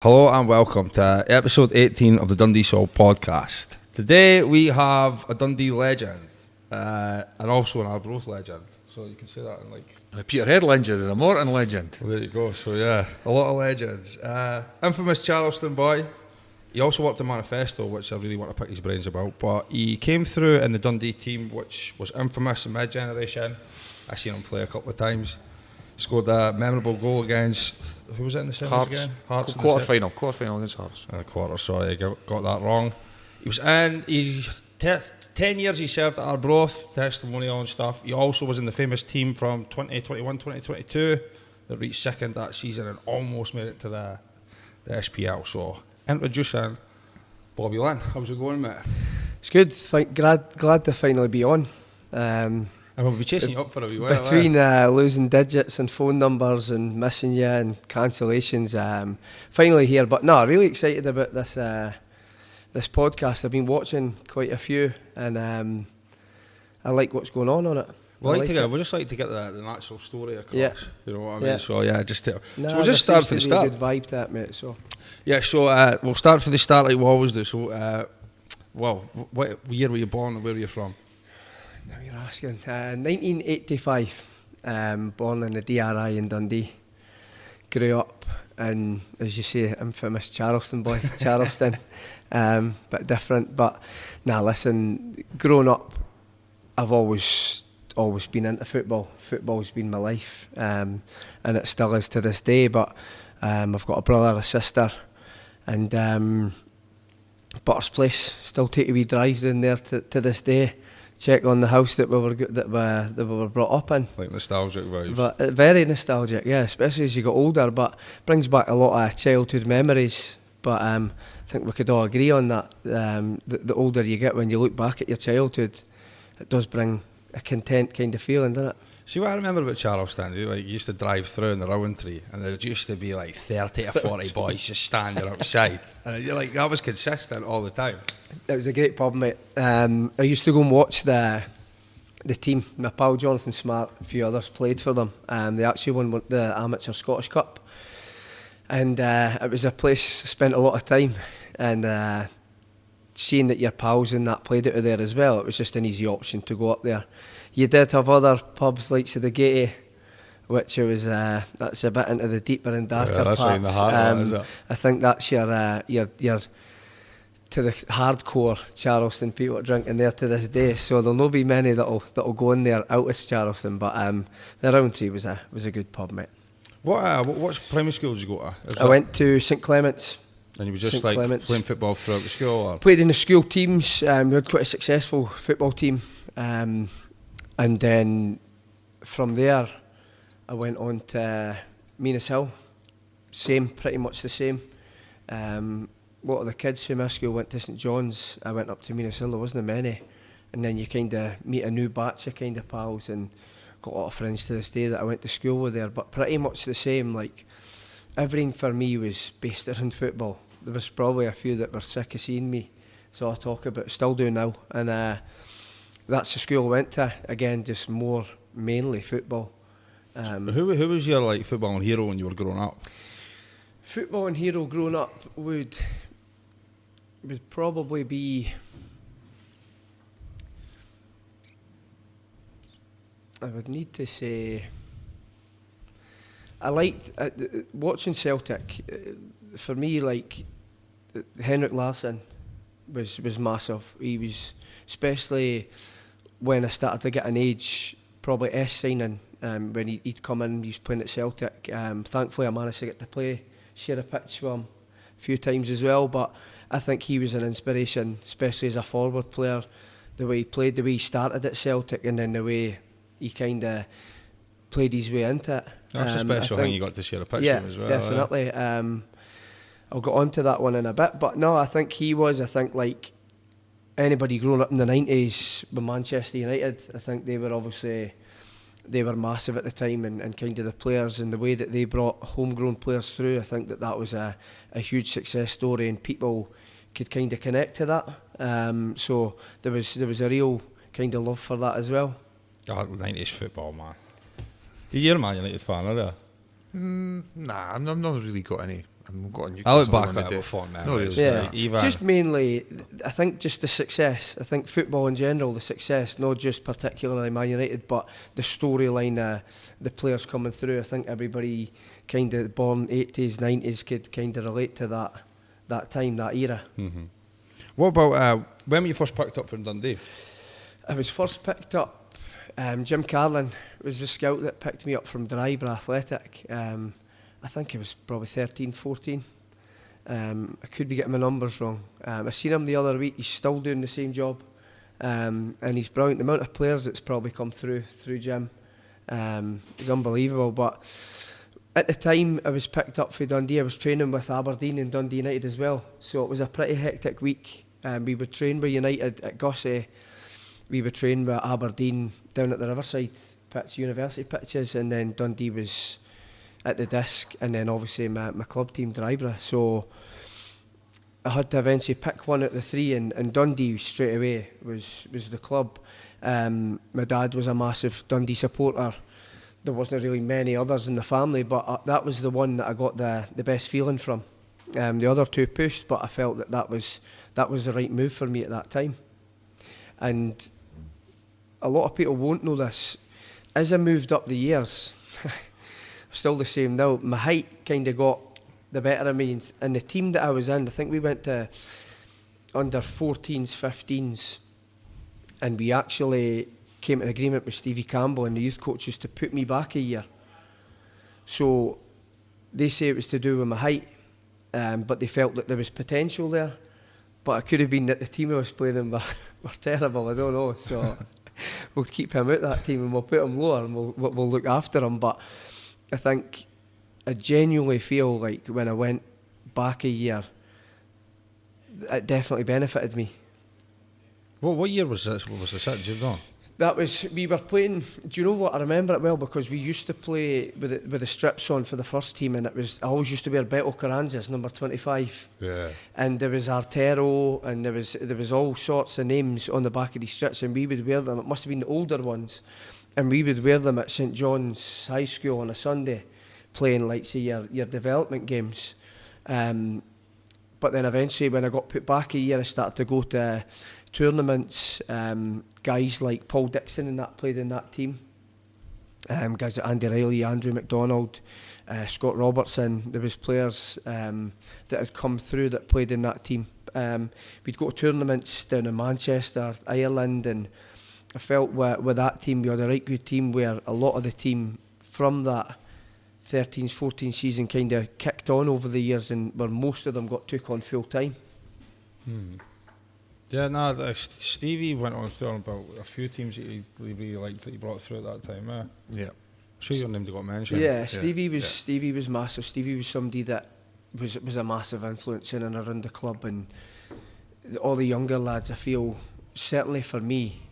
Hello and welcome to episode 18 of the Dundee Sole Podcast. Today we have a Dundee legend and also an Arbroath legend. So you can say that in like... A Peterhead legend and a Morton legend. Well, there you go. So yeah, a lot of legends. Infamous Charleston boy. He also worked in Manifesto, which I really want to pick his brains about. But he came through in the Dundee team, which was infamous in mid-generation. I've seen him play a couple of times. Scored a memorable goal against... Who was it in the semis Hearts. again? Hearts. Quarter-final against Hearts. In the quarter, sorry, I got that wrong. He was in... 10 years he served at Arbroath, testimonial and stuff. He also was in the famous team from 2021-2022 that reached second that season and almost made it to the SPL. So, introducing Bobby Linn. How's it going, mate? It's good. Glad to finally be on. And we'll be chasing you up for a wee while. Between losing digits and phone numbers and missing you and cancellations, finally here. But no, really excited about this podcast. I've been watching quite a few, and I like what's going on it. We just like to get the natural story across. Yeah. You know what I mean? Yeah. So yeah, so we'll just start from the start. A good vibe to that, mate. So yeah, so we'll start from the start like we always do. So what year were you born and where were you from? Now you're asking. 1985. Born in the DRI in Dundee. Grew up in, as you say, infamous Charleston boy, Charleston. Bit different, but listen, growing up, I've always been into football. Football's been my life, and it still is to this day. But I've got a brother, a sister, and Butter's Place. Still take a wee drive down there to this day. Check on the house that we were brought up in. Like nostalgic vibes. But very nostalgic, yeah. Especially as you get older, but brings back a lot of childhood memories. But I think we could all agree on that. The older you get, when you look back at your childhood, it does bring a content kind of feeling, doesn't it? See what I remember about Charleston, you used to drive through in the Rowan Tree and there used to be like 30 to 40 boys just standing outside, and you're like, that was consistent all the time. It was a great pub, mate. I used to go and watch the team. My pal Jonathan Smart, a few others played for them. They actually won the Amateur Scottish Cup, and it was a place I spent a lot of time, and seeing that your pals and that played out of there as well, it was just an easy option to go up there. You did have other pubs like the Gayfield, which was that's a bit into the deeper and darker that's parts. right in the heart, is it? I think that's your to the hardcore Charleston people are drinking there to this day. So there'll not be many that'll go in there out of Charleston. But the Round Tree was a good pub, mate. What primary school did you go to? I went to St Clement's. And you were just like playing football throughout the school? Or? Played in the school teams. We had quite a successful football team. And then from there, I went on to Minas Hill. Pretty much the same. A lot of the kids from my school went to St John's. I went up to Minas Hill. There wasn't many. And then you kind of meet a new batch of kind of pals, and got a lot of friends to this day that I went to school with there. But pretty much the same. Like, everything for me was based around football. There was probably a few that were sick of seeing me, so I talk about, still do now. And that's the school I went to. Again, just more mainly football. Who was your like football hero when you were growing up? Football and hero growing up would probably be, I would need to say, I liked watching Celtic. For me, like, Henrik Larsson was massive. He was, especially when I started to get an age, probably signing, when he'd come in, he was playing at Celtic. Thankfully I managed to get to share a pitch with him a few times as well, but I think he was an inspiration, especially as a forward player, the way he played, the way he started at Celtic, and then the way he kind of played his way into it. That's a special thing, you got to share a pitch with him as well. Yeah, definitely. I'll get on to that one in a bit, but no, I think like anybody growing up in the 90s with Manchester United, I think they were massive at the time, and kind of the players and the way that they brought homegrown players through. I think that was a huge success story, and people could kind of connect to that. So there was a real kind of love for that as well. Oh, 90s football, man. You're a Man United fan, are you? Nah, I've not really got any. I've got a new. I look back at it with fond memories. Yeah, Even just mainly, I think just the success. I think football in general, the success, not just particularly Man United, but the storyline, the players coming through. I think everybody kind of born 80s, 90s could kind of relate to that time, that era. Mm-hmm. What about when were you first picked up from Dundee? I was first picked up. Jim Carlin was the scout that picked me up from Arbroath Athletic. I think it was probably 13, 14. I could be getting my numbers wrong. I seen him the other week. He's still doing the same job, and he's brilliant. The amount of players that's probably come through Jim is unbelievable. But at the time I was picked up for Dundee, I was training with Aberdeen and Dundee United as well. So it was a pretty hectic week. We would train with United at Gussie. We would train with Aberdeen down at the Riverside pitch, university pitches, and then Dundee was at the disc, and then obviously my club team, Drybra. So I had to eventually pick one out of the three, and Dundee straight away was the club. My dad was a massive Dundee supporter. There wasn't really many others in the family, but that was the one that I got the best feeling from. The other two pushed, but I felt that was the right move for me at that time. And a lot of people won't know this. As I moved up the years, still the same now, my height kind of got the better of me. And the team that I was in, I think we went to under 14s, 15s, and we actually came to an agreement with Stevie Campbell and the youth coaches to put me back a year. So they say it was to do with my height, but they felt that there was potential there. But it could have been that the team I was playing in were terrible, I don't know. So we'll keep him out that team and we'll put him lower and we'll look after him. But I think I genuinely feel like when I went back a year, it definitely benefited me. What year was this? What was the set you've gone? We were playing, do you know what, I remember it well because we used to play with the strips on for the first team, and I always used to wear Beto Carranza's number 25. Yeah. And there was Artero, and there was all sorts of names on the back of these strips, and we would wear them. It must have been the older ones, and we would wear them at St John's High School on a Sunday, playing like say your development games. But then eventually when I got put back a year, I started to go to tournaments. Guys like Paul Dixon and that played in that team. Guys like Andy Riley, Andrew McDonald, Scott Robertson. There was players that had come through that played in that team. We'd go to tournaments down in Manchester, Ireland, and I felt with that team we had a right good team where a lot of the team from that 13s, 14 season kind of kicked on over the years, and where most of them got took on full time. Yeah, no, Stevie went on to about a few teams that he really liked that he brought through at that time. Yeah. I'm sure your name got mentioned. Yeah, Stevie was massive. Stevie was somebody that was a massive influence in and around the club, and all the younger lads, I feel, certainly for me,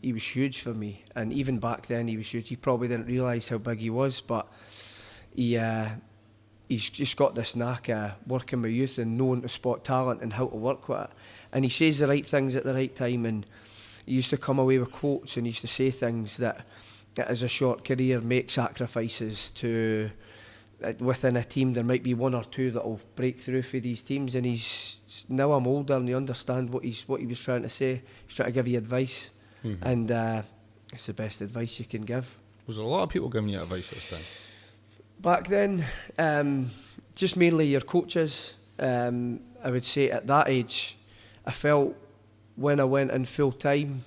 he was huge for me. And even back then he was huge. He probably didn't realise how big he was, but he's just got this knack of working with youth and knowing to spot talent and how to work with it. And he says the right things at the right time, and he used to come away with quotes and he used to say things that as a short career make sacrifices to within a team. There might be one or two that will break through for these teams, and he's now I'm older and you understand what he was trying to say. He's trying to give you advice, and it's the best advice you can give. Was there a lot of people giving you advice this time? Back then, just mainly your coaches. I would say at that age, I felt when I went in full time,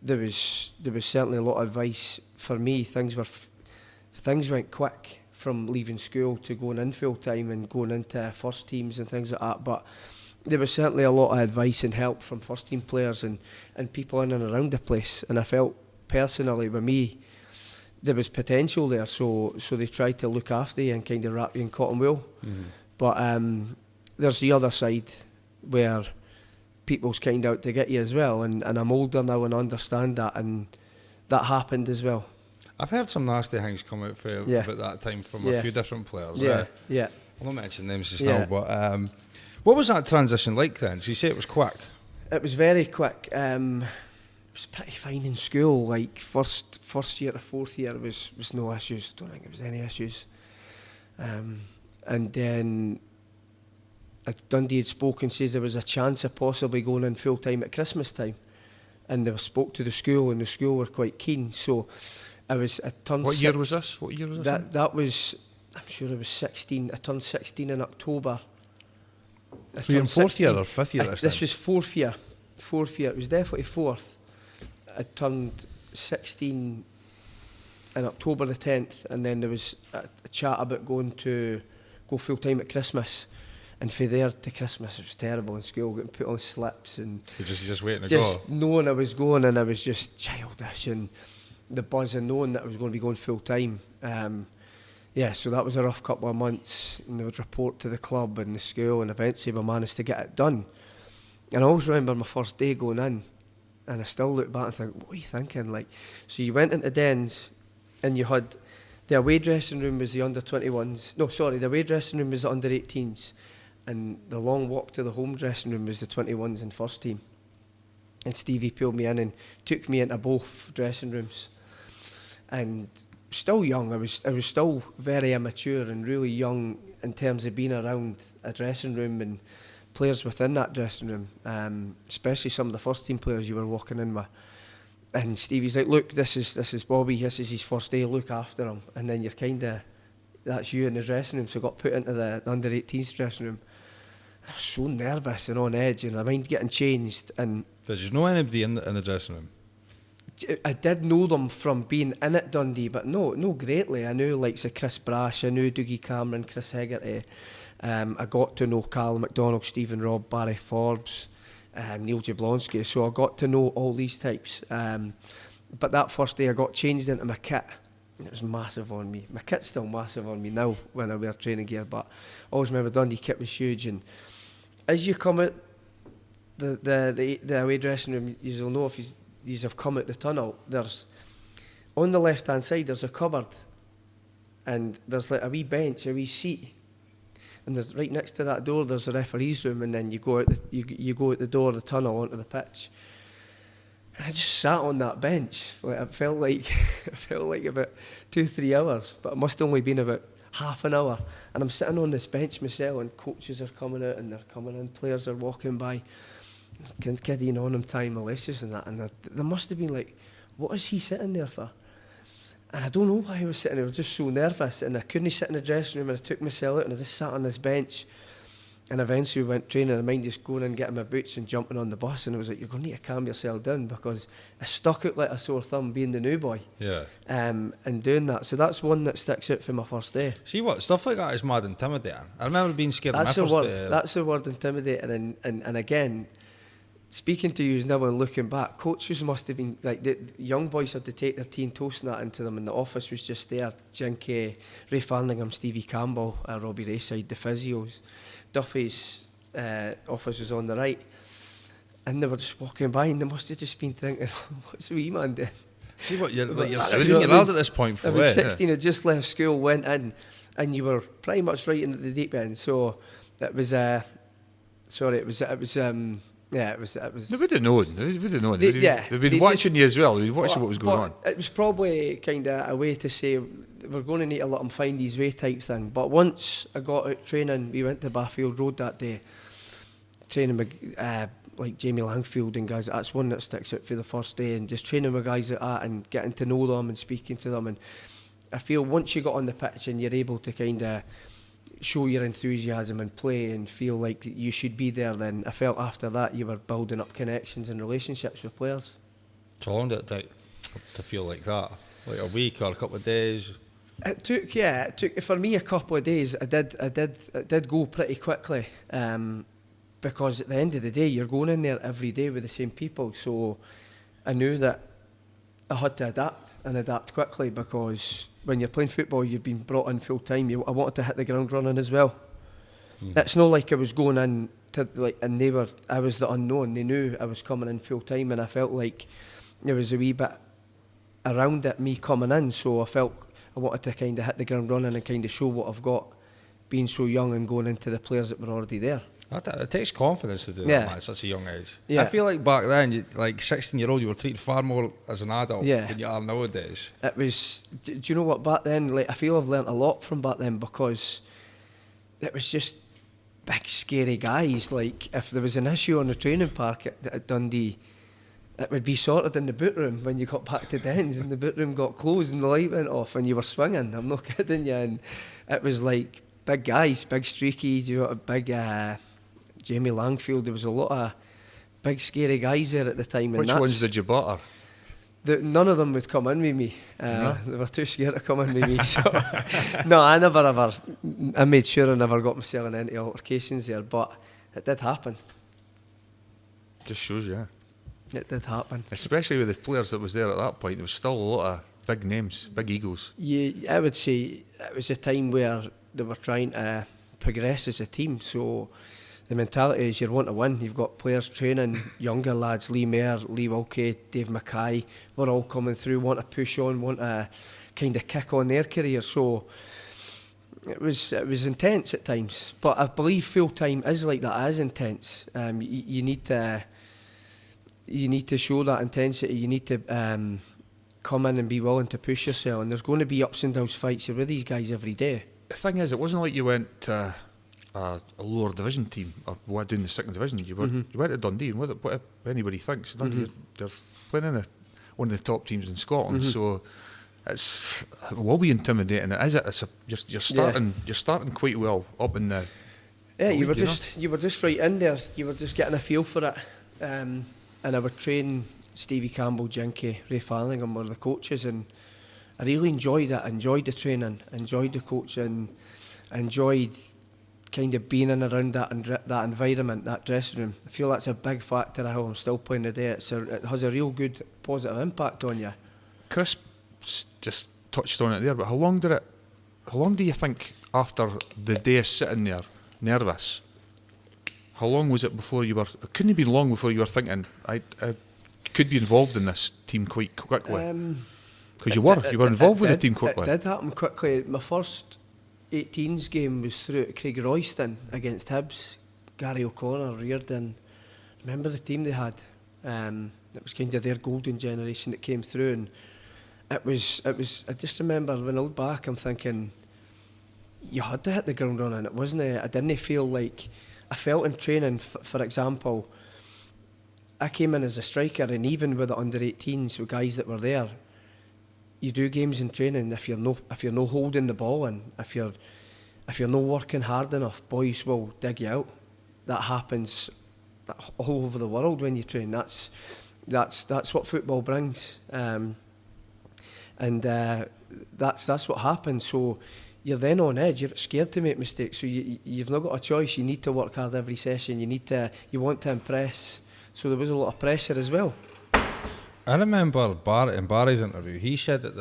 there was certainly a lot of advice for me. Things went quick from leaving school to going in full time and going into first teams and things like that. But there was certainly a lot of advice and help from first team players and people in and around the place. And I felt personally with me, there was potential there, so they tried to look after you and kind of wrap you in cotton wool. But there's the other side where people's kind out to get you as well, and I'm older now and understand that, and that happened as well. I've heard some nasty things come out for about that time from a few different players. Yeah. I'll not mention names just now, but what was that transition like then? So you say it was quick? It was very quick. It was pretty fine in school. Like first year to fourth year was no issues. Don't think it was any issues. And then Dundee had spoken, says there was a chance of possibly going in full time at Christmas time, and they spoke to the school, and the school were quite keen. So I turned. What year was this? That was, I'm sure it was 16. I turned 16 in October. So you're in fourth year or fifth year? This was fourth year. It was definitely fourth. I turned 16 in October the 10th, and then there was a chat about go full time at Christmas. And for there to Christmas, it was terrible in school, getting put on slips and just waiting to just go. knowing I was going, and I was just childish, and the buzz of knowing that I was going to be going full time. So that was a rough couple of months, and they would report to the club and the school, and eventually we managed to get it done. And I always remember my first day going in, and I still look back and think, what are you thinking? Like, so you went into Dens, and you had the away dressing room was the under-21s. No, sorry, the away dressing room was the under-18s. And the long walk to the home dressing room was the 21s and first team. And Stevie pulled me in and took me into both dressing rooms. And still young, I was still very immature and really young in terms of being around a dressing room and players within that dressing room, especially some of the first team players you were walking in with. And Stevie's like, look, this is Bobby, this is his first day, look after him. And then you're that's you in the dressing room. So I got put into the under-18s dressing room. I was so nervous and on edge, and my mind getting changed. And did you know anybody in the dressing room? I did know them from being in at Dundee, but no greatly. I knew likes of Chris Brash, I knew Dougie Cameron, Chris Hegarty. I got to know Cal McDonald, Stephen Robb, Barry Forbes, Neil Jablonski. So I got to know all these types. But that first day I got changed into my kit. It was massive on me. My kit's still massive on me now when I wear training gear, but I always remember Dundee kit was huge. And as you come out the away dressing room, you'll know if you have come out the tunnel, there's on the left hand side there's a cupboard, and there's like a wee bench, a wee seat, and there's right next to that door there's a referee's room, and then you go out the door of the tunnel onto the pitch. I just sat on that bench. Like, it felt like about 2-3 hours, but it must have only been about half an hour. And I'm sitting on this bench myself, and coaches are coming out and they're coming in, players are walking by, kidding on them, tying my laces and that. And they must have been like, what is he sitting there for? And I don't know why I was sitting there. I was just so nervous, and I couldn't sit in the dressing room, and I took myself out and I just sat on this bench. And eventually we went training, and I mind just going and getting my boots and jumping on the bus, and I was like, you're going to need to calm yourself down, because I stuck out like a sore thumb being the new boy. Yeah. And doing that. So that's one that sticks out for my first day. See what? Stuff like that is mad intimidating. I remember being scared of my first day. That's the word, intimidating. And again, speaking to you now and looking back, coaches must have been, like, the young boys had to take their tea and toast and that into them, and the office was just there. Jinky, Ray Farningham, Stevie Campbell, Robbie Rayside, the physios. Duffy's office was on the right, and they were just walking by, and they must have just been thinking, what's the wee man doing? See what, you're old at this point. I was 16, I just left school, went in, and you were pretty much right into the deep end. So it was yeah, it was. They would have known. They've been watching you as well. They were watching what was going on. It was probably kind of a way to say, we're going to need to let them find his way type thing. But once I got out training, we went to Gayfield Road that day, training with like Jamie Langfield and guys. That's one that sticks out for the first day, and just training with guys like that and getting to know them and speaking to them. And I feel once you got on the pitch and you're able to kind of show your enthusiasm and play and feel like you should be there, then I felt after that you were building up connections and relationships with players. How long did it take to feel like that? Like a week or a couple of days? It took for me a couple of days. It did go pretty quickly, because at the end of the day you're going in there every day with the same people, so I knew that I had to adapt quickly, because when you're playing football you've been brought in full time. I wanted to hit the ground running as well. It's not like I was going in to and I was the unknown. They knew I was coming in full time, and I felt like there was a wee bit around it, me coming in, so I felt I wanted to kind of hit the ground running and kind of show what I've got, being so young and going into the players that were already there. It takes confidence to do that, man, at such a young age. Yeah. I feel like back then, like 16-year-old, you were treated far more as an adult than you are nowadays. It was. Do you know what? Back then, like I feel I've learnt a lot from back then because it was just big, scary guys. Like if there was an issue on the training park at Dundee, it would be sorted in the boot room when you got back to Dens, and the boot room got closed and the light went off, and you were swinging. I'm not kidding you. And it was like big guys, big streaky. You know, big. Jamie Langfield, there was a lot of big scary guys there at the time. Which ones did you butter? None of them would come in with me. They were too scared to come in with me. So no, I made sure I never got myself into altercations there, but it did happen. Just shows you. It did happen. Especially with the players that was there at that point, there was still a lot of big names, big egos. Yeah, I would say it was a time where they were trying to progress as a team, so the mentality is you want to win. You've got players training, younger lads, Lee Mayer, Lee Wilkie, Dave Mackay, we're all coming through, want to push on, want to kind of kick on their career. So it was intense at times. But I believe full time is like that, is intense. You need to show that intensity. You need to come in and be willing to push yourself. And there's going to be ups and downs fights. You're with these guys every day. The thing is, it wasn't like you went to a lower division team or doing the second division. You went to Dundee, and what anybody thinks, Dundee, they're playing in one of the top teams in Scotland, so it will be intimidating. You're starting quite well up in the you were just right in there. You were just getting a feel for it, and I would train Stevie Campbell, Jinky, Ray Farlingham were the coaches, and I really enjoyed it. I enjoyed the training, enjoyed the coaching, enjoyed kind of being in around that environment, that dressing room. I feel that's a big factor of how I'm still playing today. It has a real good positive impact on you. Chris just touched on it there, but how long do you think after the day of sitting there nervous, how long was it before it couldn't have been long before you were thinking I could be involved in this team quite quickly? Because you were involved with the team quickly. It did happen quickly. My first 18s game was through at Craig Royston against Hibs. Gary O'Connor, Reardon. Remember the team they had? It was kind of their golden generation that came through, and it was. I just remember when I look back, I'm thinking, you had to hit the ground running. It wasn't. I didn't feel like I felt in training. For example, I came in as a striker, and even with the under 18s, with guys that were there. You do games in training if you're no holding the ball, and if you're no working hard enough, boys will dig you out. That happens all over the world when you train. That's what football brings, and that's what happens. So you're then on edge. You're scared to make mistakes. So you've not got a choice. You need to work hard every session. You want to impress. So there was a lot of pressure as well. I remember in Barry's interview, he said that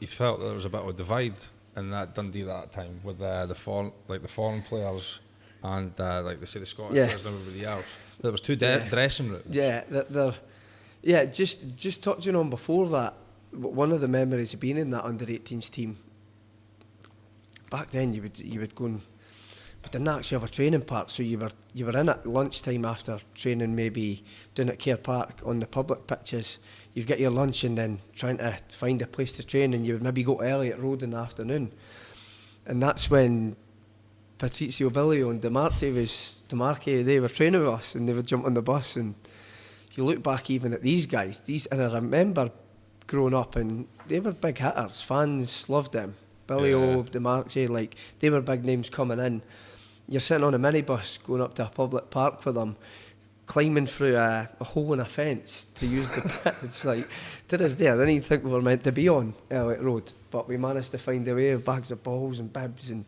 he felt that there was a bit of a divide in that Dundee that time with the foreign players and like they say the Scottish players and everybody else. There was two dressing rooms. Just touching on before that, one of the memories of being in that under 18s team. Back then, you would go and. But didn't actually have a training park, so you were in at lunchtime after training, maybe down at Care Park on the public pitches. You'd get your lunch and then trying to find a place to train, and you would maybe go early at Road in the afternoon. And that's when Patrizio Billio and DeMarchi, they were training with us, and they would jump on the bus. And you look back even at these guys, and I remember growing up, and they were big hitters. Fans loved them. Billio, DeMarchi, like they were big names coming in. You're sitting on a minibus going up to a public park with them, climbing through a hole in a fence to use the pit. It's like, to this day, I didn't even think we were meant to be on Elliott Road, but we managed to find a way with bags of balls and bibs and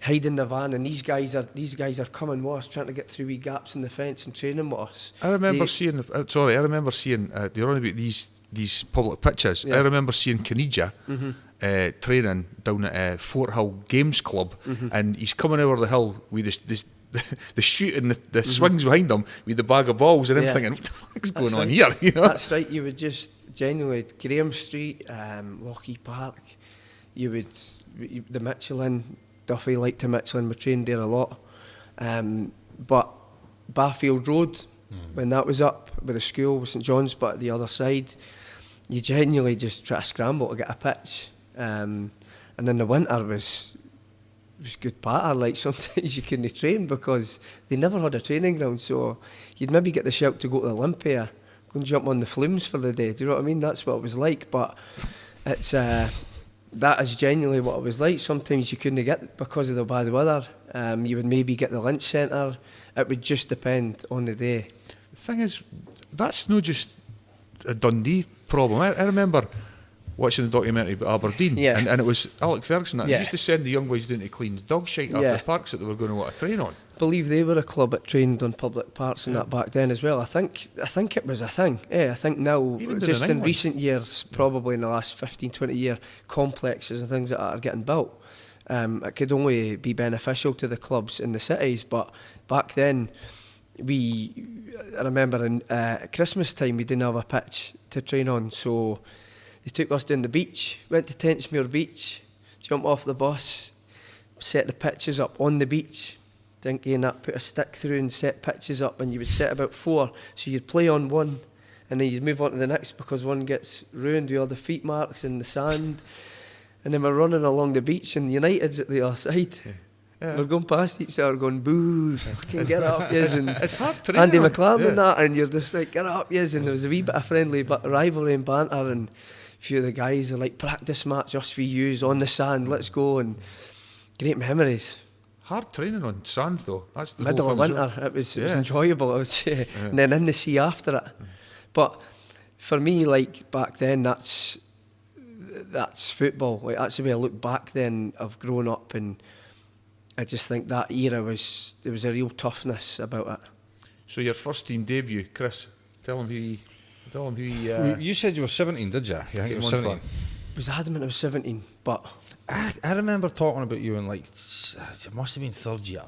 hide in the van. And these guys are coming with us, trying to get through wee gaps in the fence and training with us. I remember seeing. You're on about these public pitches. I remember seeing Caniggia. Training down at Fort Hill Games Club, and he's coming over the hill with the chute and the swings behind him with the bag of balls, and I'm thinking, what the fuck's going on here? You know? That's right. You would just genuinely Graham Street, Lockheed Park. The Michelin, Duffy liked to Michelin. We trained there a lot. But Barfield Road, when that was up with the school with St John's, but at the other side, you genuinely just try to scramble to get a pitch. And in the winter was good patter. Like sometimes you couldn't train because they never had a training ground, so you'd maybe get the shout to go to the Olympia, go and jump on the flumes for the day. Do you know what I mean? That's what it was like. But it's that is genuinely what it was like. Sometimes you couldn't get because of the bad weather. You would maybe get the lunch centre. It would just depend on the day. The thing is, that's not just a Dundee problem. I remember watching the documentary about Aberdeen, Yeah. and it was Alec Ferguson that Yeah. used to send the young boys down to clean the dog shite after Yeah. the parks that they were going to want to train on. I believe they were a club that trained on public parks and that back then as well. I think it was a thing. Yeah, I think now, Even just down in England. recent years, probably in the last 15, 20 year, complexes and things like that are getting built. It could only be beneficial to the clubs in the cities, but back then, I remember in Christmas time we didn't have a pitch to train on, so they took us down the beach, went to Tenchmuir Beach, jumped off the bus, set the pitches up on the beach, thinking that put a stick through and set pitches up, and you would set about 4, so you'd play on one and then you'd move on to the next because one gets ruined with all the feet marks and the sand, and then we're running along the beach and United's at the other side. Yeah. We're going past each other going, boo, fucking get up, yes, and It's hard training. Andy on. McLaren Yeah. and that, and you're just like, get up, yes, and there was a wee bit of friendly rivalry and banter, and a few of the guys are like, practice match, us for yous on the sand, let's go, and great memories. Hard training on sand though. That's the Middle whole of thing as winter, well. it was Yeah. enjoyable, I would say, and then in the sea after it. But for me, like back then, that's football. Like that's the way I look back then. I've grown up, and I just think that era there was a real toughness about it. So your first team debut, Chris. Tell him who you. You said you were 17, did you? You think you were Came on 17. I was adamant I was 17, but I remember talking about you in like, it must have been third year.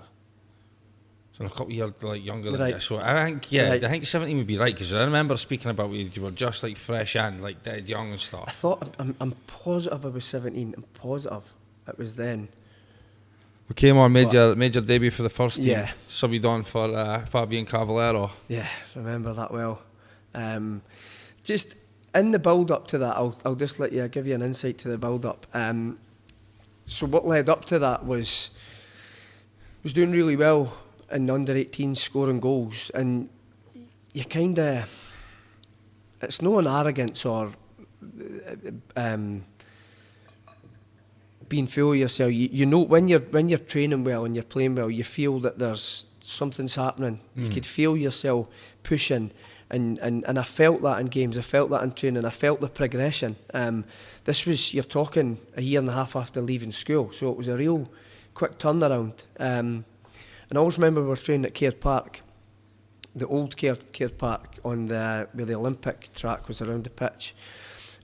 So a couple of years like younger than Right. you. So I think, yeah, Right. I think 17 would be right, because I remember speaking about you were just like fresh in, like dead young and I stuff. thought I'm positive I was 17. I'm positive it was then. We came on, made your debut for the first team. Yeah. Subbed on for Fabian Cavallero. Yeah, remember that well. Just in the build up to that, I'll just give you an insight to the build up. So what led up to that was doing really well in under 18, scoring goals, and you kind of, it's not an arrogance or being full of yourself. You know when you're training well and you're playing well, you feel that there's something's happening. You could feel yourself pushing, and I felt that in games. I felt that in training. I felt the progression. This was, you're talking a year and a half after leaving school, so it was a real quick turnaround. And I always remember we were training at Caird Park, the old Caird Park, on where the Olympic track was around the pitch.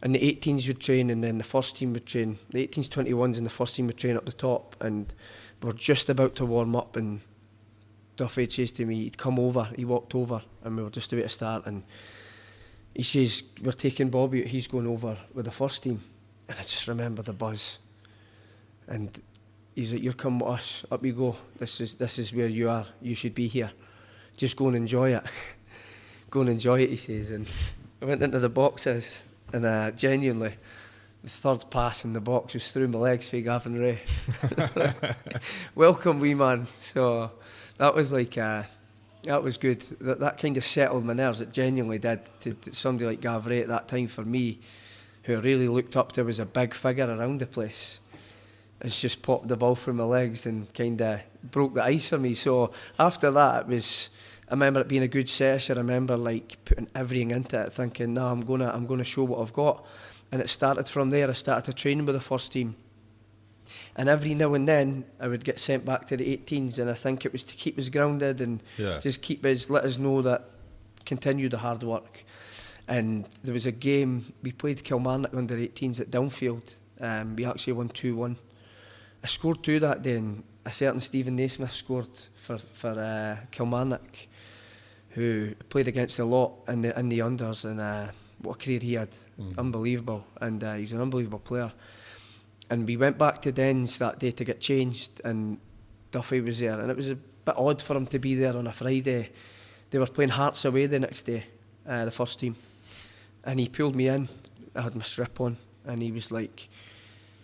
And the 18s would train, and then the first team would train. The 18s, 21s, and the first team would train up the top. And we're just about to warm up, and Duffy says to me, he'd come over, he walked over, and we were just about to start, and he says, we're taking Bobby out, he's going over with the first team. And I just remember the buzz. And he's like, you're coming with us, up you go, this is where you are, you should be here. Just go and enjoy it. Go and enjoy it, he says. And I went into the boxes, and genuinely, the third pass in the box was through my legs for Gavin Ray. Welcome, wee man. So that was like, that was good. That kind of settled my nerves. It genuinely did. To somebody like Gav Ray at that time, for me, who I really looked up to, was a big figure around the place. It's just popped the ball through my legs and kind of broke the ice for me. So after that, it was, I remember it being a good session. I remember like putting everything into it, thinking, no, I'm gonna show what I've got. And it started from there. I started to train with the first team. And every now and then, I would get sent back to the 18s, and I think it was to keep us grounded and just let us know that continue the hard work. And there was a game, we played Kilmarnock under 18s at Downfield. We actually won 2-1. I scored 2 that day, and a certain Stephen Naismith scored for Kilmarnock, who played against a lot in the unders, and what a career he had. Unbelievable. And he was an unbelievable player. And we went back to Dens that day to get changed, and Duffy was there, and it was bit odd for him to be there on a Friday. They were playing Hearts away the next day, the first team, and he pulled me in. I had my strip on, and he was like,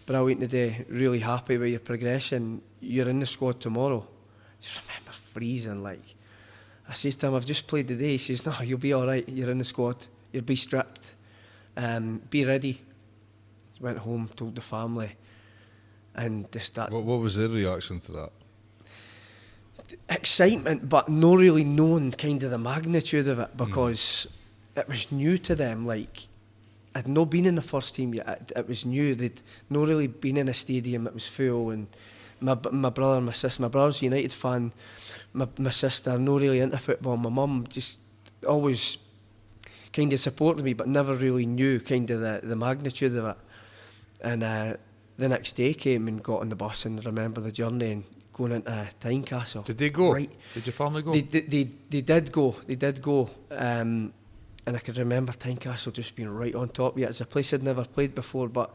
"Brilliant today, really happy with your progression. You're in the squad tomorrow." Just remember freezing. Like, I says to him, "I've just played today." He says, "No, you'll be all right. You're in the squad. You'll be stripped. Be ready." Went home, told the family, and just that. What was their reaction to that? Excitement, but not really knowing kind of the magnitude of it, because it was new to them. Like, I'd not been in the first team yet. It was new. They'd not really been in a stadium. It was full, and my brother and my sister. My brother's a United fan. My sister, not really into football. My mum just always kind of supported me, but never really knew kind of the magnitude of it. And the next day came and got on the bus, and remember the journey and going into Tynecastle. Did they go? Right. Did your family go? They did go. They did go. And I could remember Tynecastle just being right on top of it. It's a place I'd never played before, but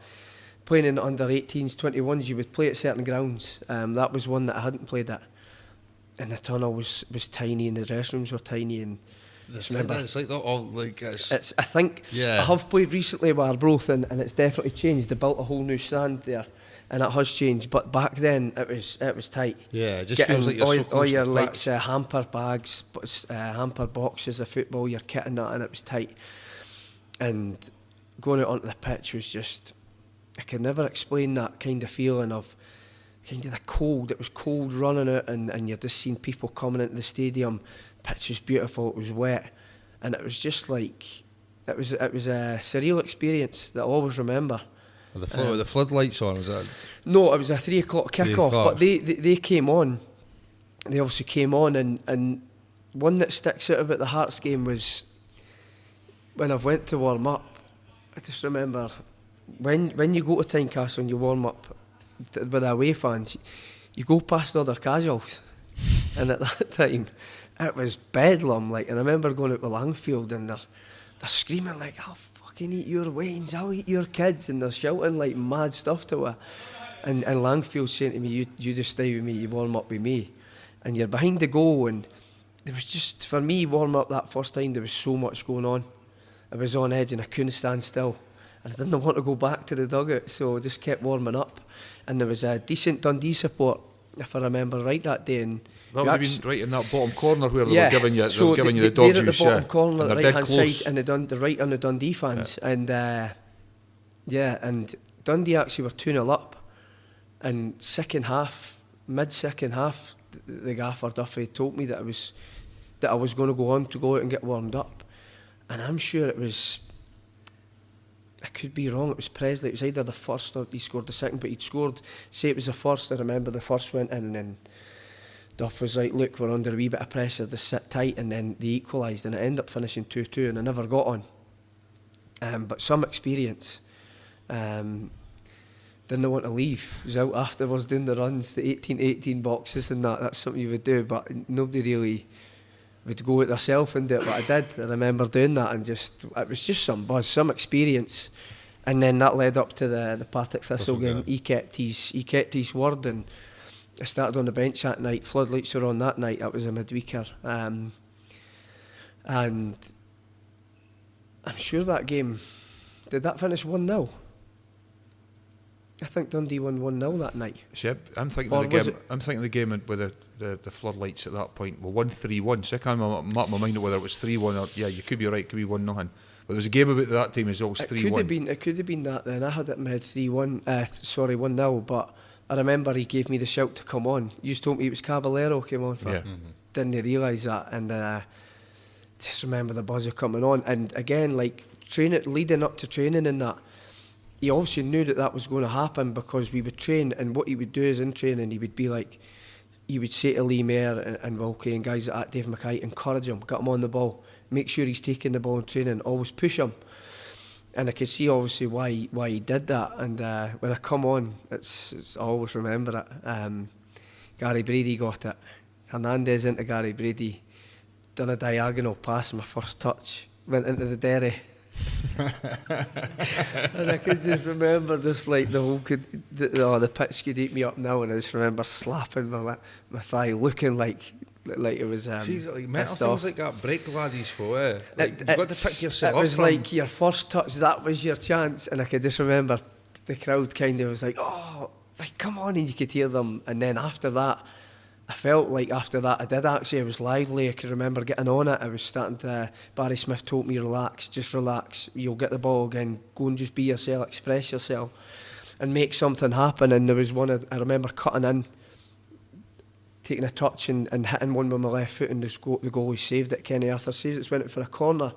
playing in under 18s, 21s, you would play at certain grounds. That was one that I hadn't played at. And the tunnel was tiny, and the dressing rooms were tiny, and It's like that. All like it's. I think Yeah. I have played recently with Arbroath, and it's definitely changed. They built a whole new stand there, and it has changed. But back then it was tight. Yeah, it just Getting feels like you're all, so all close your to the like back. hamper bags, hamper boxes of football, your kit and that, and it was tight. And going out onto the pitch was just, I could never explain that kind of feeling of kind of the cold. It was cold running out, and you're just seeing people coming into the stadium. Pitch was beautiful. It was wet, and it was just like it was a surreal experience that I'll always remember. the floodlights on. Was that? No, it was a 3 o'clock 3 kick-off, o'clock. but they came on. They obviously came on, and one that sticks out about the Hearts game was when I went to warm up. I just remember when you go to Tynecastle and you warm up with the away fans, you go past other casuals, and at that time it was bedlam. Like, and I remember going out with Langfield, and they're screaming like, "I'll fucking eat your wains, I'll eat your kids," and they're shouting like mad stuff to her. And Langfield's saying to me, you just stay with me, you warm up with me. And you're behind the goal, and there was just, for me, warm up that first time, there was so much going on. I was on edge and I couldn't stand still. And I didn't want to go back to the dugout, so I just kept warming up. And there was a decent Dundee support, if I remember right, that day. And That would have been right in that bottom corner where they yeah, were giving you, so the dog they're juice. at the bottom corner, and the they're right dead hand close. side, and the right on the Dundee fans. And and Dundee actually were 2-0 up. And mid second half, the gaffer Duffy told me that I was going to go on to go out and get warmed up. And I'm sure it was, I could be wrong, it was Presley. It was either the first or he scored the second, but he'd scored, say it was the first. I remember the first went in, and then Duff was like, "Look, we're under a wee bit of pressure, just sit tight," and then they equalised, and it ended up finishing 2-2, and I never got on. But some experience. Didn't want to leave. I was out afterwards doing the runs, the 18 boxes and that. That's something you would do, but nobody really would go out themselves and do it. But I did. I remember doing that, and it was just some buzz, some experience. And then that led up to the Partick Thistle game. He kept his word, and I started on the bench that night. Floodlights were on that night. That was a midweeker, and I'm sure that game, did that finish 1-0? I think Dundee won 1-0 that night. See, I'm thinking Or of the was game. I'm thinking of the game with the floodlights at that point. Well, 1-3-1. So I can't map my mind whether it was 3-1 or you could be right. It could be 1-0. But there was a game about that time as well. It was 3-1. It could have been that then. I had it in my head 1-0. But I remember he gave me the shout to come on. You told me it was Caballero came on for. Yeah. Didn't realise that, and just remember the buzz of coming on. And again, like leading up to training and that. He obviously knew that was going to happen, because we would train, and what he would do is in training he would be like, he would say to Lee Mayer and Wilkie and guys like that, Dave Mackay, encourage him, get him on the ball, make sure he's taking the ball in training, always push him. And I could see obviously why he did that. And when I come on, it's I always remember it. Gary Brady got it. Hernandez into Gary Brady, done a diagonal pass, my first touch, went into the derry. And I could just remember just like the pitch could eat me up now, and I just remember slapping my thigh, looking like it was See, like mental pissed things off. like that break laddies for it. Like, you've got to pick yourself up. It was from- like your first touch, that was your chance, and I could just remember the crowd kind of was like, oh, right, come on, and you could hear them. And then after that, I felt like after that, I was lively. I could remember getting on it. I was starting to, Barry Smith told me, just relax. You'll get the ball again. Go and just be yourself, express yourself, and make something happen. And there was one, I remember cutting in, taking a touch and hitting one with my left foot, and the goalie saved it. Kenny Arthur saved it. It went out for a corner.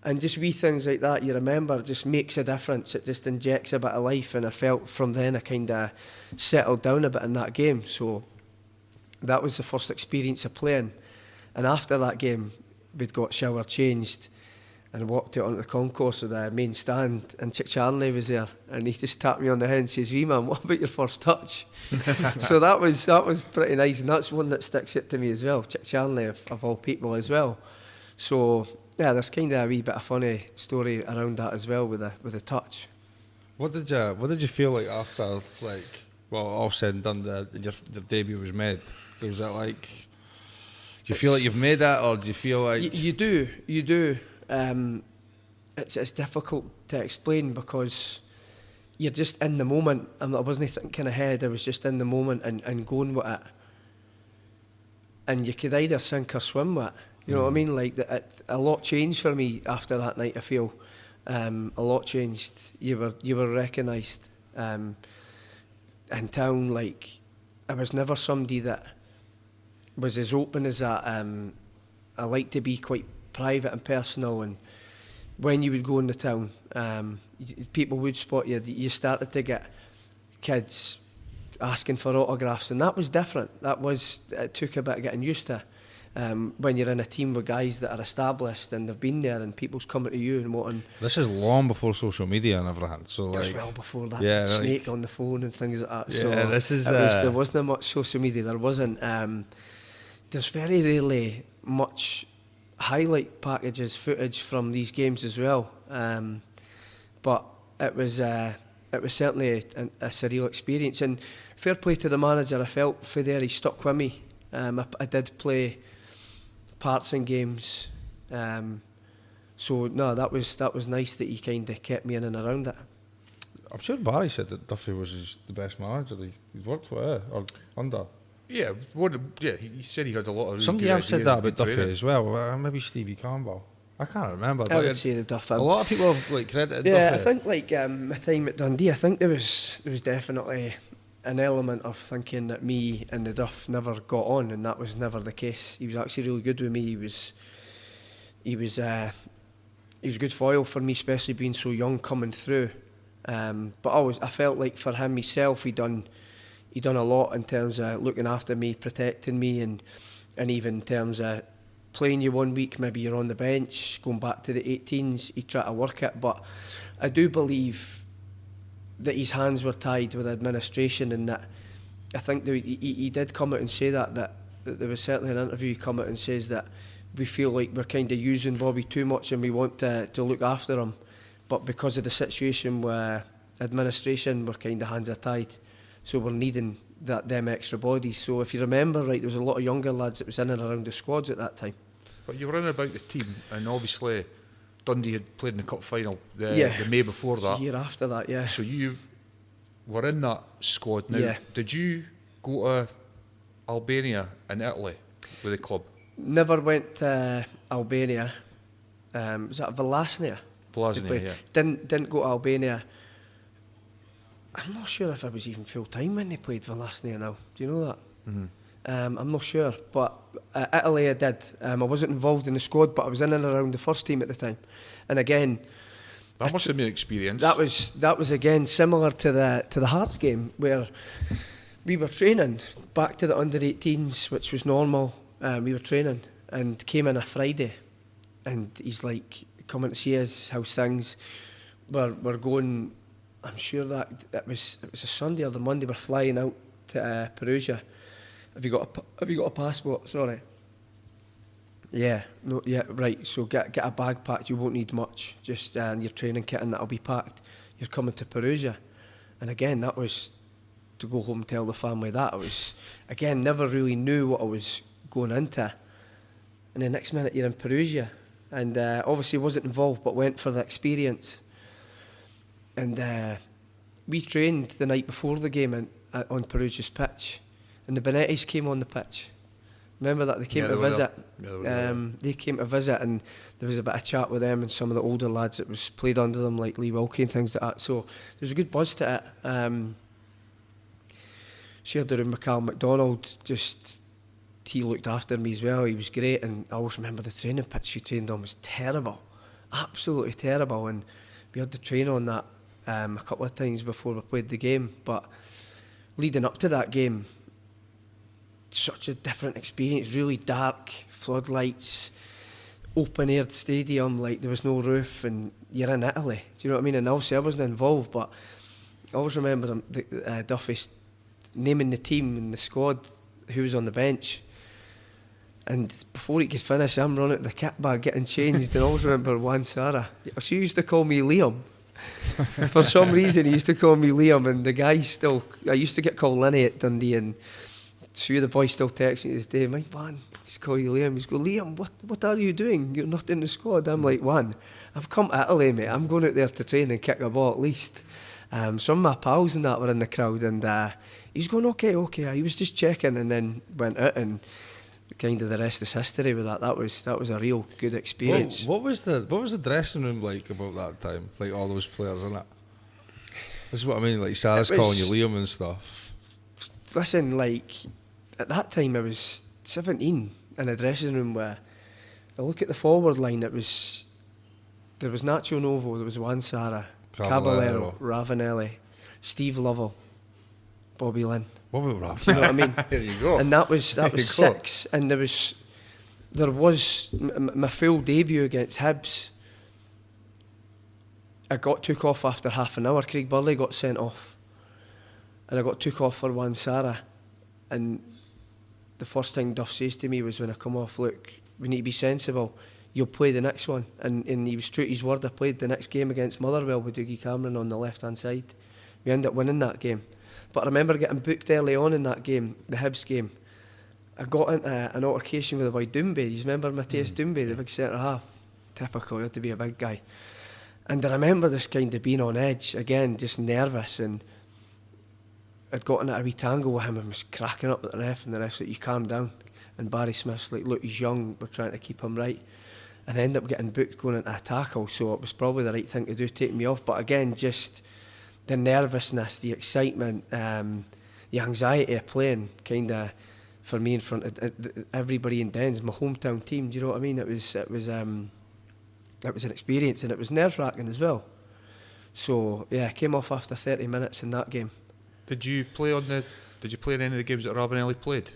And just wee things like that, you remember, just makes a difference. It just injects a bit of life. And I felt from then I kind of settled down a bit in that game. So that was the first experience of playing. And after that game, we'd got shower changed and walked out onto the concourse of the main stand, and Chick Charnley was there, and he just tapped me on the head and says, "Wee man, what about your first touch?" So that was pretty nice, and that's one that sticks out to me as well. Chick Charnley of all people as well. So yeah, there's kind of a wee bit of funny story around that as well with the touch. What did you feel like after, like, well, all said and done, your debut was made? Was it like, do you feel like you've made it, or do you feel like you do? It's difficult to explain because you're just in the moment. I wasn't thinking ahead. I was just in the moment and going with it. And you could either sink or swim with it. You know what I mean? Like a lot changed for me after that night. I feel a lot changed. You were recognised in town. Like, I was never somebody that was as open as that. I like to be quite private and personal, and when you would go into town, people would spot you. You started to get kids asking for autographs, and that was different. It took a bit of getting used to. When you're in a team with guys that are established and they've been there, and people's coming to you and wanting. This is long before social media and everything, so It was like, well before that. yeah, Snake on the phone and things like that. Yeah, So this is, there wasn't much social media. There wasn't. There's very rarely much highlight packages, footage from these games as well. But it was certainly a surreal experience. And fair play to the manager. I felt for there he stuck with me. I did play parts in games. So no, that was nice that he kind of kept me in and around it. I'm sure Barry said that Duffy was the best manager he's worked with, or under. Yeah, he said he had a lot of really Somebody good else said ideas that and about good Duffy training. as well. Maybe Stevie Campbell. I can't remember. I But would say the Duff. a lot of people have like credited Yeah, Duffy. I think like my time at Dundee, I think there was definitely an element of thinking that me and the Duff never got on, and that was never the case. He was actually really good with me. He was a good foil for me, especially being so young coming through. But I felt like for him himself, he done a lot in terms of looking after me, protecting me, and even in terms of playing you one week, maybe you're on the bench, going back to the 18s, he tried to work it. But I do believe that his hands were tied with administration, and that I think that he did come out and say that there was certainly an interview he come out and says that we feel like we're kind of using Bobby too much and we want to look after him, but because of the situation where administration were kind of hands are tied, so we're needing them extra bodies. So if you remember right, there was a lot of younger lads that was in and around the squads at that time. But you were in about the team, and obviously Dundee had played in the cup final the May before that. The year after that, yeah. So you were in that squad. Now, Yeah. did you go to Albania and Italy with the club? Never went to Albania. Was that Vlasnia? Vlasnia, yeah. Didn't go to Albania. I'm not sure if I was even full time when they played Vlasnia now. Do you know that? Mm-hmm. I'm not sure, but Italy I did. I wasn't involved in the squad, but I was in and around the first team at the time. And again, That must have been an experience. that was again similar to the Hearts game, where we were training back to the under-18s, which was normal. We were training and came in a Friday, and he's like, coming to see us, how's things. We're going. I'm sure that it was a Sunday or the Monday. We're flying out to Perugia. Have you got a passport? Sorry. Yeah, no, yeah, right. So get a bag packed. You won't need much. Just your training kit, and that'll be packed. You're coming to Perugia, and again, that was to go home and tell the family that. I was again never really knew what I was going into, and the next minute you're in Perugia, and obviously wasn't involved, but went for the experience. And we trained the night before the game on Perugia's pitch, and the Benettis came on the pitch. Remember that they came to visit. They came to visit, and there was a bit of chat with them and some of the older lads that was played under them, like Lee Wilkie and things like that. So there was a good buzz to it. Shared the room with Cal McDonald. Just he looked after me as well. He was great, and I always remember the training pitch we trained on was terrible, absolutely terrible. And we had to train on that a couple of times before we played the game. But leading up to that game, such a different experience, really dark, floodlights, open-aired stadium, like there was no roof, and you're in Italy, do you know what I mean? And obviously I wasn't involved, but I always remember Duffy naming the team and the squad who was on the bench, and before he could finish, I'm running to the kit bag getting changed, and I always remember Juan Sara. She used to call me Liam. For some reason he used to call me Liam, and the guy still, I used to get called Lenny at Dundee, and a few of the boys still text me this day, my man, he's called you Liam. He's go, Liam, what are you doing? You're not in the squad. I'm like, Juan, I've come to Italy, mate. I'm going out there to train and kick a ball at least. Some of my pals and that were in the crowd, and he's going, okay. He was just checking, and then went out, and kind of the rest is history with that. That was a real good experience. What was the dressing room like about that time? Like all those players in it. This is what I mean. Like Sarah's calling you Liam and stuff. Listen, like at that time I was 17 in a dressing room where I look at the forward line. There was Nacho Novo, there was Juan Sara, Caballero, Ravanelli, Steve Lovell, Bobby Linn. What about Rav? You know what I mean? There you go. And that was 6, and there was my full debut against Hibs. I got took off after half an hour. Craig Burley got sent off, and I got took off for Juan Sara. And the first thing Duff says to me was when I come off, look, we need to be sensible. You'll play the next one. And he was true to his word. I played the next game against Motherwell with Dougie Cameron on the left-hand side. We ended up winning that game. But I remember getting booked early on in that game, the Hibs game. I got into an altercation with a boy Doumbé. You remember Matthias Doumbé, the big centre-half? Typical, he had to be a big guy. And I remember this kind of being on edge, again, just nervous, and I'd got into a wee tangle with him and was cracking up at the ref, and the ref's like, you calm down. And Barry Smith's like, look, he's young, we're trying to keep him right. And I ended up getting booked going into a tackle, so it was probably the right thing to do, taking me off. But again, just the nervousness, the excitement, the anxiety of playing, kind of, for me in front of everybody in Dens, my hometown team, do you know what I mean? It was an experience, and it was nerve-wracking as well. So yeah, I came off after 30 minutes in that game. Did you play in any of the games that Ravanelli played?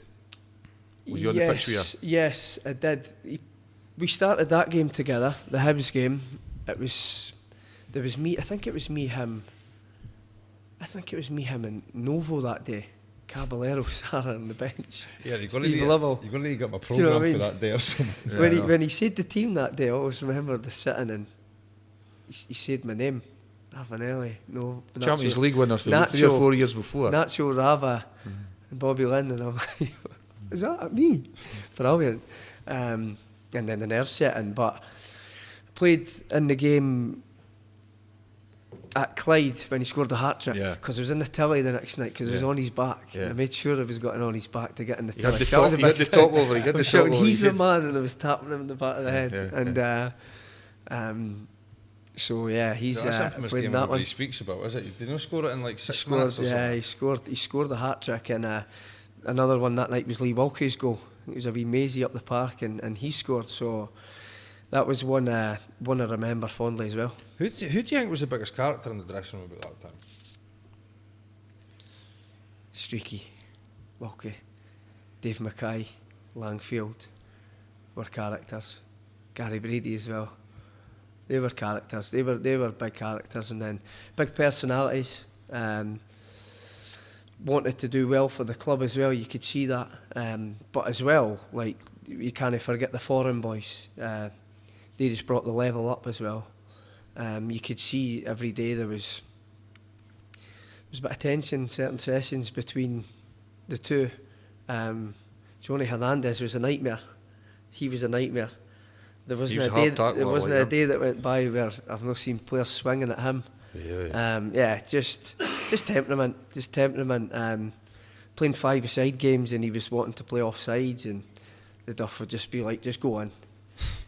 Was you on the pitch with you? Yes, I did. We started that game together, the Hibs game. There was me, I think it was me, him, and Novo that day. Caballero, Sara on the bench. Yeah, you're Steve Lovell. You're going to get my Do you know programme what I mean? for that day or something. Yeah, when he said the team that day, I always remember the sitting, and he said my name, Ravanelli. No, Champions League winners for Nacho, 3 or 4 years before. Nacho, Rava, and Bobby Linn, and I'm like, is that me? Brilliant. And then the nerves set in, but I played in the game at Clyde when he scored the hat-trick, because I was in the telly the next night because it was on his back. Yeah. I made sure I was getting on his back to get in the He telly. had the top over. He had the top over. He's the man, and I was tapping him in the back of the head. So yeah, he's That's an infamous played game that one. everybody speaks about, is it? Did he not score it in like 6 minutes or something? He scored the hat-trick, and another one that night was Lee Wilkie's goal. It was a wee mazy up the park, and he scored, so that was one I remember fondly as well. Who do you think was the biggest character in the dressing room about that time? Streaky, Wilkie, Dave Mackay, Langfield were characters. Gary Brady as well. They were characters. They were big characters, and then big personalities. wanted to do well for the club as well. You could see that, but as well, like, you can't forget the foreign boys. They just brought the level up as well. You could see every day there was a bit of tension in certain sessions between the two. Johnny Hernandez was a nightmare. He was a nightmare. There wasn't a day that went by where I've not seen players swinging at him. Just temperament. Playing 5-a-side games and he was wanting to play offsides, and the Duff would just be like, just go on.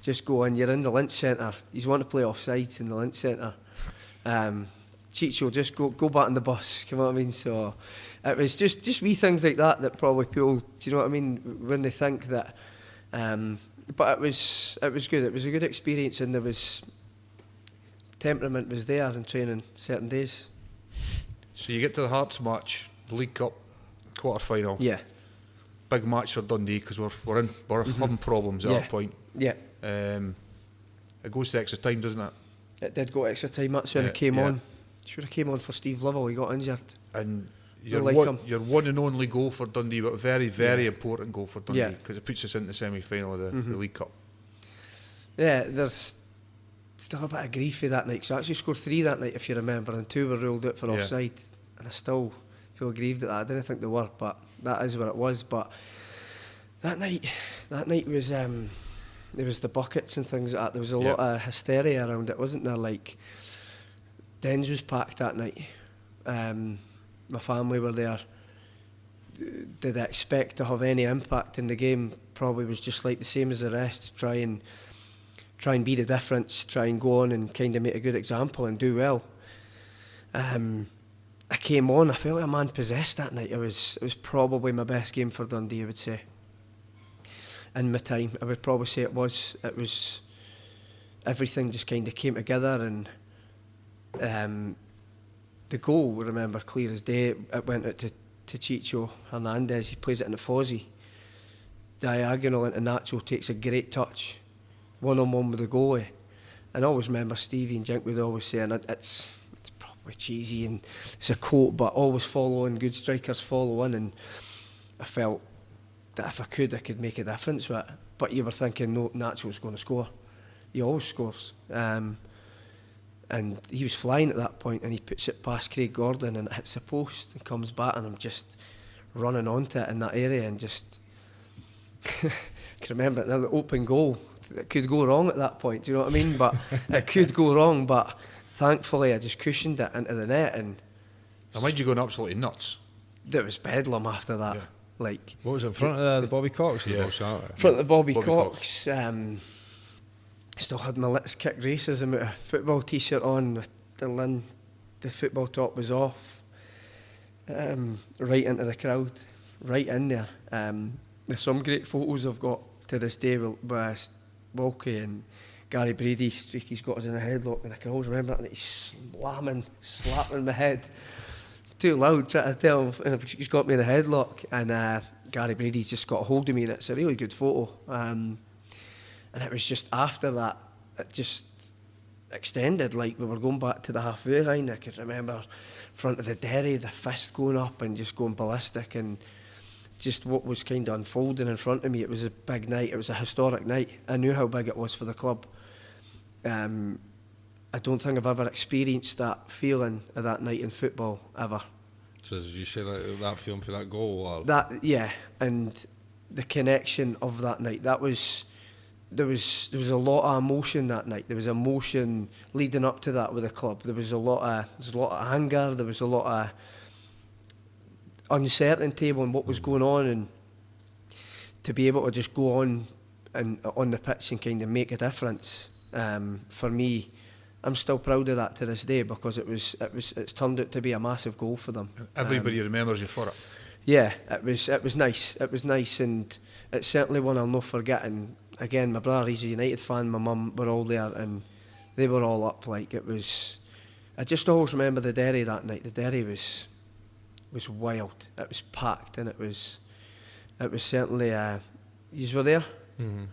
You're in the Lynch Centre. He's wanting to play offsides in the Lynch Centre. Chicho, just go back on the bus. You know what I mean? So it was just wee things like that probably people, do you know what I mean, when they think that. But it was good. It was a good experience, and there was temperament was there in training certain days. So you get to the Hearts match, the League Cup quarter final. Yeah. Big match for Dundee because we're having problems at that point. Yeah. It goes to extra time, doesn't it? It did go extra time. That's when it came on. Should have came on for Steve Lovell. He got injured. And your one and only goal for Dundee, but a very, very important goal for Dundee because it puts us into the semi-final of the League Cup. Yeah, there's still a bit of grief for that night. So I actually scored 3 that night, if you remember, and 2 were ruled out for offside. And I still feel grieved at that. I didn't think they were, but that is what it was. But that night was there was the buckets and things like that. There was a lot of hysteria around it, wasn't there? Like, Dens was packed that night. My family were there. Did I expect to have any impact in the game? Probably was just like the same as the rest. Try and be the difference. Try and go on and kind of make a good example and do well. I came on. I felt like a man possessed that night. It was probably my best game for Dundee, I would say. In my time, I would probably say it was. Everything just kind of came together, and the goal, I remember clear as day. It went out to Chicho Hernandez. He plays it in the Fozzie. Diagonal into Nacho, takes a great touch, 1-on-1 with the goalie. And I always remember Stevie and Jink would always say, and it's probably cheesy and it's a quote, but always follow in, good strikers follow in. And I felt that if I could make a difference with it. But you were thinking, no, Nacho's going to score. He always scores. And he was flying at that point, and he puts it past Craig Gordon, and it hits the post and comes back, and I'm just running onto it in that area, and just I can remember it now, the open goal. It could go wrong at that point, do you know what I mean? But it could go wrong, but thankfully I just cushioned it into the net, and it made you going absolutely nuts. There was bedlam after that. Like, what was it, in front of the Bobby Cox? In front of the Bobby Cox. Still had my Let's Kick Racism out of football t-shirt on with the Linn, the football top was off, right into the crowd, right in there. There's some great photos I've got to this day with Walkie and Gary Brady. Streaky's got us in a headlock, and I can always remember that, and he's slapping my head. It's too loud trying to tell him, and he's got me in a headlock, and Gary Brady's just got a hold of me, and it's a really good photo. And it was just after that, it just extended, like we were going back to the halfway line. I could remember in front of the Derry, the fist going up and just going ballistic, and just what was kind of unfolding in front of me. It was a big night, it was a historic night. I knew how big it was for the club. I don't think I've ever experienced that feeling of that night in football, ever. So did you say that feeling for that goal? Or? That, yeah, and the connection of that night, that was... There was a lot of emotion that night. There was emotion leading up to that with the club. There was a lot of anger. There was a lot of uncertainty on what was going on, and to be able to just go on and on the pitch and kind of make a difference. For me, I'm still proud of that to this day, because it's turned out to be a massive goal for them. Everybody remembers you for it. Yeah, it was nice. It was nice, and it's certainly one I'll not forget. And again, my brother, he's a United fan, my mum were all there, and they were all up. Like, it was, I just always remember the Derry that night. The Derry was wild. It was packed, and it was certainly. You were there. Mm-hmm.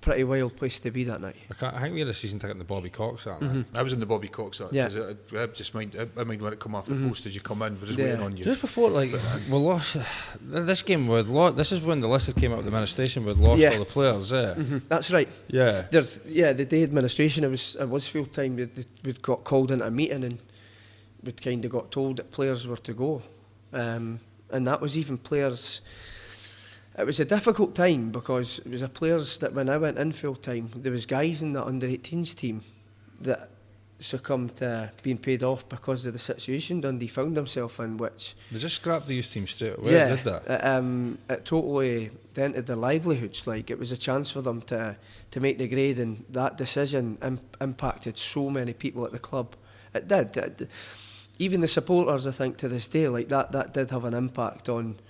pretty wild place to be that night. I think we had a season ticket in the Bobby Cox, aren't we? I was in the Bobby Cox, Yeah. because I just mind when it come off the post as you come in, we're just waiting on you. Just before, like, we lost this game. This is when the list came out with the administration. We'd lost all the players. That's right. Yeah. The day administration, it was full time. We'd got called into a meeting and we'd kind of got told that players were to go, and that was even players. It was a difficult time because it was a players that when I went in full time, there was guys in the under-18s team that succumbed to being paid off because of the situation Dundee found himself in, which... They just scrapped the youth team straight away, yeah, did that? It totally dented their livelihoods. Like, it was a chance for them to make the grade, and that decision impacted so many people at the club. It did. Even the supporters, I think, to this day, like that did have an impact on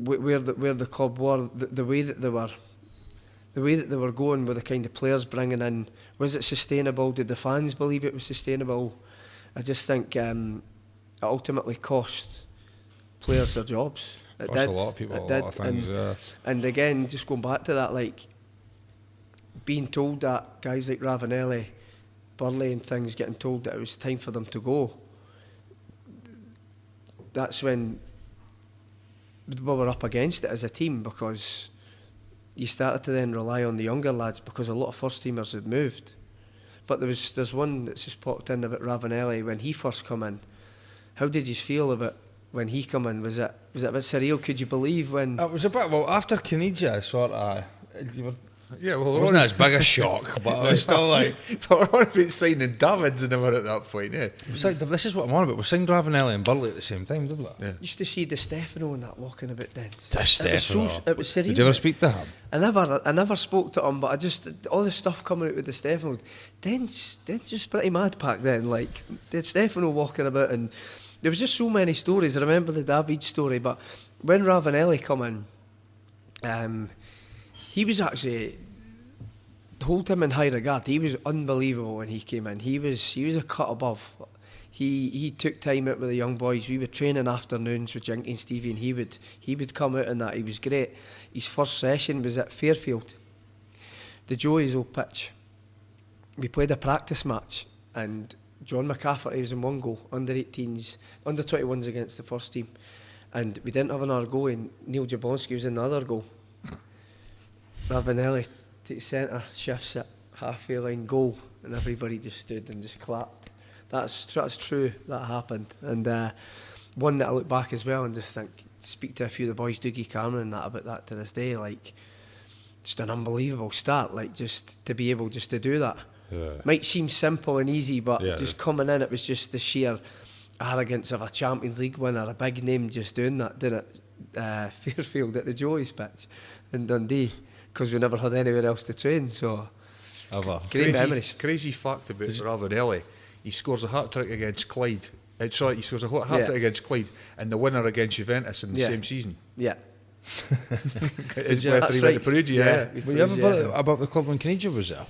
where the club were, the way that they were going with the kind of players bringing in. Was it sustainable? Did the fans believe it was sustainable? I just think it ultimately cost players their jobs. It Cost did. a lot of people It a did. lot of things. And again, just going back to that, like being told that guys like Ravanelli, Burley and things getting told that it was time for them to go. That's when we were up against it as a team, because you started to then rely on the younger lads because a lot of first teamers had moved. But there's one that's just popped in about Ravanelli when he first come in. How did you feel about when he come in? Was it a bit surreal? Could you believe when? It was a bit, well, after Caniggia, sort of. Yeah, well, It wasn't as big a shock, but I was still like... But we're on about signing Davids and they were at that point, yeah. It's like, this is what I'm on about. We signed Ravanelli and Burley at the same time, didn't we? Yeah. Used to see Di Stefano and that walking about then. Di Stefano. It was surreal. Did you ever speak to him? I never spoke to him, but I just, all the stuff coming out with Di Stefano, Den's just pretty mad back then. Like, Di Stefano walking about, and there was just so many stories. I remember the David story, but when Ravanelli come in, he was actually, hold him in high regard. He was unbelievable when he came in. He was a cut above. He took time out with the young boys. We were training afternoons with Jinky and Stevie, and he would come out and that. He was great. His first session was at Fairfield, the Joey's old pitch. We played a practice match, and John McCafferty was in one goal, under 18s, under 21s against the first team, and we didn't have another goal, and Neil Jablonski was in the other goal. Ravanelli takes centre, shifts it, halfway line, goal, and everybody just stood and just clapped. That's true, that happened. And one that I look back as well and just think, speak to a few of the boys, Doogie Cameron and that, about that to this day, like, just an unbelievable start, like, just to be able just to do that. Yeah. Might seem simple and easy, but Yeah, just coming in, it was just the sheer arrogance of a Champions League winner, a big name just doing that, doing it Fairfield at the Joey's pitch in Dundee, because we never had anywhere else to train, so Ever. great memories. Crazy fact about Ravanelli, he scores a hat-trick against Clyde. He scores a hat-trick against Clyde and the winner against Juventus in the same season. Yeah. It's you? after That's he went right. to Perugia, Yeah. Were you ever about the club when Caniggia was there?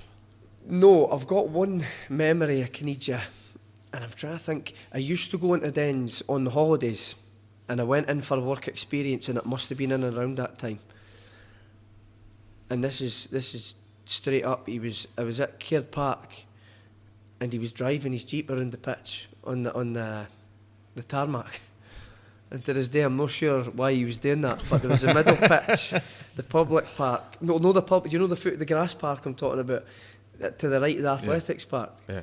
No, I've got one memory of Caniggia, and I'm trying to think. I used to go into Dens on the holidays, and I went in for work experience, and it must have been in and around that time. And this is straight up. I was at Caird Park, and he was driving his Jeep around the pitch on the tarmac. And to this day, I'm not sure why he was doing that, but there was a middle pitch, the public park. No, the public. You know the grass park I'm talking about, to the right of the athletics park. Yeah.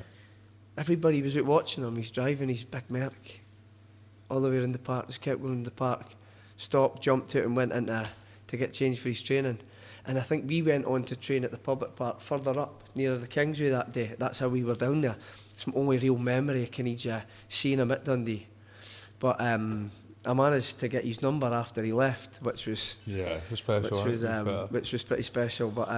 Everybody was out watching him. He's driving his big Merc all the way around the park. Just kept going in the park, stopped, jumped out, and went in to get changed for his training. And I think we went on to train at the public park further up, nearer the Kingsway that day. That's how we were down there. It's my only real memory of Caniggia seeing him at Dundee. But I managed to get his number after he left, which was special. which was pretty special. But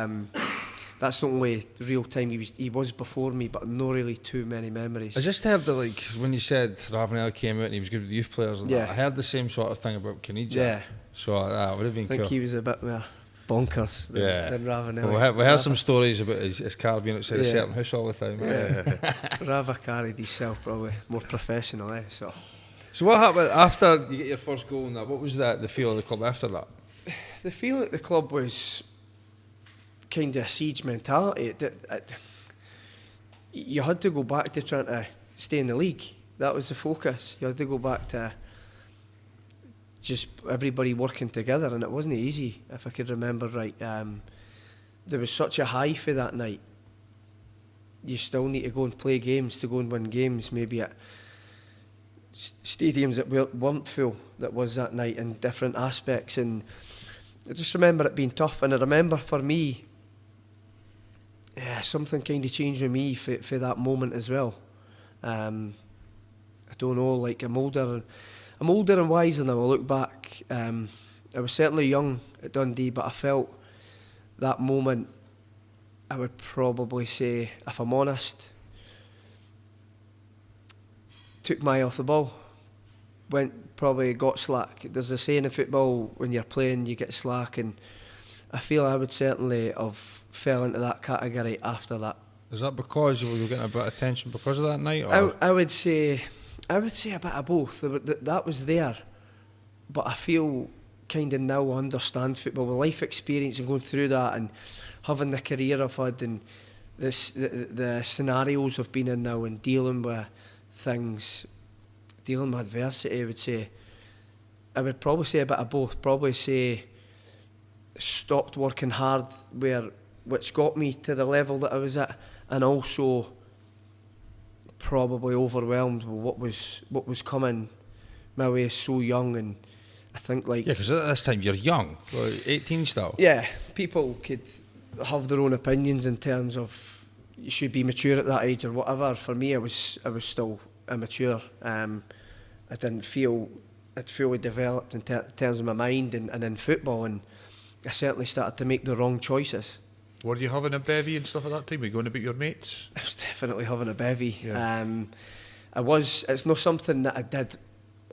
that's the only real time he was before me, but not really too many memories. I just heard that, like, when you said Ravanelli came out and he was good with the youth players and that, I heard the same sort of thing about Caniggia. Yeah. So that would have been I think cool. he was a bit more bonkers than Ravanelli. Well, we heard some stories about his car being outside a Yeah. certain house all the time. Rava carried himself probably more professional, So So what happened after you get your first goal and that? What was the feel of the club after that? the feel at the club was kind of siege mentality. You had to go back to trying to stay in the league. That was the focus. You had to go back to just everybody working together, and it wasn't easy, if I could remember right. There was such a high for that night. You still need to go and play games, to go and win games, maybe at stadiums that weren't full, that was that night, in different aspects. And I just remember it being tough. And I remember for me, something kind of changed with me for that moment as well. I don't know, like I'm older and wiser now. I look back. I was certainly young at Dundee, but I felt that moment, I would probably say, if I'm honest, took my eye off the ball. Probably got slack. There's a saying in football, when you're playing, you get slack, and I feel I would certainly have fell into that category after that. Is that because you were getting a bit of attention because of that night? Or? I would say a bit of both. That was there, but I feel kind of now understand football with life experience and going through that and having the career I've had and the scenarios I've been in now and dealing with things, dealing with adversity. I would probably say a bit of both. Probably say stopped working hard which got me to the level that I was at, and also probably overwhelmed with what was coming my way so young. And I think because at this time you're young, 18 still. Yeah, people could have their own opinions in terms of you should be mature at that age or whatever. For me, I was still immature. I didn't feel it fully developed in terms of my mind and in football, and I certainly started to make the wrong choices. Were you having a bevy and stuff at that time? Were you going about your mates? I was definitely having a bevy. Yeah. It's not something that I did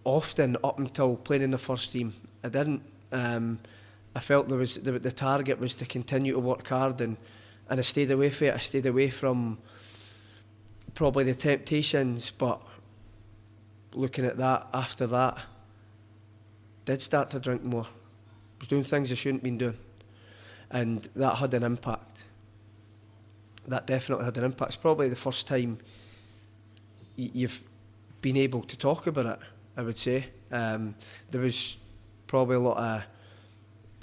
often up until playing in the first team. I didn't. I felt there was the target was to continue to work hard, and I stayed away from it. I stayed away from probably the temptations, but looking at that after that, did start to drink more. I was doing things I shouldn't been doing, and that had an impact. That definitely had an impact. It's probably the first time you've been able to talk about it, I would say. There was probably a lot of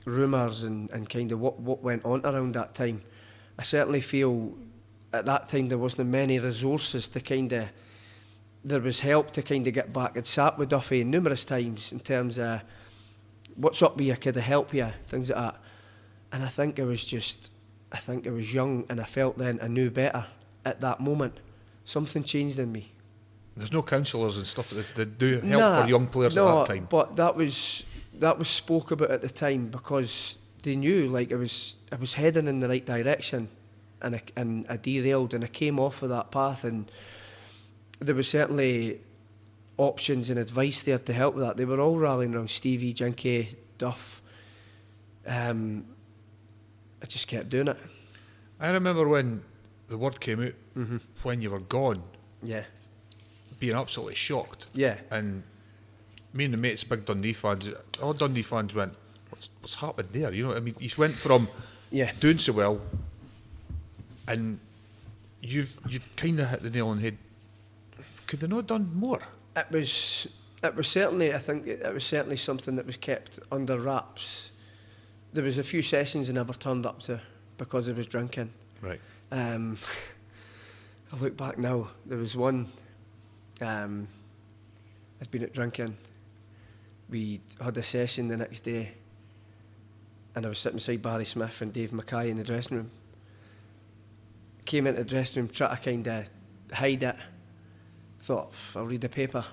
rumours and kind of what went on around that time. I certainly feel at that time there wasn't many resources to kind of, there was help to kind of get back. I'd sat with Duffy numerous times in terms of what's up with you, could I help you, things like that. And I think I was young, and I felt then I knew better at that moment. Something changed in me. There's no counsellors and stuff that do help for young players at that time. But that was spoke about at the time, because they knew I was heading in the right direction, and I derailed, and I came off of that path, and there was certainly options and advice there to help with that. They were all rallying around Stevie, Jinky, Duff. I just kept doing it. I remember when the word came out, when you were gone. Yeah. Being absolutely shocked. Yeah. And me and the mates, big Dundee fans, all Dundee fans went, what's happened there? You know what I mean? You went from doing so well, and you've kind of hit the nail on the head. Could they not have done more? It was certainly, I think it was certainly something that was kept under wraps. There was a few sessions I never turned up to because I was drinking. Right. I look back now, there was one, I'd been at drinking. We had a session the next day, and I was sitting beside Barry Smith and Dave Mackay in the dressing room. Came into the dressing room, tried to kind of hide it. Thought, I'll read the paper.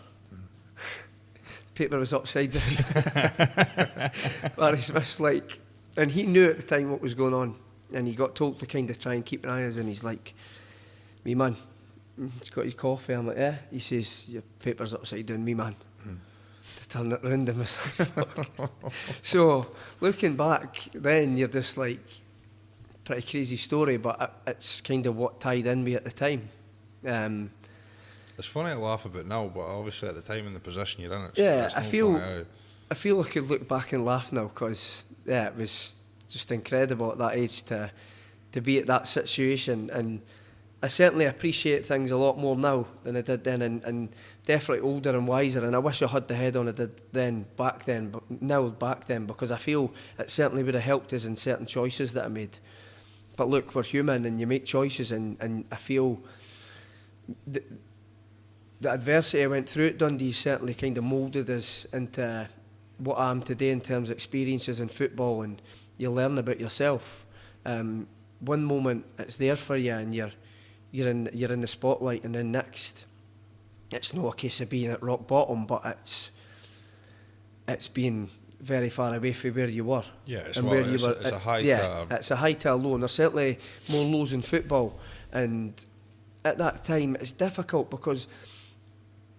Paper was upside down. Barry Smith's like, and he knew at the time what was going on, and he got told to kind of try and keep an eye on us, and he's like, "Me man," he's got his coffee. I'm like, "Yeah." He says, "Your paper's upside down, me man." To turn it round and myself. So looking back, then you're just like, pretty crazy story, but it's kind of what tied in me at the time. It's funny to laugh about now, but obviously at the time in the position you're in, I feel I could look back and laugh now, because it was just incredible at that age to to be at that situation, and I certainly appreciate things a lot more now than I did then, and definitely older and wiser, and I wish I had the head on I did back then, because I feel it certainly would have helped us in certain choices that I made. But look, we're human and you make choices, and I feel the adversity I went through at Dundee certainly kind of moulded us into what I am today in terms of experiences in football, and you learn about yourself. One moment it's there for you and you're in the spotlight, and then next it's not a case of being at rock bottom, but it's being very far away from where you were. Yeah, it's a high it's a high to a low, and there's certainly more lows in football, and at that time it's difficult because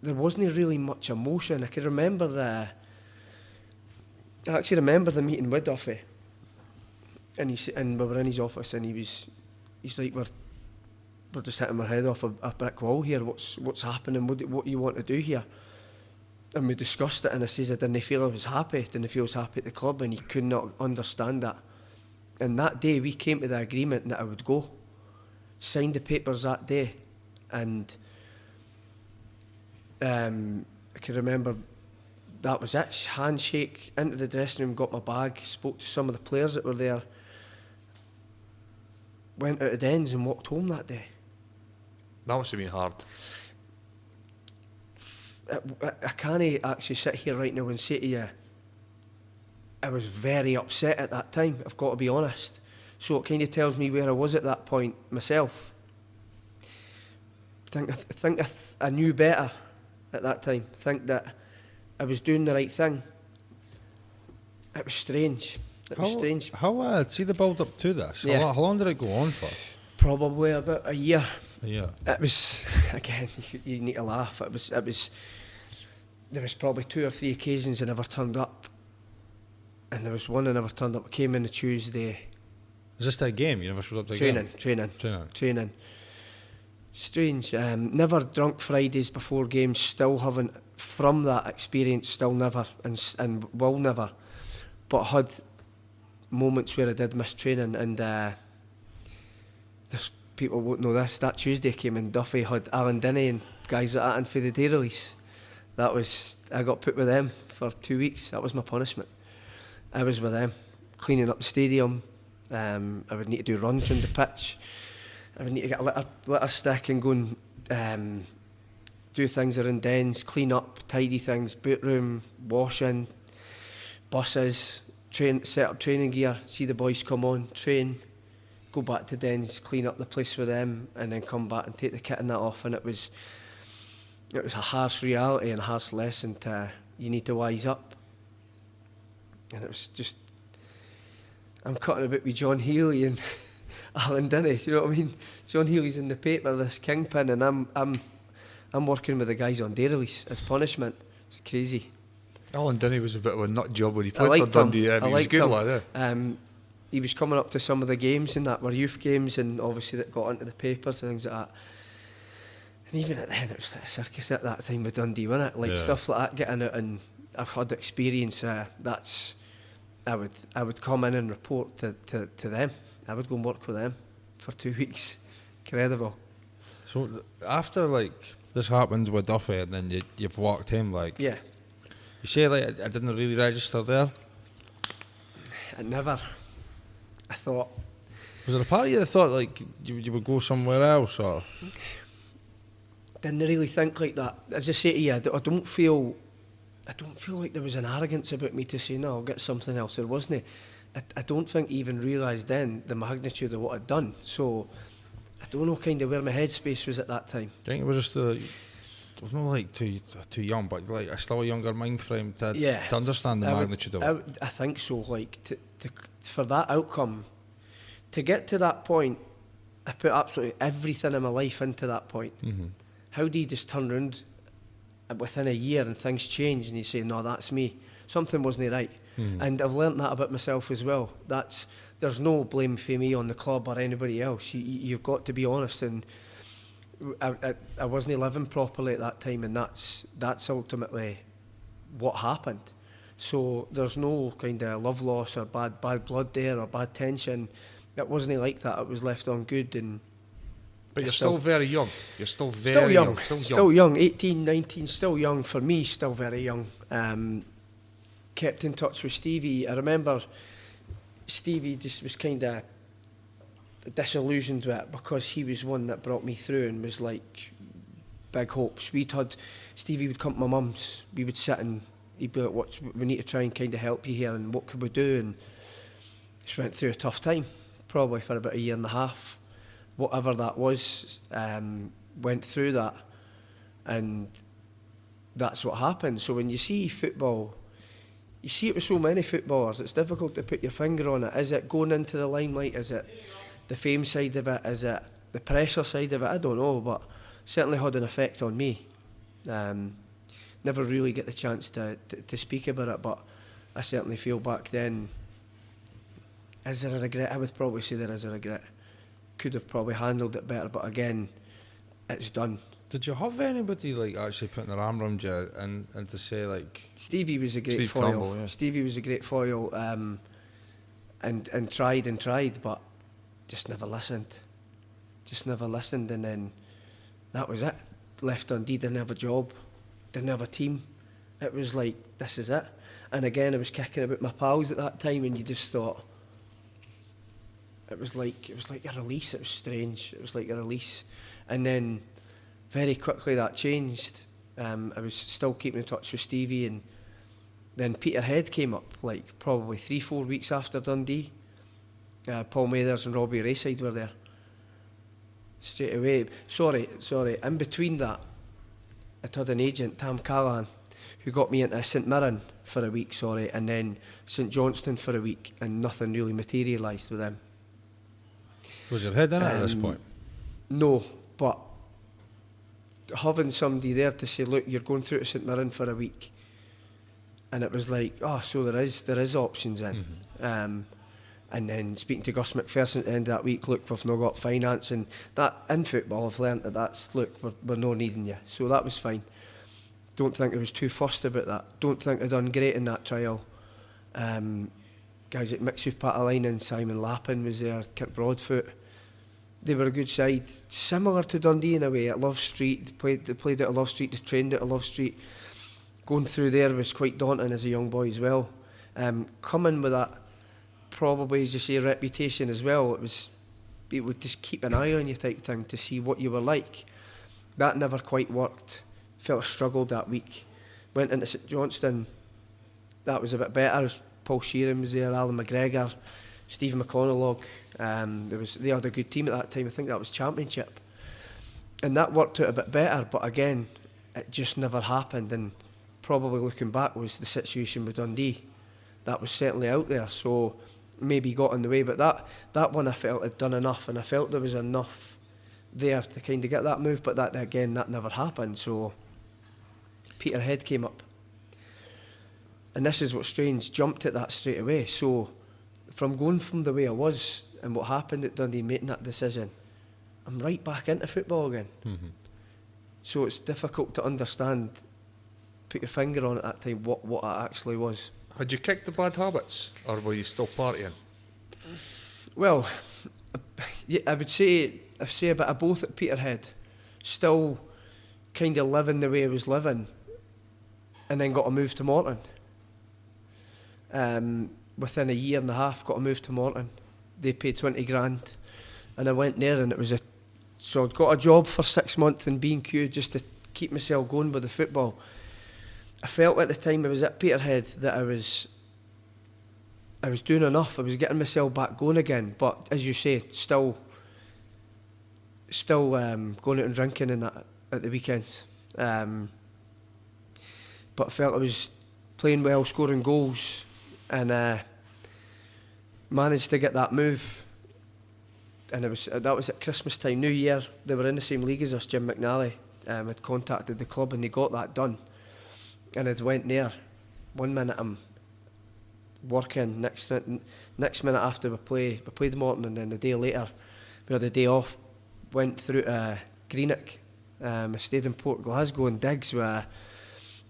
there wasn't really much emotion. I can remember I actually remember the meeting with Duffy, and we were in his office, and he's like, we're just hitting our head off a brick wall here. What's happening? What do you want to do here? And we discussed it, and I says I didn't feel I was happy. Didn't feel I was happy at the club, and he could not understand that. And that day we came to the agreement that I would go. Signed the papers that day, and I can remember that was it. Handshake, into the dressing room, got my bag, spoke to some of the players that were there, went out of Dens and walked home that day. That must have been hard. I can't actually sit here right now and say to you I was very upset at that time, I've got to be honest. So it kind of tells me where I was at that point myself. I think I knew better at that time. I think that I was doing the right thing. It was strange. How see the build up to this? Yeah. How long did it go on for? Probably about a year. Yeah. It was, again, you need to laugh. It was. There was probably 2 or 3 occasions I never turned up, and there was one I never turned up. I came in a Tuesday. Is this that game? You never showed up to Training. Strange. Never drunk Fridays before games. Still haven't, from that experience, still never, and will never. But had moments where I did miss training, and there's people won't know this. That Tuesday I came in, Duffy had Alan Dinny and guys like that in for the day release. I got put with them for 2 weeks. That was my punishment. I was with them, cleaning up the stadium. I would need to do runs around the pitch. I would need to get a litter stick and go and do things around Dens, clean up, tidy things, boot room, washing, buses, set up training gear, see the boys come on, train, go back to Dens, clean up the place with them, and then come back and take the kit and that off. And it was a harsh reality and a harsh lesson you need to wise up. And it was just, I'm cutting about with John Healy and Alan Dinny, do you know what I mean? John Healy's in the paper, this kingpin, and I'm working with the guys on day release as punishment. It's crazy. Alan Dinny was a bit of a nut job when he played for Dundee. He was a good lad, yeah. He was coming up to some of the games and that were youth games, and obviously that got into the papers and things like that. And even at then, it was a circus at that time with Dundee, wasn't it? Like stuff like that, getting out, and I've had experience. I would come in and report to them. I would go and work with them for 2 weeks. Incredible. So after like this happened with Duffy, and then you've walked him, like, yeah. You say like I didn't really register there. I never. I thought. Was there a part of you that thought like you would go somewhere else, or? Didn't really think like that. As I say to you, I don't feel like there was an arrogance about me to say no, I'll get something else. There wasn't. I don't think I even realised then the magnitude of what I'd done. So I don't know kind of where my headspace was at that time. I think it was just it was not like too young, but like still a younger mind frame to understand the magnitude of it. I think so. Like to for that outcome, to get to that point, I put absolutely everything in my life into that point. Mm-hmm. How do you just turn around within a year and things change and you say, no, that's me? Something wasn't right. Mm-hmm. And I've learnt that about myself as well. There's no blame for me on the club or anybody else. You've got to be honest, and I wasn't living properly at that time, and that's ultimately what happened. So there's no kind of love loss or bad blood there or bad tension. it wasn't like that. It was left on good, and But you're still very young. You're still very still young. Still young. 18, 19, still young for me. Still very young. Kept in touch with Stevie. I remember Stevie just was kind of disillusioned with it because he was one that brought me through and was like big hopes. Stevie would come to my mum's. We would sit and he'd be like, we need to try and kind of help you here, and what could we do? And just went through a tough time, probably for about a year and a half. Whatever that was, went through that, and that's what happened. So when you see football, you see it with so many footballers, it's difficult to put your finger on it. Is it going into the limelight? Is it the fame side of it? Is it the pressure side of it? I don't know, but certainly had an effect on me. Never really get the chance to speak about it, but I certainly feel back then, is there a regret? I would probably say there is a regret. Could have probably handled it better, but again, it's done. Did you have anybody like actually putting their arm around you and to say like... Stevie was a great Steve foil. Campbell, yeah. Stevie was a great foil, and tried, but just never listened. And then that was it. Left Dundee, didn't have a job, didn't have a team. It was like, this is it. And again, I was kicking about my pals at that time, and you just thought, it was like a release. It was strange. It was like a release, and then very quickly that changed. I was still keeping in touch with Stevie, and then Peterhead came up like probably 3-4 weeks after Dundee. Paul Mathers and Robbie Rayside were there straight away. Sorry. In between that, I had an agent, Tam Callahan, who got me into St Mirren for a week. And then St Johnstone for a week, and nothing really materialised with them. Was your head in it at this point? No, but having somebody there to say, look, you're going through to St Mirren for a week, and it was like, oh, so there is options in. Mm-hmm. And then speaking to Gus McPherson at the end of that week, look, we've not got finance, and that in football I've learnt that's, look, we're not needing you. So that was fine. Don't think I was too fussed about that. Don't think I'd done great in that trial. Guys like Mixu Patalainen, Simon Lappin was there, Kurt Broadfoot. They were a good side, similar to Dundee in a way. At Love Street, they played at Love Street, they trained at Love Street. Going through there was quite daunting as a young boy as well. Coming with that, probably as you say, reputation as well. It would just keep an eye on you type thing to see what you were like. That never quite worked. Felt I struggled that week. Went into St Johnstone. That was a bit better. Paul Sheeran was there, Alan McGregor, Stephen McConaughey. They had a good team at that time. I think that was Championship, and that worked out a bit better. But again, it just never happened. And probably looking back was the situation with Dundee. That was certainly out there, so maybe got in the way. But that one I felt had done enough, and I felt there was enough there to kind of get that move. But that never happened. So Peterhead came up, and this is what's strange. Jumped at that straight away. So from going from the way I was and what happened at Dundee, making that decision, I'm right back into football again. Mm-hmm. So it's difficult to understand, put your finger on at that time, what it actually was. Had you kicked the bad habits, or were you still partying? Well, yeah, I would say a bit of both at Peterhead. Still kind of living the way I was living, and then got a move to Morton. Within a year and a half, got a move to Morton. They paid 20 grand, and I went there, and so I'd got a job for 6 months in B&Q just to keep myself going with the football. I felt at the time I was at Peterhead that I was doing enough. I was getting myself back going again, but as you say, still going out and drinking and that at the weekends. But I felt I was playing well, scoring goals, and managed to get that move. And that was at Christmas time, New Year. They were in the same league as us. Jim McNally had contacted the club, and they got that done. And I went there. 1 minute I'm working. Next minute after we played Morton, and then a day later we had a day off. Went through to Greenock. I stayed in Port Glasgow and digs with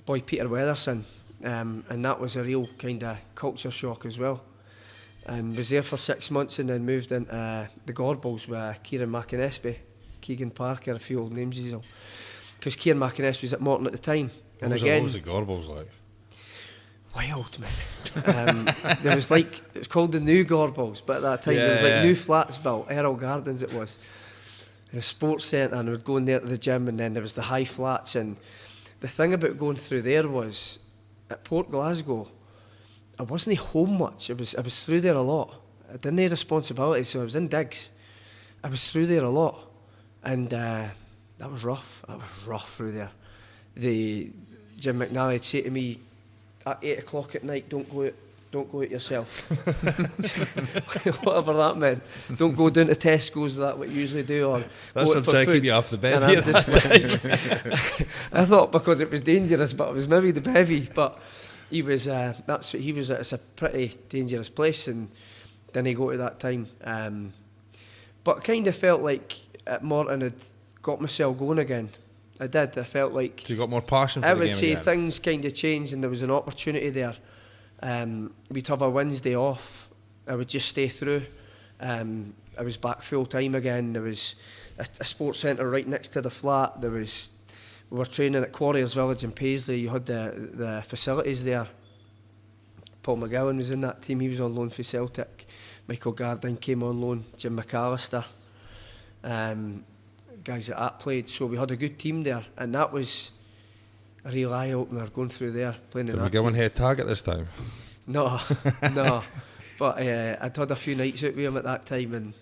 boy Peter Weatherson, and that was a real kind of culture shock as well. and was there for 6 months, and then moved into the Gorbals with Kieran McInnesby, Keegan Parker, a few old names he's on. Because Kieran McInnesby was at Morton at the time. And what was the Gorbals like? Wild, man. There was it was called the New Gorbals, but at that time there was new flats built, Errol Gardens it was. The sports centre, and I would go in there to the gym, and then there was the high flats. And the thing about going through there was, at Port Glasgow, I wasn't home much. I was through there a lot. I didn't have responsibilities, so I was in digs. I was through there a lot, and that was rough. That was rough through there. Jim McNally would say to me at 8 o'clock at night, don't go out yourself. Whatever that meant. Don't go down to Tesco's, that what you usually do, or that's what trying to keep you off the bed. I thought because it was dangerous, but it was maybe the bevy. But he was it's a pretty dangerous place, and then he go to that time. But kind of felt like at Morton had got myself going again. I did. I felt like you got more passion for I the would game say again. things kind of changed, and there was an opportunity there. We'd have a Wednesday off. I would just stay through. I was back full time again. There was a sports centre right next to the flat. We were training at Quarriers Village in Paisley. You had the facilities there. Paul McGowan was in that team. He was on loan for Celtic. Michael Gardine came on loan. Jim McAllister. Guys that played. So we had a good team there, and that was a real eye opener going through there playing in that Did we team. head target this time? No. But I'd had a few nights out with him at that time, and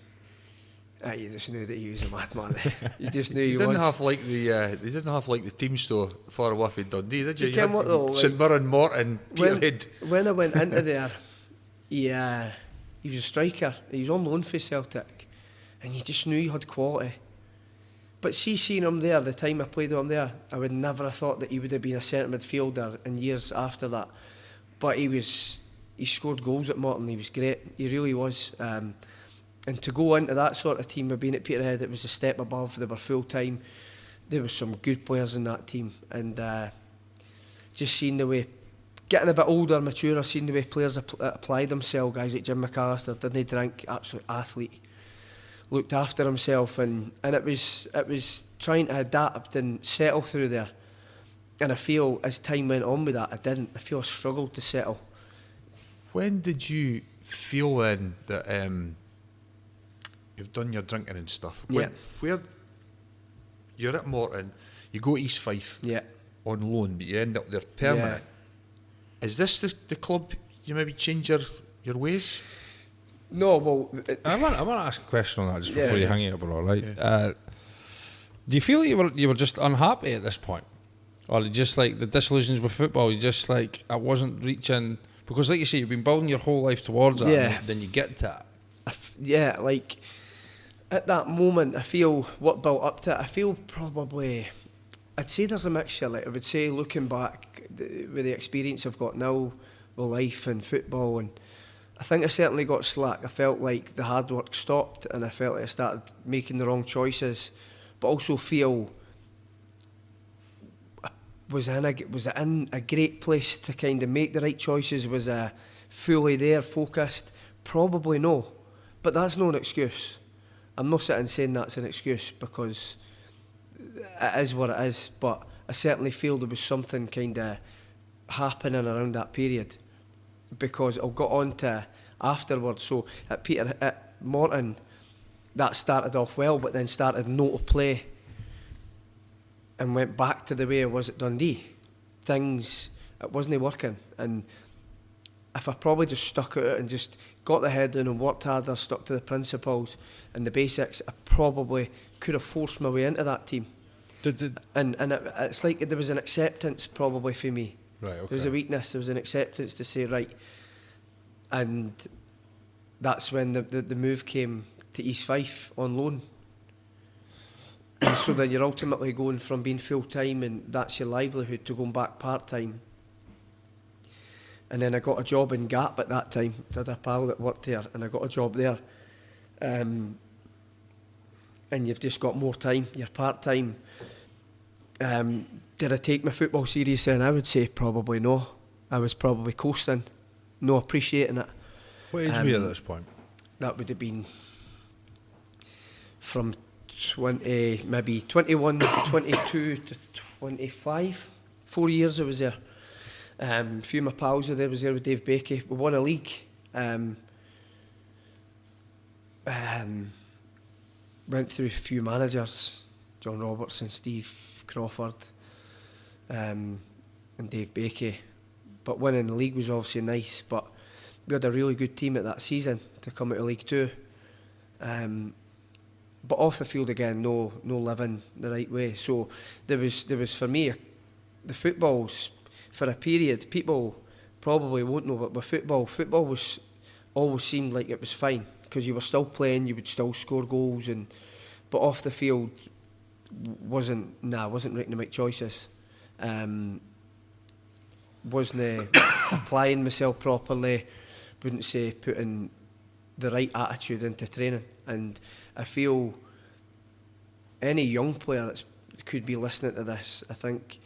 you just knew that he was a madman. You just knew he didn't was. have like they didn't have like the team store far away from Dundee, did you? You ken what though, St Mirren, Morton, Peterhead. When I went into there, he was a striker. He was on loan for Celtic, and you just knew he had quality. But seeing him there, the time I played with him there, I would never have thought that he would have been a centre midfielder in years after that. But he scored goals at Morton. He was great. He really was. And to go into that sort of team of being at Peterhead, it was a step above. They were full time. There were some good players in that team, and just seeing the way, getting a bit older, mature, seeing the way players applied themselves. Guys like Jim McAllister, didn't drink, absolute athlete. Looked after himself, and it was trying to adapt and settle through there. And I feel as time went on with that, I feel I struggled to settle. When did you feel then that you've done your drinking and stuff? Where you're at Morton, you go to East Fife on loan, but you end up there permanent. Yeah. Is this the club you maybe change your ways? No, well, I want to ask a question on that just before you hang it up, all right? Yeah. Do you feel you were just unhappy at this point, or just like the disillusions with football? You just like I wasn't reaching because, like you say, you've been building your whole life towards it. Yeah. And then you get to it. Like at that moment, I feel what built up to it. I feel probably, I'd say there's a mixture. Like I would say, looking back with the experience I've got now with life and football, and I think I certainly got slack. I felt like the hard work stopped, and I felt like I started making the wrong choices, but also feel was in a great place to kind of make the right choices. Was fully there, focused? Probably no, but that's not an excuse. I'm not sitting saying that's an excuse because it is what it is, but I certainly feel there was something kind of happening around that period. Because I'll got on to afterwards. So at Morton, that started off well, but then started not to play, and went back to the way I was at Dundee. It wasn't working, and if I probably just stuck at it and just got the head down and worked harder, stuck to the principles and the basics, I probably could have forced my way into that team. It's like there was an acceptance probably for me. Right, okay. There was a weakness, there was an acceptance to say, right. And that's when the move came to East Fife on loan. And so then you're ultimately going from being full-time and that's your livelihood to going back part-time. And then I got a job in Gap at that time. I had a pal that worked there, and I got a job there. And you've just got more time, you're part-time. Did I take my football seriously? And I would say probably no. I was probably coasting, no appreciating it. What age were you at this point? That would have been from 20, maybe 21, 22 to 25. 4 years I was there. A few of my pals were there. I was there with Dave Bakey. We won a league. Went through a few managers, John Robertson, Steve Crawford, and Dave Bakey. But winning the league was obviously nice. But we had a really good team at that season to come out of League Two. But off the field again, no living the right way. So there was for me, the footballs for a period. People probably won't know, but with football was always seemed like it was fine because you were still playing, you would still score goals, but off the field wasn't making the right choices. Wasn't applying myself properly. Wouldn't say putting the right attitude into training. And I feel any young player that could be listening to this, I think,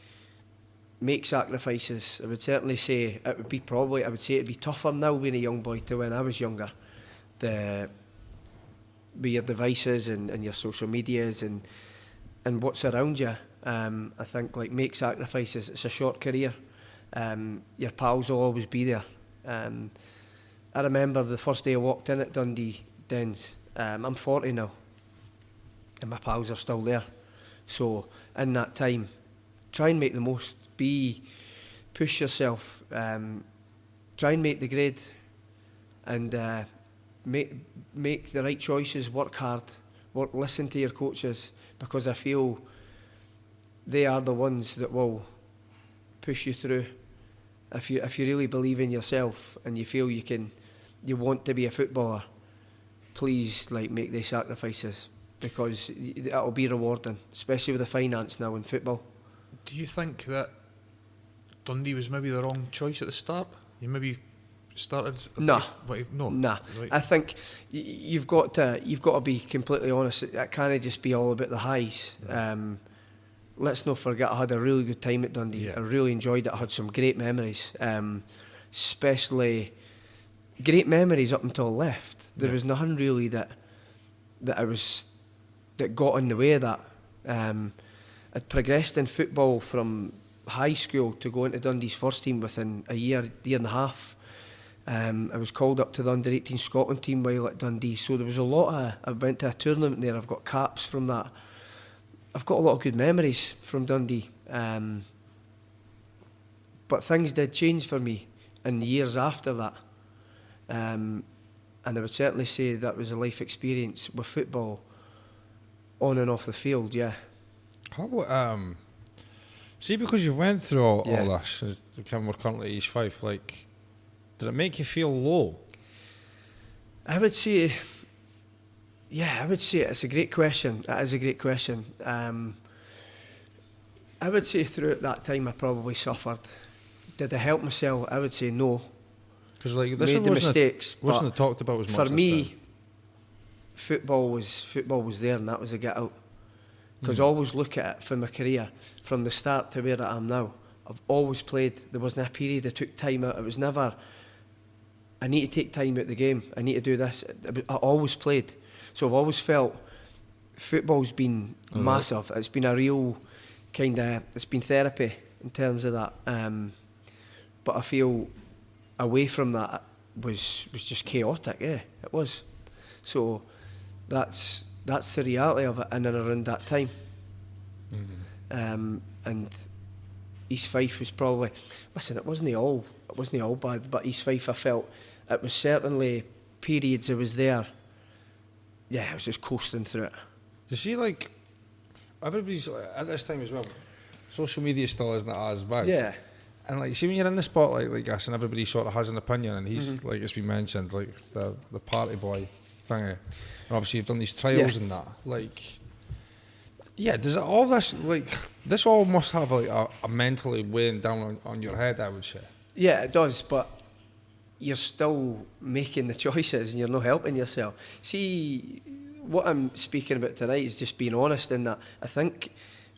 make sacrifices. I would certainly say it'd be tougher now being a young boy to when I was younger. With your devices and your social medias and what's around you, I think make sacrifices. It's a short career. Your pals will always be there. I remember the first day I walked in at Dundee Dens. I'm 40 now, and my pals are still there. So in that time, try and make the most. Push yourself. Try and make the grade, and make the right choices. Work hard. Listen to your coaches, because I feel they are the ones that will push you through. If you really believe in yourself and you feel you want to be a footballer, please make these sacrifices, because it'll be rewarding, especially with the finance now in football. Do you think that Dundee was maybe the wrong choice at the start? You maybe started. No. Right. I think you've got to be completely honest. It can't just be all about the highs. Right. Let's not forget, I had a really good time at Dundee. Yeah. I really enjoyed it. I had some great memories, especially great memories up until I left. There was nothing really that got in the way of that. I'd progressed in football from high school to go into Dundee's first team within a year and a half. I was called up to the under 18 Scotland team while at Dundee, so there was a lot I went to a tournament there. I've got caps from that. I've got a lot of good memories from Dundee, but things did change for me in the years after that, and I would certainly say that was a life experience with football on and off the field. Yeah. How see, because you went through all this, we're currently age 5. Did it make you feel low? I would say it's a great question. That is a great question. I would say throughout that time I probably suffered. Did I help myself? I would say no. Because this made the mistakes. Wasn't talked about as much. For me, football was there, and that was a get out. Because I always look at it from my career, from the start to where I am now. I've always played. There wasn't a period I took time out. It was never, I need to take time out the game. I need to do this. I always played. So I've always felt football's been massive. It's been a real it's been therapy in terms of that. But I feel away from that was just chaotic. Yeah, it was. So that's the reality of it in and around that time. Mm-hmm. And East Fife was probably, listen, it wasn't all bad, but East Fife, I felt it was certainly periods I was there. Yeah, I was just coasting through it. You see, everybody's at this time as well, social media still isn't as bad. Yeah. And see, when you're in the spotlight like this, and everybody sort of has an opinion, and he's it's been mentioned, the party boy thingy, and obviously you've done these trials and that. Does it all this this all must have a mentally weighing down on your head, I would say. Yeah, it does, but you're still making the choices and you're not helping yourself. See, what I'm speaking about tonight is just being honest in that. I think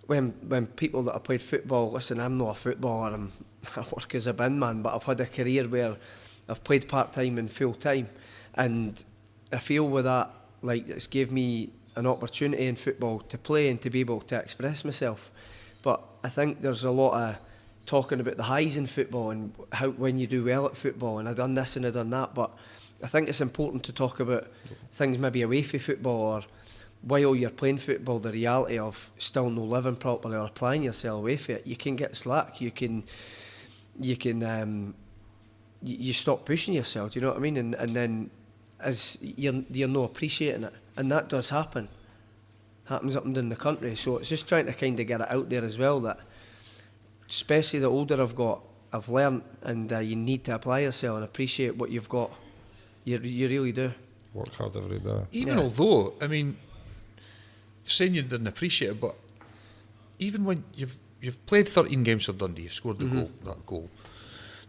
when people that have played football, listen, I'm not a footballer, I work as a bin man, but I've had a career where I've played part-time and full-time, and I feel with that, like, it's gave me an opportunity in football to play and to be able to express myself. But I think there's a lot of talking about the highs in football and how when you do well at football, and I've done this and I've done that, but I think it's important to talk about things maybe away from football, or while you're playing football, the reality of still no living properly or applying yourself away from it. You can get slack, you stop pushing yourself, do you know what I mean? And then as you're not appreciating it, and that does happens up and down the country. So it's just trying to kind of get it out there as well, that especially the older I've learned, and you need to apply yourself and appreciate what you've got. You really do. Work hard every day. Even although, I mean, you're saying you didn't appreciate it, but even when you've played 13 games for Dundee, you've scored that goal,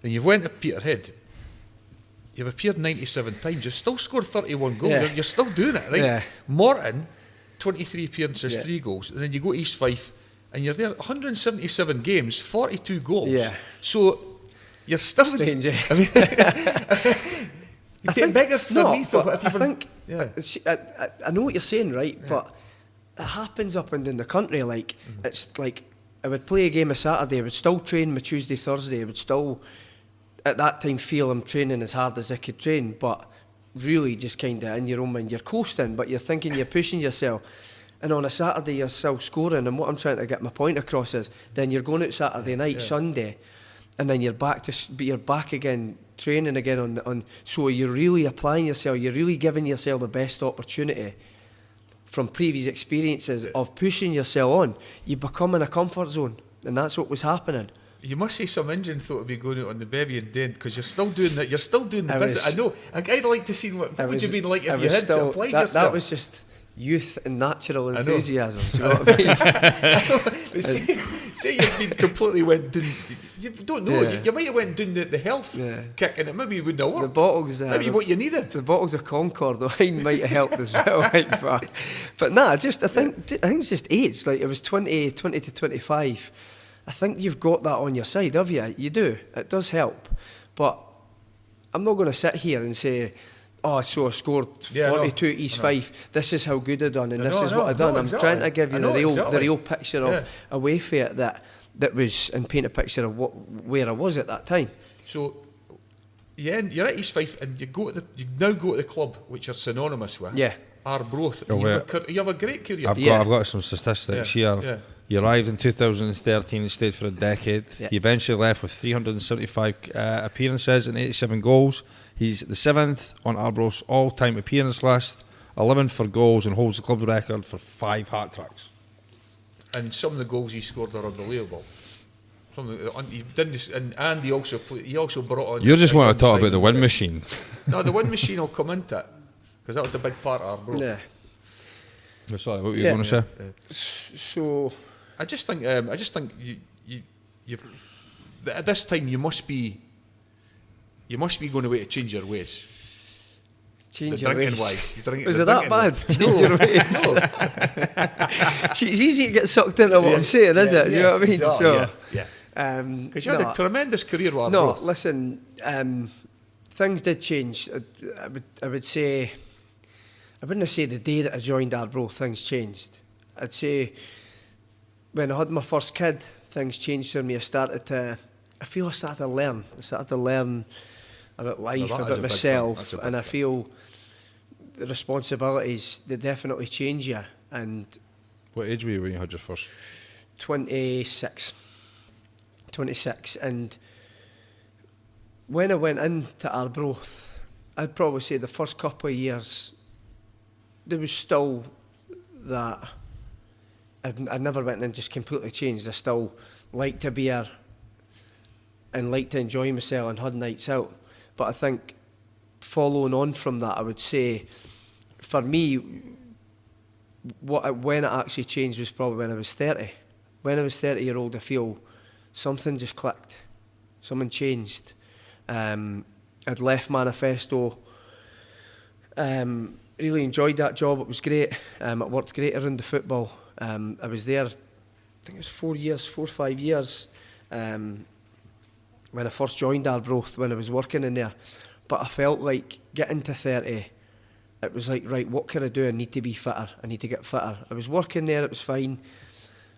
then you've went to Peterhead, you've appeared 97 times, you've still scored 31 goals, you're still doing it, right? Yeah. Morton, 23 appearances, 3 goals, and then you go to East Fife, and you're there 177 games, 42 goals. Yeah. So you're still... Strange, I mean, I think beggars for me, I know what you're saying, right? Yeah. But it happens up and down the country. Like it's like I would play a game of Saturday, I would still train my Tuesday, Thursday. I would still at that time feel I'm training as hard as I could train, but really just kind of in your own mind, you're coasting, but you're thinking you're pushing yourself. And on a Saturday you're still scoring. And what I'm trying to get my point across is, then you're going out Saturday night, Sunday, and then you're back again, training again on. So you're really applying yourself. You're really giving yourself the best opportunity from previous experiences of pushing yourself on. You become in a comfort zone, and that's what was happening. You must say some engine thought to be going out on the bevy and dead, because you're still doing that. You're still doing the business. I know. I'd like to see what would you been like if you had to apply yourself. That was just youth and natural enthusiasm. Do you know what I mean? say you've been completely went down. You don't know. Yeah. You might have went down the health kick, and it maybe wouldn't have worked. The bottles, maybe what you needed. The bottles of Concord, the wine might have helped as well. Like, but nah, I think it's just age. Like, it was 20 to 25. I think you've got that on your side, have you? You do. It does help. But I'm not going to sit here and say, oh, so I scored 42 East Fife. This is how good I done, and this is what I done. I'm trying to give you the real picture of away from it that was, and paint a picture of where I was at that time. So, you're at East Fife, and you now go to the club which you're synonymous with. Yeah. Arbroath. You have a great career. I've got some statistics here. Yeah. You arrived in 2013 and stayed for a decade. Yeah. You eventually left with 375 appearances and 87 goals. He's the 7th on Arbroath's all-time appearance list, 11th for goals, and holds the club record for 5 hat-tricks. And some of the goals he scored are unbelievable. And he also brought on... You just want to talk about the wind machine. No, the wind machine will come into it, because that was a big part of Arbroath. Yeah. Sorry, what were you going to say? So... I just think you've at this time you must be going away to change your ways. Change your ways. Is it that bad? Change your ways. It's easy to get sucked into what I'm saying, is it? Do you know what I mean? Exactly. So, because you had a tremendous career with Arbroath. No, listen. Things did change. I would say. I wouldn't say the day that I joined Arbroath things changed. I'd say when I had my first kid, things changed for me. I started to learn. I started to learn about life, about myself, and I feel the responsibilities, they definitely change you. And what age were you when you had your first? 26. And when I went into Arbroath, I'd probably say the first couple of years, there was still that I never went in and just completely changed. I still liked to be here and liked to enjoy myself and had nights out. But I think following on from that, I would say for me, when it actually changed was probably when I was 30. When I was 30-year-old, I feel something just clicked. Something changed. I'd left Manifesto. Really enjoyed that job. It was great. It worked great around the football. I was there, I think it was 4 or 5 years. when I first joined Arbroath, when I was working in there. But I felt like getting to 30, it was like, right, what can I do? I need to be fitter. I need to get fitter. I was working there, it was fine.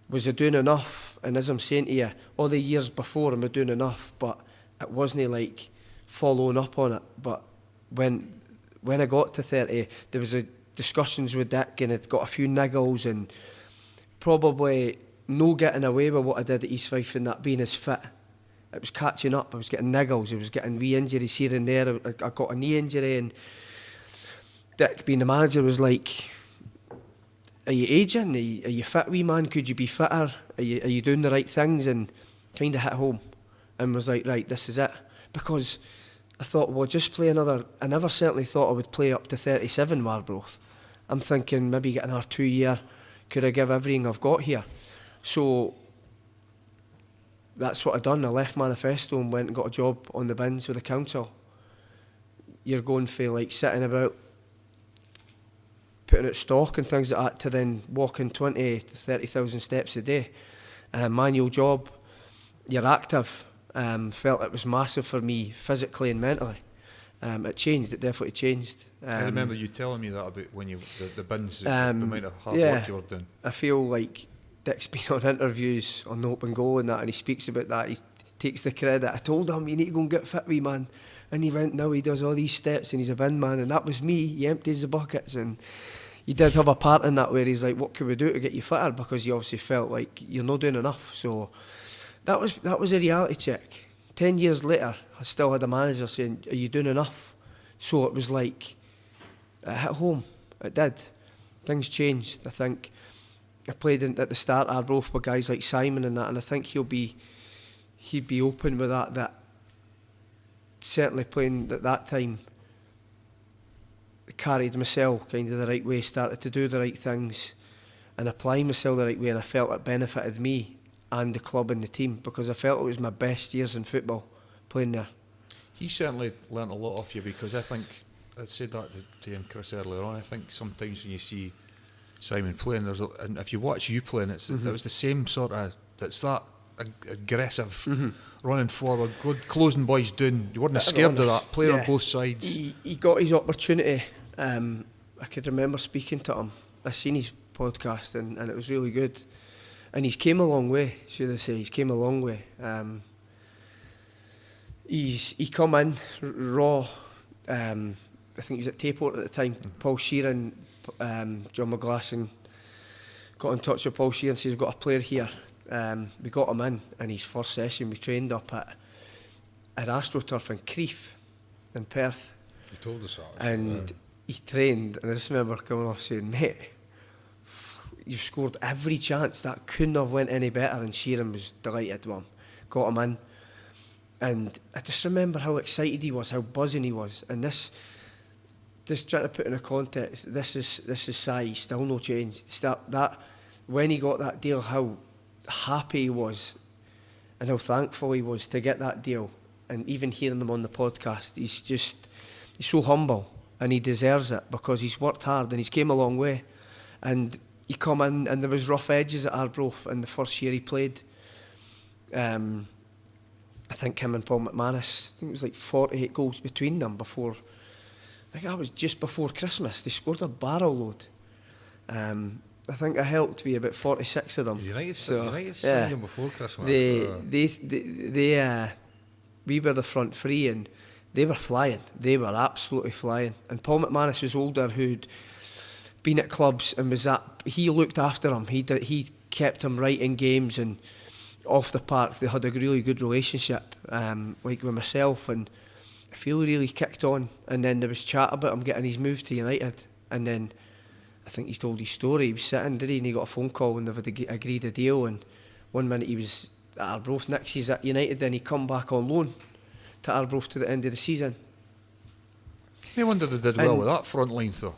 Was I doing enough? And as I'm saying to you, all the years before, am I doing enough? But it wasn't like following up on it. But when I got to 30, there was discussions with Dick, and I'd got a few niggles, and probably no getting away with what I did at East Fife and that being as fit. It was catching up. I was getting niggles. I was getting wee injuries here and there. I got a knee injury, and Dick, being the manager, was like, are you aging? Are you fit, wee man? Could you be fitter? Are you doing the right things? And kind of hit home and was like, right, this is it. Because I thought, well, just play another. I never certainly thought I would play up to 37 with Arbroath. I'm thinking maybe get another 2 year. Could I give everything I've got here? So that's what I done. I left Manifesto and went and got a job on the bins with the council. You're going for like sitting about, putting out stock and things like that, to then walking 20 to 30,000 steps a day. Manual job. You're active. Felt it was massive for me physically and mentally. It changed. It definitely changed. I remember you telling me that about when you the bins, the amount of hard work you were doing. I feel like Dick's been on interviews on Open Goal and that, and he speaks about that. He takes the credit. I told him, you need to go and get fit, wee man. And he went, now he does all these steps and he's a bin man. And that was me. He empties the buckets. And he did have a part in that where he's like, what can we do to get you fitter? Because he obviously felt like you're not doing enough. So that was a reality check. 10 years later, I still had a manager saying, are you doing enough? So it was like, it hit home. It did. Things changed. I think I played at the start Arbroath with guys like Simon and that, and I think he'd be open with that certainly playing at that time carried myself kind of the right way, started to do the right things and applying myself the right way, and I felt it benefited me and the club and the team, because I felt it was my best years in football playing there. He certainly learnt a lot off you, because I think, I said that to him, Chris, earlier on, I think sometimes when you see Simon playing, and if you watch you playing, it was the same sort of, it's that aggressive, running forward, good, closing boys down. You weren't scared of that, player on both sides. He got his opportunity. I could remember speaking to him. I seen his podcast and it was really good. And he's came a long way, should I say. He's came a long way. He come in raw. I think he was at Tayport at the time. Paul Sheeran, John McGlasson got in touch with Paul Sheeran and said, we've got a player here. We got him in, and his first session we trained up at AstroTurf in Crieff in Perth. You told us that. And he trained, and I just remember coming off saying, mate, you've scored every chance. That couldn't have went any better. And Sheeran was delighted with him. Got him in. And I just remember how excited he was, how buzzing he was. And this, just trying to put in a context, this is size, still no change. That when he got that deal, how happy he was and how thankful he was to get that deal. And even hearing him on the podcast, he's so humble, and he deserves it because he's worked hard and he's came a long way. And he come in, and there was rough edges at Arbroath in the first year he played. I think him and Paul McManus, I think it was like 48 goals between them before, I think that was just before Christmas. They scored a barrel load. I think I helped to be about 46 of them. United yeah, signed them before Christmas. We were the front three, and they were flying. They were absolutely flying. And Paul McManus was older, who'd been at clubs and he looked after him. He kept him right in games and off the park. They had a really good relationship, like with myself, and I feel he really kicked on. And then there was chat about him getting his move to United, and then I think he told his story. He was sitting, did he? And he got a phone call and they've agreed a deal. And 1 minute he was at Arbroath, next he's at United. Then he come back on loan to Arbroath to the end of the season. No wonder they did well with that front line, though.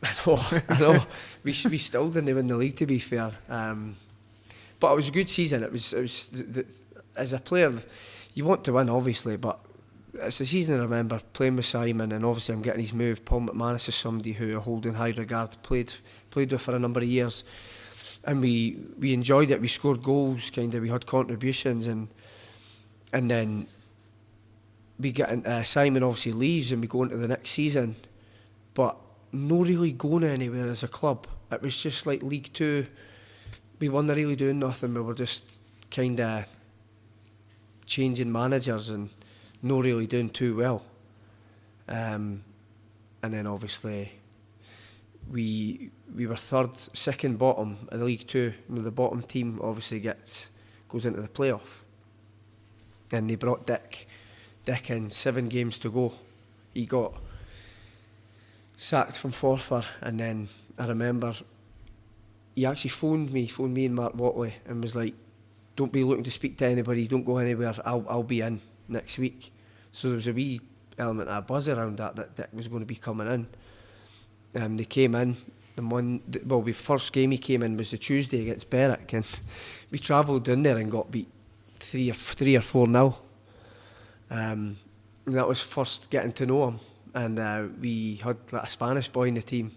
I know. We still didn't win the league, to be fair. But it was a good season. It was as a player, you want to win, obviously, but it's a season I remember playing with Simon, and obviously I'm getting his move. Paul McManus is somebody who I hold in high regard, played with for a number of years, and we enjoyed it. We scored goals, we had contributions, and then we get into, Simon obviously leaves and we go into the next season, but no really going anywhere as a club. It was just like League Two. We weren't really doing nothing. We were just kind of changing managers and not really doing too well. And then obviously we were third, second bottom of the League Two. You know, the bottom team obviously goes into the playoff. And they brought Dick in, 7 games to go. He got sacked from Forfar, and then I remember he actually phoned me and Mark Watley, and was like, "Don't be looking to speak to anybody, don't go anywhere, I'll be in next week." So there was a wee element of a buzz around that Dick was going to be coming in. They came in, the first game he came in was the Tuesday against Berwick, and we travelled down there and got beat 3 or 4-0. And that was first getting to know him. And we had like a Spanish boy in the team,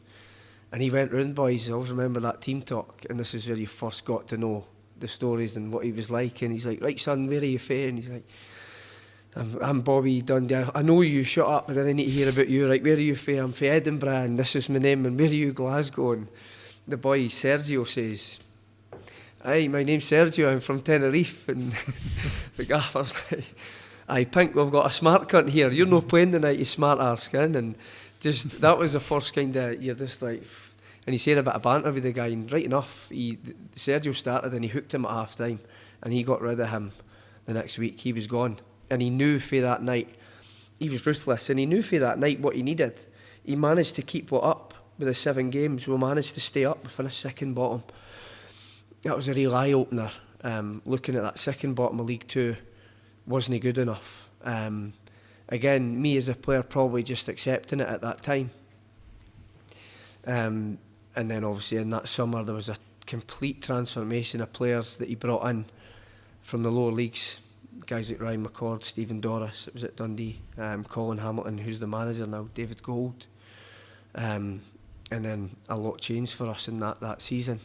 and he went round, boys, I always remember that team talk, and this is where you first got to know the stories and what he was like. And he's like, "Right, son, where are you fae?" And he's like, I'm Bobby Dundee. I know you, shut up, but then I need to hear about you. Right, where are you fae? I'm fae Edinburgh, and this is my name. And where are you, Glasgow? And the boy Sergio says, "Aye, my name's Sergio, I'm from Tenerife." And the gaffer's like, "Aye, Pink, we've got a smart cunt here. You're not playing tonight, you smart arse, kin." And just, that was the first kind of, you're just like, and he said a bit of banter with the guy, and right enough, Sergio started and he hooked him at half time, and he got rid of him the next week. He was gone. And he knew for that night, he was ruthless, and he knew for that night what he needed. He managed to keep what up with the 7 games. We managed to stay up, we finished second bottom. That was a real eye-opener. Looking at that second bottom of League Two wasn't good enough. Again, me as a player probably just accepting it at that time. And then obviously in that summer there was a complete transformation of players that he brought in from the lower leagues. Guys like Ryan McCord, Stephen Doris, it was at Dundee, Colin Hamilton, who's the manager now, David Gold. And then a lot changed for us in that season.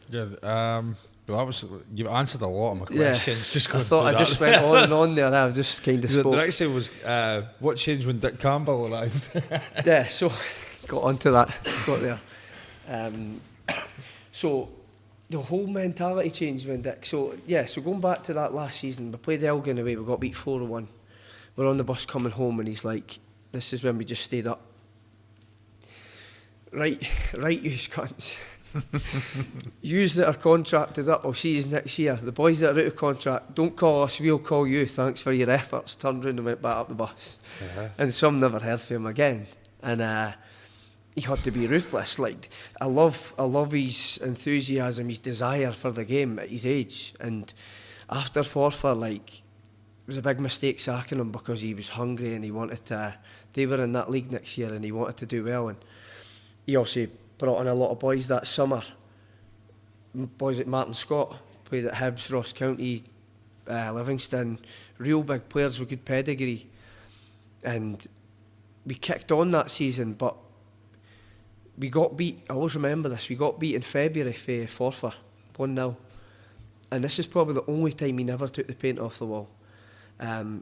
Yeah, but that was, you answered a lot of my questions. Yeah, just going I thought through I just went on and on there. I was just kind of spoke. The next thing was, what changed when Dick Campbell arrived? Yeah, so got onto that, got there. So the whole mentality changed when Dick. So going back to that last season, we played Elgin away. We got beat 4-1. We're on the bus coming home, and he's like, "This is when we just stayed up. Right, you cunts. Yous that are contracted up, I'll see yous next year. The boys that are out of contract, don't call us, we'll call you. Thanks for your efforts." Turned round and went back up the bus. And some never heard from him again. And he had to be ruthless. Like, I love his enthusiasm, his desire for the game at his age. And after Forfar, like, it was a big mistake sacking him, because he was hungry and he wanted to. They were in that league next year and he wanted to do well. And he also brought in a lot of boys that summer. Boys like Martin Scott, played at Hibs, Ross County, Livingston, real big players with good pedigree. And we kicked on that season, but we got beat. I always remember this. We got beat in February for Forfar, 1-0. And this is probably the only time he never took the paint off the wall.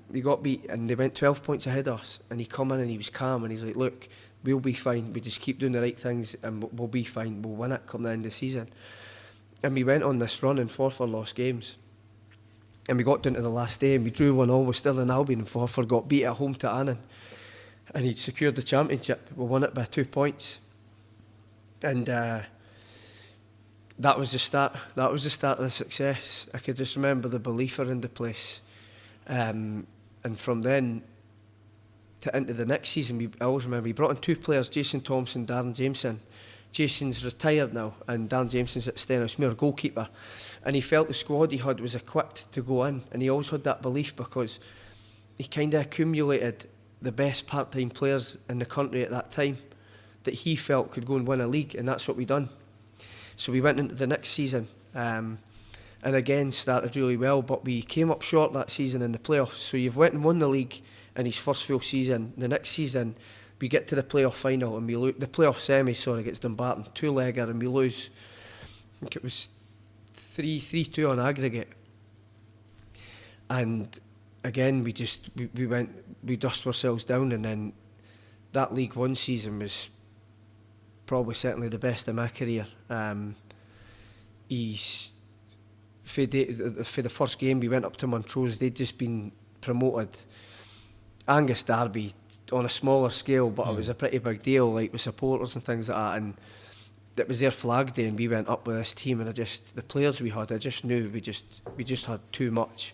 We got beat and they went 12 points ahead of us. And he come in and he was calm and he's like, "Look, we'll be fine. We just keep doing the right things and we'll be fine. We'll win it come the end of the season." And we went on this run and Forfar lost games. And we got down to the last day and we drew 1-1 with Stirling Albion, and Forfar got beat at home to Annan. And he'd secured the championship. We won it by 2 points. And that was the start. That was the start of the success. I could just remember the belief around the place. And from then to into the next season, I always remember he brought in 2 players, Jason Thompson, Darren Jameson. Jason's retired now, and Darren Jameson's at Stenhousemuir, goalkeeper. And he felt the squad he had was equipped to go in, and he always had that belief because he kind of accumulated the best part-time players in the country at that time that he felt could go and win a league, and that's what we done. So we went into the next season, and again started really well, but we came up short that season in the playoffs. So you've went and won the league in his first full season. The next season, we get to the playoff final and we lose the playoff semi. Against Dumbarton, 2-legger, and we lose. I think it was 3-2 on aggregate. And again, we dust ourselves down, and then that League One season was probably certainly the best of my career. He's for the first game we went up to Montrose. They'd just been promoted. Angus Derby on a smaller scale, but it was a pretty big deal, like with supporters and things like that. And it was their flag day, and we went up with this team, and the players we had, I just knew we just had too much.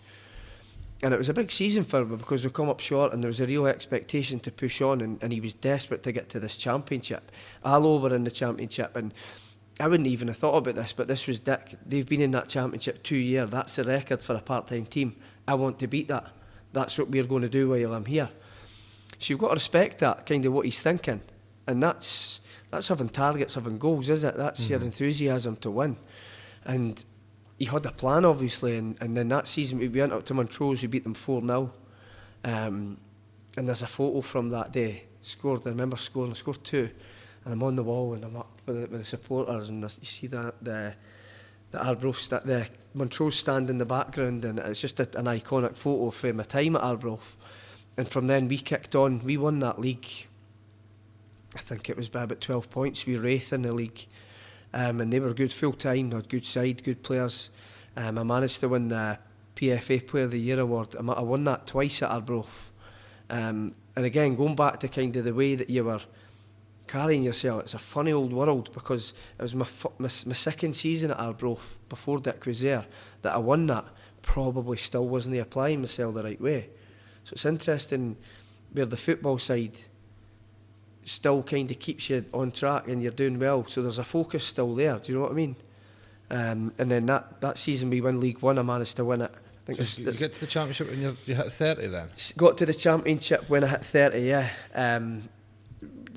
And it was a big season for him because we come up short, and there was a real expectation to push on, and he was desperate to get to this championship. Allo were in the championship, and I wouldn't even have thought about this, but this was Dick. They've been in that championship 2 years. That's the record for a part-time team. I want to beat that. That's what we're going to do while I'm here. So you've got to respect that, kind of what he's thinking. And that's having targets, having goals, is it? That's your enthusiasm to win. And he had a plan, obviously, and then that season we went up to Montrose, we beat them 4-0. And there's a photo from that day. I remember scoring, I scored 2. And I'm on the wall, and I'm up with the supporters, and you see that the Arbroath, the Montrose stand in the background, and it's just an iconic photo from my time at Arbroath. And from then we kicked on. We won that league. I think it was by about 12 points. We Wraith in the league, and they were good full time. They had good side, good players. I managed to win the PFA Player of the Year award. I won that twice at Arbroath. And again, going back to kind of the way that you were carrying yourself, it's a funny old world, because it was my second season at Arbroath before Dick was there that I won that. Probably still wasn't applying myself the right way. So it's interesting where the football side still kind of keeps you on track and you're doing well. So there's a focus still there. Do you know what I mean? And then that season we won League One. I managed to win it. I think so you get to the championship when you hit 30 then? Got to the championship when I hit 30, yeah. I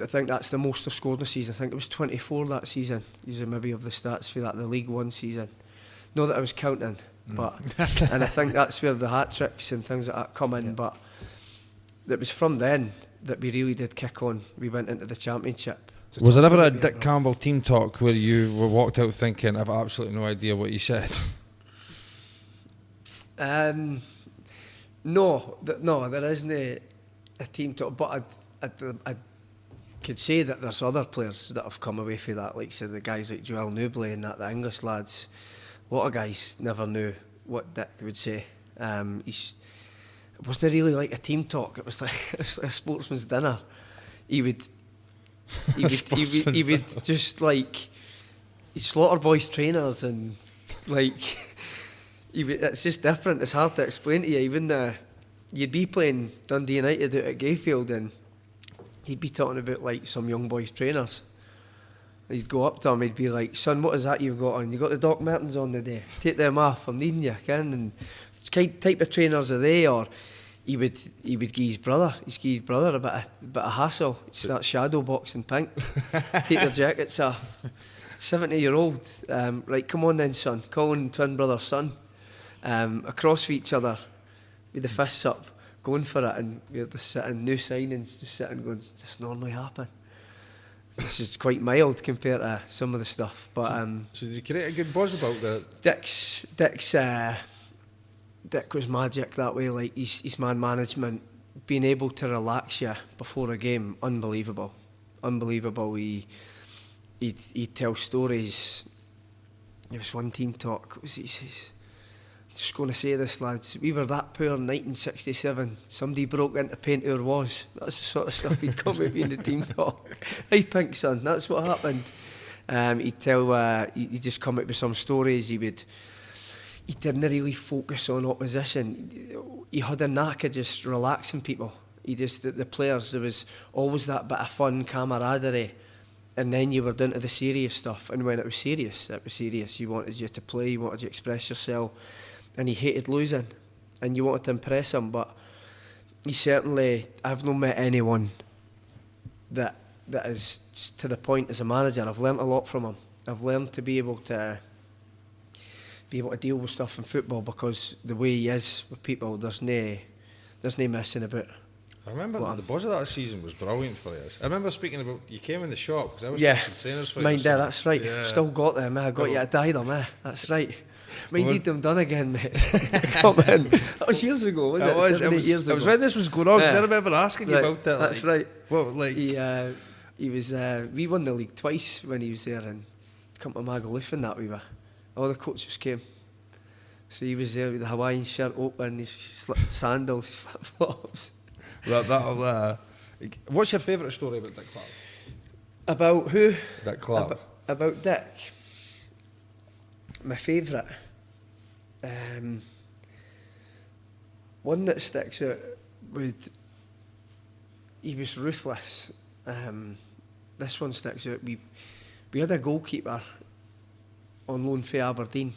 think that's the most I've scored in a season. I think it was 24 that season. Using maybe of the stats for that, the League One season. Not that I was counting, but and I think that's where the hat tricks and things like that come in. Yeah. But it was from then that we really did kick on. We went into the championship. Was there ever a Dick Campbell team talk where you were walked out thinking, I've absolutely no idea what you said? No, there isn't a team talk. But I could say that there's other players that have come away from that, like say the guys like Joel Newbley and that, the English lads. A lot of guys never knew what Dick would say. It wasn't really like a team talk. It was like a sportsman's dinner. He would just like he'd slaughter boys trainers and like it's just different. It's hard to explain to you. Even you'd be playing Dundee United out at Gayfield and he'd be talking about like some young boys trainers. He'd go up to him, he'd be like, son, what is that you've got on? You got the Doc Mertens on today. Take them off, I'm needing you, Ken. And it's kind type of trainers are they, or he would give his brother a bit of hassle. He'd start shadow boxing pink. Take their jackets off. 70-year-old, right, come on then, son. Calling twin brother son. Across for each other with the fists up, going for it, and we're just sitting, new signings, just sitting going, does this normally happen? This is quite mild compared to some of the stuff, but so did you create a good buzz about the Dick was magic that way. Like his man management, being able to relax you before a game, unbelievable. He'd tell stories. There was one team talk. What was he says? I'm just going to say this, lads. We were that poor in 1967. Somebody broke into paint our was. That's the sort of stuff he'd come with me in the team talk. Hey, pink son, that's what happened. He'd tell. He'd just come up with some stories. He didn't really focus on opposition. He had a knack of just relaxing people. The players, there was always that bit of fun, camaraderie. And then you were down to the serious stuff. And when it was serious, He wanted you to play, he wanted you to express yourself. And he hated losing. And you wanted to impress him. But he certainly, I've not met anyone that is to the point as a manager. I've learnt a lot from him. I've learned to be able to deal with stuff in football, because the way he is with people, there's no messing about. I remember the buzz of that season was brilliant for you. I remember speaking about, you came in the shop, because I was doing some trainers for you. Mind you. there, that's right. Yeah. Still got them, I got you to dye them, that's right. Might need them done again, mate. Come in. That was years ago, wasn't it? 7, 8 years ago. It was when this was going on, because I remember asking you Right, about it. that's like, right. Well, like, He was. We won the league twice when he was there, and come to Magaluf and that we were. All the coaches came. So he was there with the Hawaiian shirt open, his sandals, his flip flops. what's your favourite story about Dick Clark? About who? Dick Clark. About Dick. My favourite. One that sticks out he was ruthless. This one sticks out. We had a goalkeeper on loan for Aberdeen,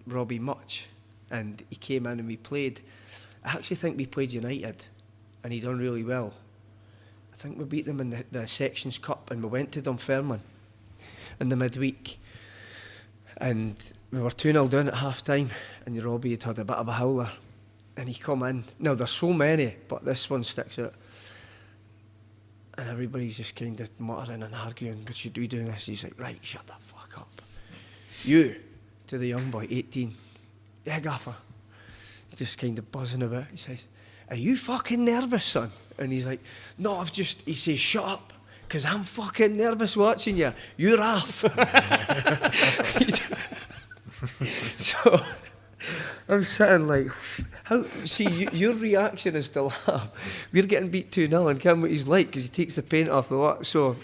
Robbie Much, and he came in and we played. I actually think we played United, and he done really well. I think we beat them in the Sections Cup, and we went to Dunfermline in the midweek, and we were 2-0 down at half time, and Robbie had a bit of a howler, and he come in. Now there's so many, but this one sticks out. And everybody's just kind of muttering and arguing, but should we do this? He's like, right, shut the fuck up. You, to the young boy, 18, yeah, gaffer, just kind of buzzing about. He says, are you fucking nervous, son? And he's like, no, he says, shut up, because I'm fucking nervous watching you. You're off. So I'm sitting like, your reaction is to laugh. We're getting beat 2-0 and Kim what he's like, because he takes the paint off the lot. So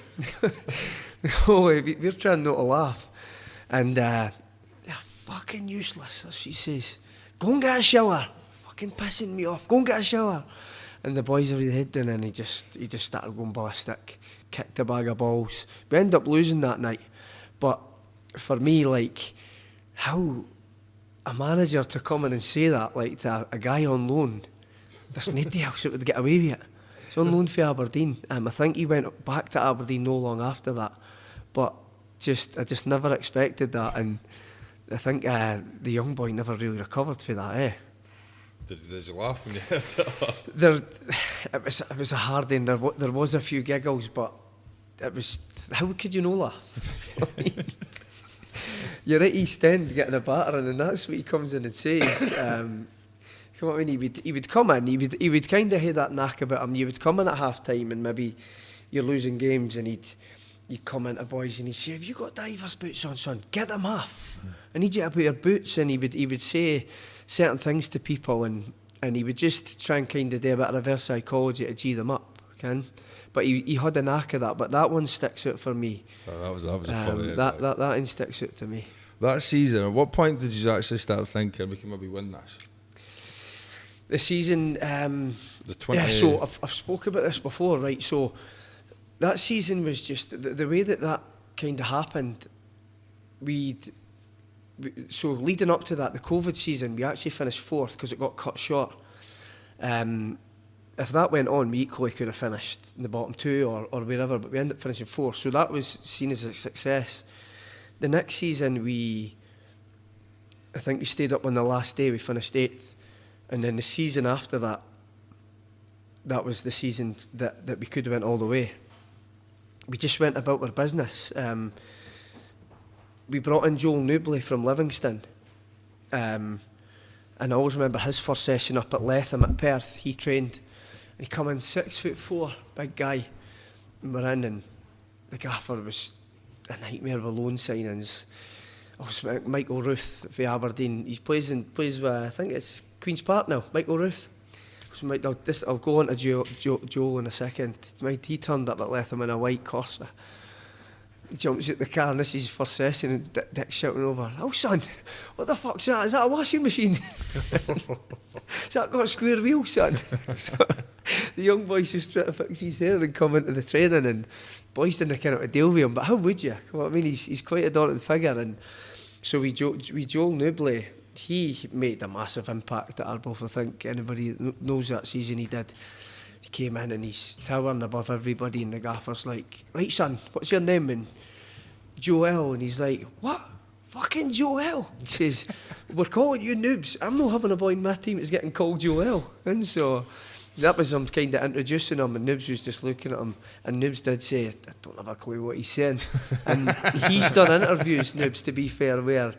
we're trying not to laugh. And fucking useless, as she says. Go and get a shower. Fucking pissing me off. Go and get a shower. And the boys are with the head down, and he just started going ballistic. Kicked a bag of balls. We ended up losing that night. But for me, like, how a manager to come in and say that, like, to a guy on loan, there's nobody else that would get away with it. He's on loan for Aberdeen. I think he went back to Aberdeen no long after that. But I just never expected that, and I think the young boy never really recovered for that, eh? Did you laugh when you heard it? It was a hard end. There was a few giggles, but it was, how could you no laugh? You're at East End getting a battering, and that's what he comes in and says. Come on, he would come in. He would kind of have that knack about him. You would come in at half time, and maybe you're losing games, and he'd come into boys and he'd say, "Have you got divers boots on, son? Get them off. I need you to put your boots." And he would say certain things to people, and he would just try and kind of do a bit of reverse psychology to G them up, But he had a knack of that. But that one sticks out for me. Oh, that was a funny. That one sticks out to me. That season, at what point did you actually start thinking we can maybe win this? The season, the 20. Yeah. So I've spoke about this before, right? So that season was just the way that kind of happened. So leading up to that, the COVID season, we actually finished fourth because it got cut short. If that went on, we equally could have finished in the bottom two or wherever, but we ended up finishing fourth. So that was seen as a success. The next season, I think we stayed up on the last day, we finished 8th. And then the season after that was the season that we could have went all the way. We just went about our business. We brought in Joel Newbley from Livingston. And I always remember his first session up at Letham at Perth. He trained, and he come in 6'4", big guy. And we're in, and the gaffer was a nightmare with loan signings. Oh, Michael Ruth for Aberdeen. He plays with, I think it's Queen's Park now. Michael Ruth. So I'll go on to Joel in a second. He turned up at Letham in a white Corsa. He jumps out the car, and this is his first session, and Dick's shouting over, "Oh son, what the fuck's that? Is that a washing machine? Has that got square wheels, son?" So the young boys just try to fix his hair and come into the training, and boys didn't know how to deal with him, but how would you? Well, I mean, he's quite a daunting figure, and so we Joel Newbley, he made a massive impact at Arbroath. I think anybody that knows that season he did. He came in and he's towering above everybody, and the gaffer's like, "Right, son, what's your name?" And Joel, and he's like, "What? Fucking Joel?" He says, "We're calling you noobs. I'm not having a boy in my team that's getting called Joel." And so that was him kind of introducing him, and Noobs was just looking at him, and Noobs did say, "I don't have a clue what he's saying." And he's done interviews, Noobs, to be fair, where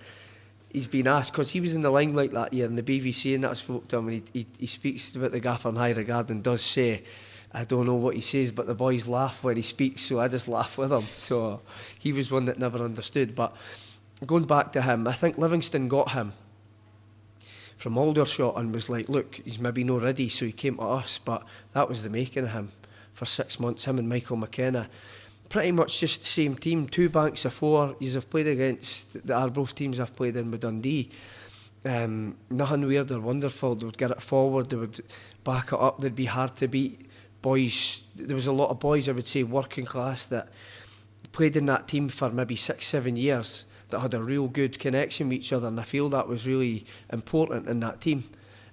he's been asked, because he was in the limelight that year in the BBC, and that I spoke to him, and he speaks about the gaffer in high regard and does say, I don't know what he says, but the boys laugh when he speaks, so I just laugh with him. So he was one that never understood. But going back to him, I think Livingston got him from Aldershot and was like, look, he's maybe not ready, so he came to us. But that was the making of him for 6 months, him and Michael McKenna. Pretty much just the same team, 2 banks of 4. You've played against the Arbroath teams I've played in with Dundee. Nothing weird or wonderful. They would get it forward, they would back it up, they'd be hard to beat. Boys, there was a lot of boys, I would say, working class that played in that team for maybe 6-7 years that had a real good connection with each other, and I feel that was really important in that team.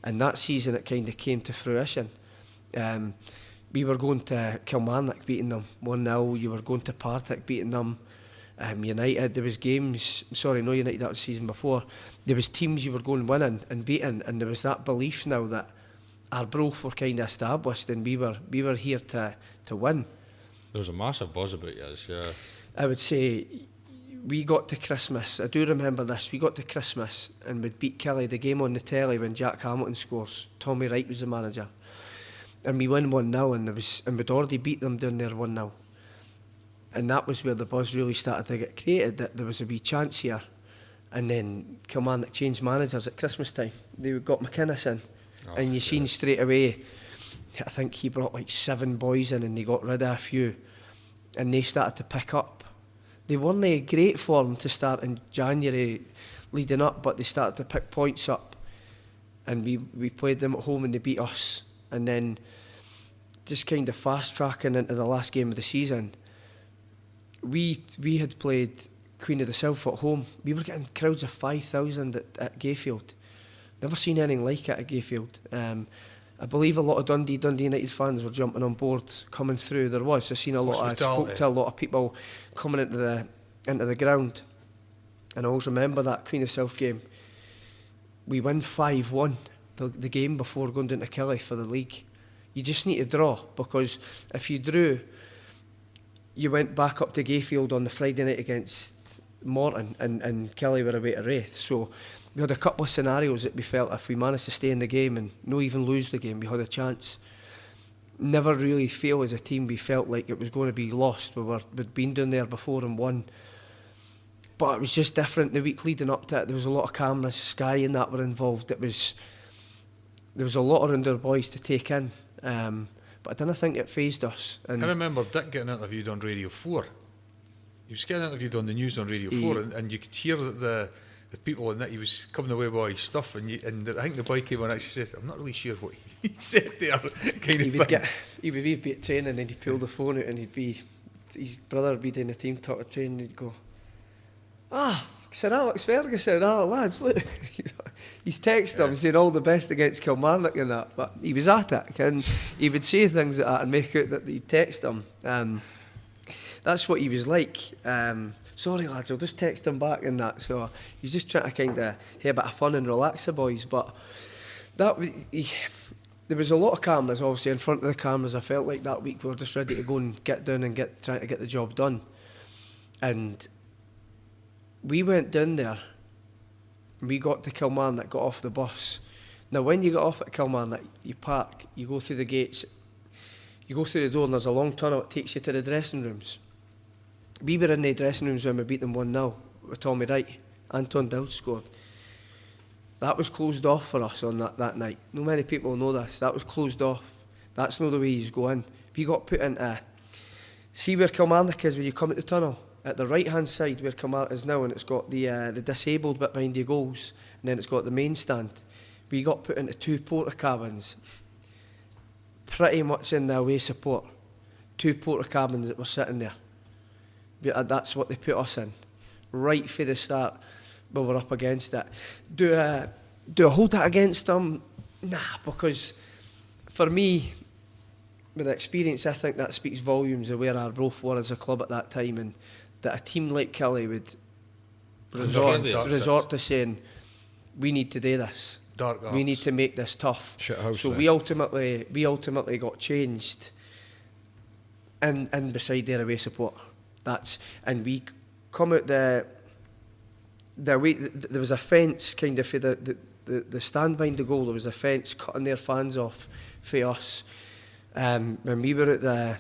And that season it kind of came to fruition. We were going to Kilmarnock beating them 1-0, you were going to Partick beating them, United, there was games, sorry, no United, that was season before, there was teams you were going winning and beating, and there was that belief now that Arbroath were kind of established and we were here to win. There was a massive buzz about us, yeah. I would say we got to Christmas, I do remember this, we got to Christmas and we'd beat Kelly, the game on the telly when Jack Hamilton scores, Tommy Wright was the manager, and we win 1-0 and we'd already beat them down there 1-0, and that was where the buzz really started to get created, that there was a wee chance here. And then Kilmarnock changed managers at Christmas time, they got McInnes in. And you seen straight away, I think he brought like 7 boys in and they got rid of a few and they started to pick up. They weren't in great form to start in January leading up, but they started to pick points up and we played them at home and they beat us. And then just kind of fast tracking into the last game of the season, we had played Queen of the South at home. We were getting crowds of 5,000 at Gayfield. Never seen anything like it at Gayfield. I believe a lot of Dundee United fans were jumping on board coming through. There was. I spoke to a lot of people coming into the ground, and I always remember that Queen of South game. We win 5-1 the game before going down to Kelly for the league. You just need to draw, because if you drew, you went back up to Gayfield on the Friday night against Morton, and Kelly were away to Wraith. So we had a couple of scenarios that we felt if we managed to stay in the game and not even lose the game, we had a chance. Never really feel as a team we felt like it was going to be lost. We'd been down there before and won. But it was just different the week leading up to it. There was a lot of cameras, Sky and that were involved. There was a lot around our boys to take in. But I didn't think it fazed us. And I remember Dick getting interviewed on Radio 4. He was getting interviewed on the news on Radio 4 and you could hear that the people in that he was coming away with all his stuff, and I think the boy came on and actually said, I'm not really sure what he said there, kind of thing. He would be at training and he'd pull the phone out and his brother would be doing the team talk at training and he'd go, Sir Alex Ferguson, lads, look. He's texting them saying all the best against Kilmarnock and that, but he was at it, and he would say things like that and make out that he'd text them. That's what he was like. Sorry lads, I'll just text him back and that. So he was just trying to kind of have a bit of fun and relax the boys. But there was a lot of cameras, obviously, in front of the cameras. I felt like that week we were just ready to go and get down and trying to get the job done. And we went down there. We got to Kilmarnock, got off the bus. Now, when you get off at Kilmarnock, you park, you go through the gates, you go through the door, and there's a long tunnel that takes you to the dressing rooms. We were in the dressing rooms when we beat them 1-0 with Tommy Wright. Anton Dowd scored. That was closed off for us on that night. Not many people know this. That was closed off. That's not the way you go in. We got put into... See where Kilmarnock is when you come at the tunnel? At the right-hand side where Kilmarnock is now, and it's got the disabled bit behind the goals, and then it's got the main stand. We got put into 2 porta cabins, pretty much in the away support. 2 porta cabins that were sitting there. That's what they put us in, right for the start. We were up against it. Do I hold that against them? Nah, because for me, with experience, I think that speaks volumes of where Arbroath were as a club at that time, and that a team like Kelly would resort to saying, we need to do this. We need to make this tough. So we ultimately got changed and beside their away support. And we come out the there was a fence kind of for the stand behind the goal. There was a fence cutting their fans off for us. When we were at the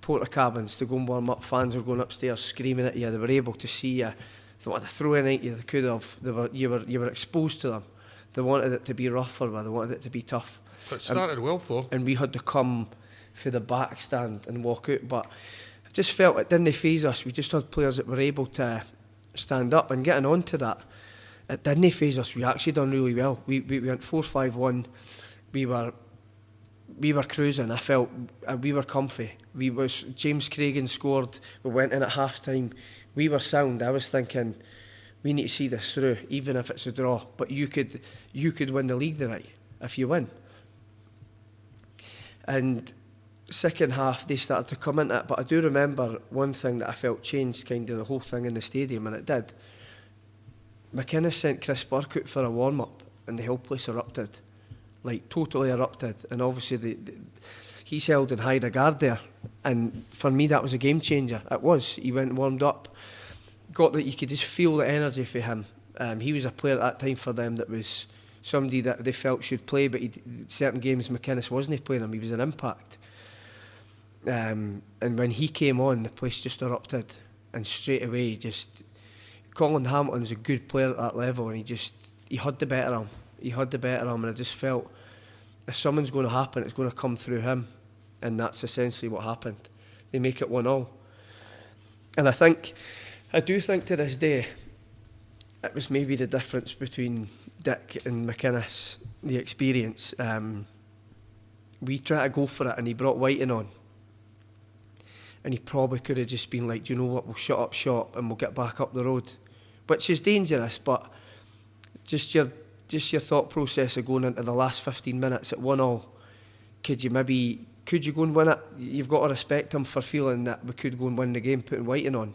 porta cabins to go and warm up, fans were going upstairs screaming at you. They were able to see you. They wanted to throw anything at you. They could have. You were exposed to them. They wanted it to be rougher, but they wanted it to be tough. It started well, though. And we had to come for the back stand and walk out. But I just felt it didn't faze us. We just had players that were able to stand up. And getting on to that, it didn't faze us. We actually done really well. We went 4-5-1. We were cruising. I felt we were comfy. James Cragen scored. We went in at half time. We were sound. I was thinking, we need to see this through, even if it's a draw. But you could win the league tonight if you win. And second half, they started to come into it. But I do remember one thing that I felt changed kind of the whole thing in the stadium, and it did. McInnes sent Chris Burke out for a warm-up, and the whole place erupted. Like, totally erupted. And obviously, he's held in high regard there. And for me, that was a game changer. It was. He went and warmed up. Got that you could just feel the energy for him. He was a player at that time for them that was somebody that they felt should play, but certain games McInnes wasn't playing him. He was an impact. And when he came on, the place just erupted. And straight away, Colin Hamilton was a good player at that level, and he had the better of him. He had the better of him, and I just felt if something's going to happen, it's going to come through him. And that's essentially what happened. They make it 1-1. And I do think to this day, it was maybe the difference between Dick and McInnes, the experience. We tried to go for it, and he brought Whiting on. And he probably could have just been like, do you know what, we'll shut up shop and we'll get back up the road. Which is dangerous, but just your thought process of going into the last 15 minutes at 1-1, could you go and win it? You've got to respect him for feeling that we could go and win the game, putting Whiting on.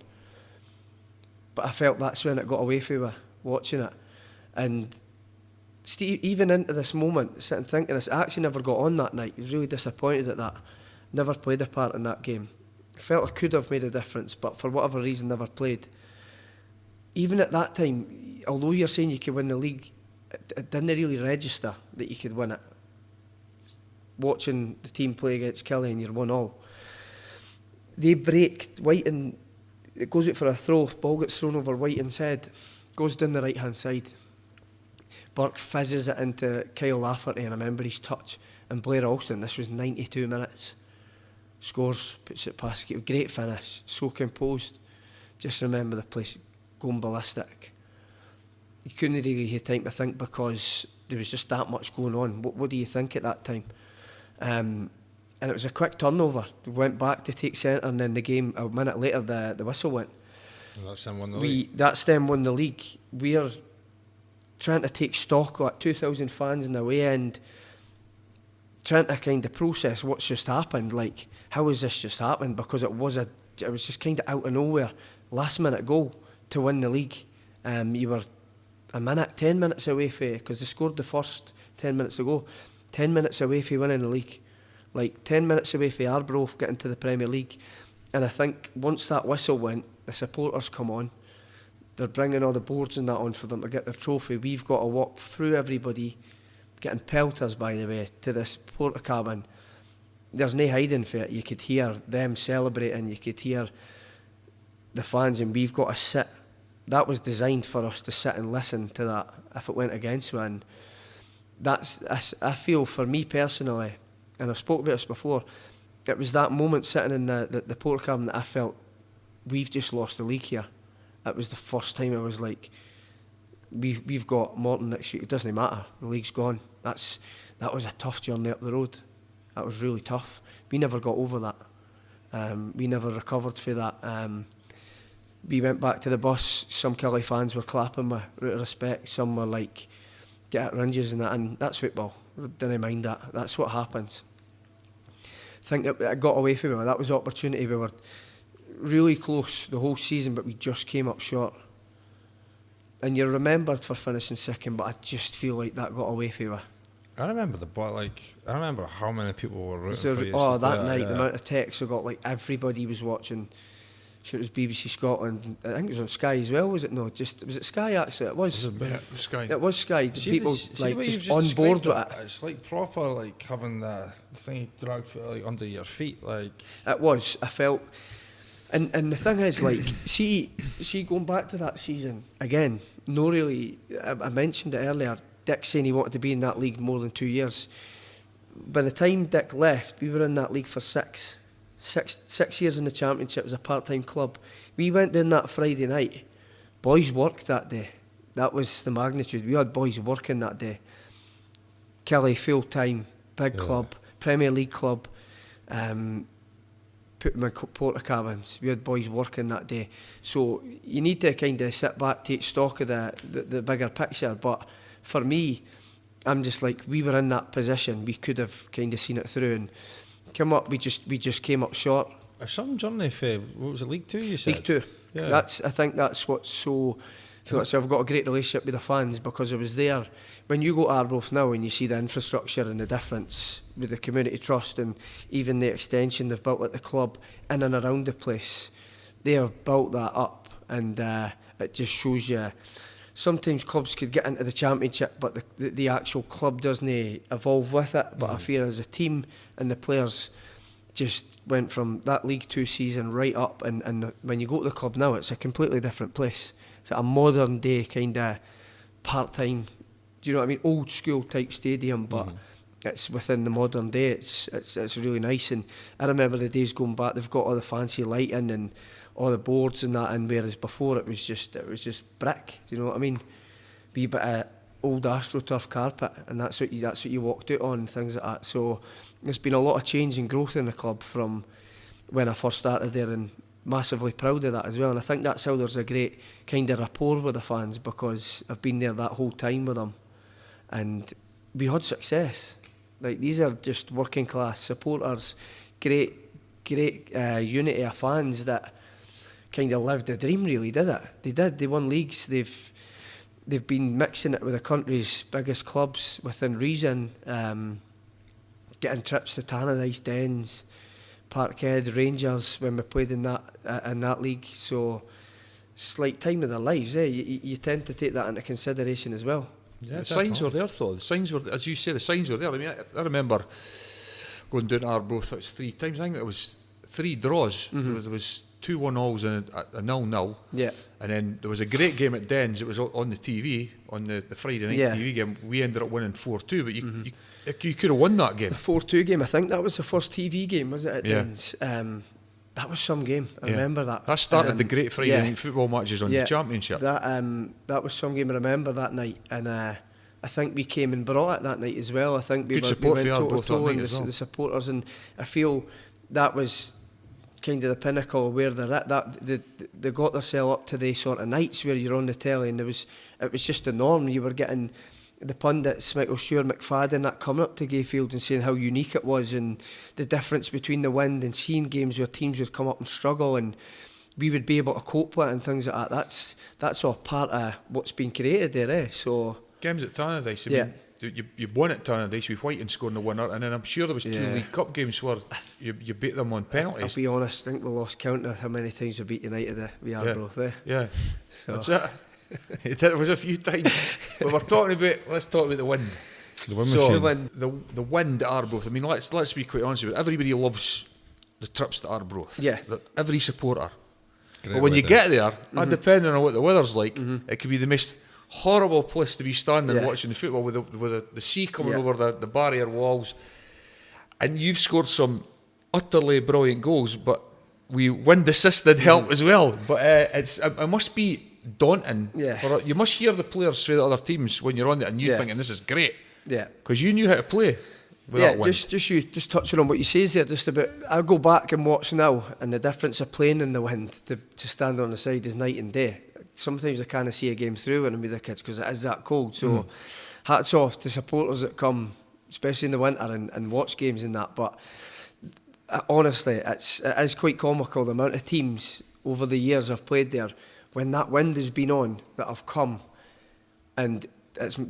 But I felt that's when it got away from me, watching it. And Steve, even into this moment, sitting thinking this, I actually never got on that night. I was really disappointed at that. Never played a part in that game. I felt I could have made a difference, but for whatever reason, never played. Even at that time, although you're saying you could win the league, it didn't really register that you could win it. Watching the team play against Kelly and you're 1-1. They break, Whiting, it goes out for a throw, ball gets thrown over Whiting's head, goes down the right hand side. Burke fizzes it into Kyle Lafferty, and I remember his touch. And Blair Alston, this was 92 minutes. Scores, puts it past, great finish, so composed. Just remember the place going ballistic. You couldn't really have time to think because there was just that much going on. What do you think at that time? And it was a quick turnover. We went back to take centre, and then the game, a minute later, the whistle went. And that's them won the league. That's them won the league. We're trying to take stock of 2,000 fans in the away end, trying to kind of process what's just happened. Like, how has this just happened? Because it was just kind of out of nowhere, last minute goal to win the league. You were 10 minutes away from, because they scored the first 10 minutes ago, 10 minutes away from winning the league. Like 10 minutes away from Arbroath getting to the Premier League. And I think once that whistle went, the supporters come on. They're bringing all the boards and that on for them to get their trophy. We've got to walk through everybody, getting pelters, by the way, to this porta cabin. There's no hiding for it. You could hear them celebrating. You could hear the fans, and we've got to sit. That was designed for us to sit and listen to that if it went against one. I feel, for me personally, and I've spoken about this before, it was that moment sitting in the porta cabin that I felt, we've just lost the league here. It was the first time I was like, we've got Morton next week. It doesn't matter. The league's gone. That was a tough journey up the road. That was really tough. We never got over that. We never recovered for that. We went back to the bus. Some Kelly fans were clapping me out of respect. Some were like, get at Rangers and that. And that's football. Didn't mind that. That's what happens. I think it got away from me. That was the opportunity. We were really close the whole season, but we just came up short. And you're remembered for finishing second, but I just feel like that got away from me. I remember I remember how many people were rooting for you. That night, the amount of texts I got, like everybody was watching. sure it was BBC Scotland. I think it was on Sky as well, was it? No, was it Sky actually? It was. Yeah, Sky. It was Sky. People the way just you've on board with described it. It's like proper, like having the thing dragged like under your feet, like. It was. I felt, and the thing is, like, see, going back to that season again. No, really. I mentioned it earlier. Dick saying he wanted to be in that league more than 2 years. By the time Dick left, we were in that league for six years in the Championship as a part-time club. We went down that Friday night. Boys worked that day. That was the magnitude. We had boys working that day. Kelly, full-time, big club, Premier League club. Put them in porta cabins. We had boys working that day. So you need to kind of sit back, take stock of the bigger picture. But for me, I'm just like, we were in that position. We could have kind of seen it through and come up. We just came up short. Some journey for what was it, League 2? You said League 2. Yeah. I think that's what's so. I feel like I've got a great relationship with the fans because I was there. When you go to Arbroath now and you see the infrastructure and the difference with the community trust and even the extension they've built at the club in and around the place, they have built that up, and it just shows you. Sometimes clubs could get into the Championship, but the actual club doesn't evolve with it. But I feel as a team and the players just went from that League 2 season right up, and when you go to the club now, it's a completely different place. It's a modern day kind of part-time, do you know what I mean, old school type stadium, but it's within the modern day. It's really nice, and I remember the days going back. They've got all the fancy lighting and all the boards and that, and whereas before it was just brick. Do you know what I mean? Wee bit of old AstroTurf carpet, and that's what you walked out on, and things like that. So there's been a lot of change and growth in the club from when I first started there, and massively proud of that as well. And I think that's how there's a great kind of rapport with the fans, because I've been there that whole time with them, and we had success. Like, these are just working class supporters, great unity of fans that kind of lived the dream, really, did it? They did. They won leagues. They've been mixing it with the country's biggest clubs within reason, getting trips to Tannadice, Dens, Parkhead, Rangers when we played in that league. So it's like time of their lives. You tend to take that into consideration as well. Yeah, the signs were there, though. The signs were, as you say, the signs were there. I mean, I remember going down to Arbroath. It was 3 times. I think it was 3 draws. There was 2 1-0s and a 0-0. Yeah. And then there was a great game at Dens. It was on the TV, on the Friday night TV game. We ended up winning 4-2, but you could have won that game. The 4-2 game, I think that was the first TV game, was it, at Dens? That was some game. I remember that. That started the great Friday night football matches on the Championship. That was some game I remember that night, and I think we came and brought it that night as well. I think we support went for Arbroath that night as well. The supporters, and I feel that was kind of the pinnacle where they're at. They got themselves up to the sort of nights where you're on the telly, and it was just the norm. You were getting the pundits, Michael Stewart, McFadden, that coming up to Gayfield and saying how unique it was, and the difference between the wind, and seeing games where teams would come up and struggle and we would be able to cope with it and things like that. That's all part of what's been created there, So games at Tannadice, I mean, you won at Tannadice with Whiting scoring the winner, and then I'm sure there was 2 League Cup games where you beat them on penalties. I'll be honest, I think we lost count of how many times we beat United with Arbroath there. Yeah, so. That's it. It was a few times. But let's talk about the wind. The wind at Arbroath. I mean, let's be quite honest with it. Everybody loves the trips to Arbroath. Yeah. Every supporter. Great but when you get there, depending on what the weather's like, it could be the most horrible place to be standing watching the football with the sea coming over the barrier walls. And you've scored some utterly brilliant goals, but we wind assisted help as well. But it must be daunting. Yeah. You must hear the players through the other teams when you're on it, and you're thinking this is great. Yeah. Because you knew how to play with that wind. Just touching on what you say there, just about. I go back and watch now, and the difference of playing in the wind to stand on the side is night and day. Sometimes I can't see a game through when I'm with the kids because it is that cold. So hats off to supporters that come, especially in the winter, and watch games and that. But honestly, it is quite comical the amount of teams over the years I've played there, when that wind has been on, that have come, and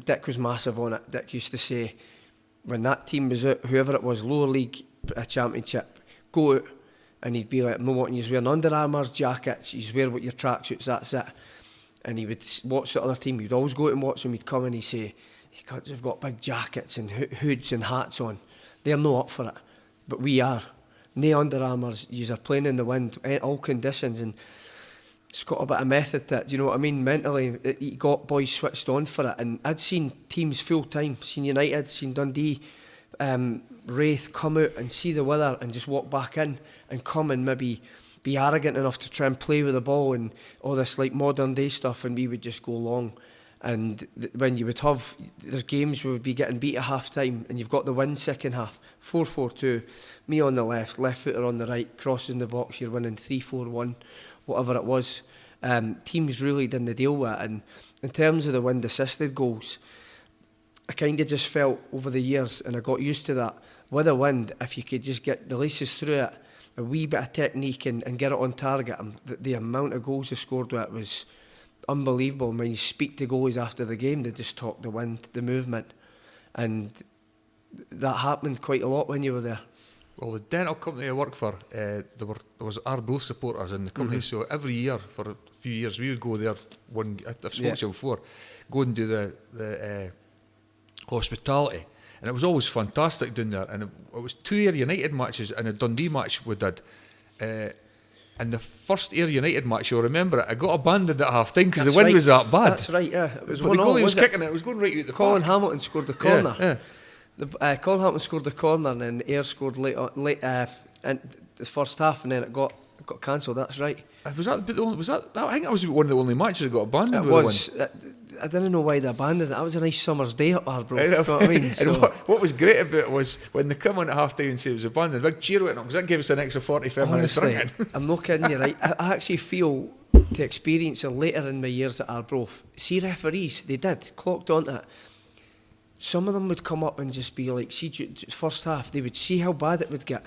Dick was massive on it. Dick used to say, when that team was out, whoever it was, lower league, a championship, go out and he'd be like, I'm not wanting you wearing Under Armours, jackets, you wear what your tracksuits, that's it. And he would watch the other team, he'd always go out and watch them, he'd come and he'd say, you cunts have got big jackets and hoods and hats on. They're not up for it, but we are. No Under Armours, yous are playing in the wind, all conditions, and it's got a bit of method to it, do you know what I mean? Mentally, he got boys switched on for it, and I'd seen teams full time, seen United, seen Dundee, Raith come out and see the weather and just walk back in and come and maybe be arrogant enough to try and play with the ball and all this like modern day stuff, and we would just go long. And when you would have, there's games we would be getting beat at half time and you've got the win second half, 4-4-2, me on the left footer on the right, crosses in the box, you're winning 3-4-1, whatever it was. Teams really didn't deal with it. And in terms of the wind assisted goals, I kind of just felt over the years, and I got used to that, with the wind, if you could just get the laces through it, a wee bit of technique and get it on target, the amount of goals they scored with it was unbelievable. When you speak to goalies after the game, they just talk the wind, the movement, and that happened quite a lot when you were there. Well, the dental company I worked for, there was Arbroath supporters in the company, so every year for a few years we would go there. I've spoken to you before, go and do the hospitality, and it was always fantastic doing there. And it was 2 Ayr United matches and a Dundee match we did. And the first Ayr United match, you'll remember it, I got abandoned at half time because the wind was that bad. That's right, yeah. It was but the goalie was kicking it, it was going right out the Colin park. Hamilton scored the corner. Yeah. Colin Hamilton scored the corner, and then Ayr scored late in the first half, and then it got cancelled. That's right. Was that the only? Was that? I think that was one of the only matches that got abandoned. It was. I didn't know why they abandoned it. That was a nice summer's day up Arbroath. You know what I mean? So, and what was great about it was when they come on at half time and say it was abandoned, a big cheer went up because that gave us an extra 45 minutes drinking. I'm not kidding you, right? I actually feel to experience it later in my years at Arbroath. See referees, they did, clocked onto it. Some of them would come up and just be like, see, first half, they would see how bad it would get,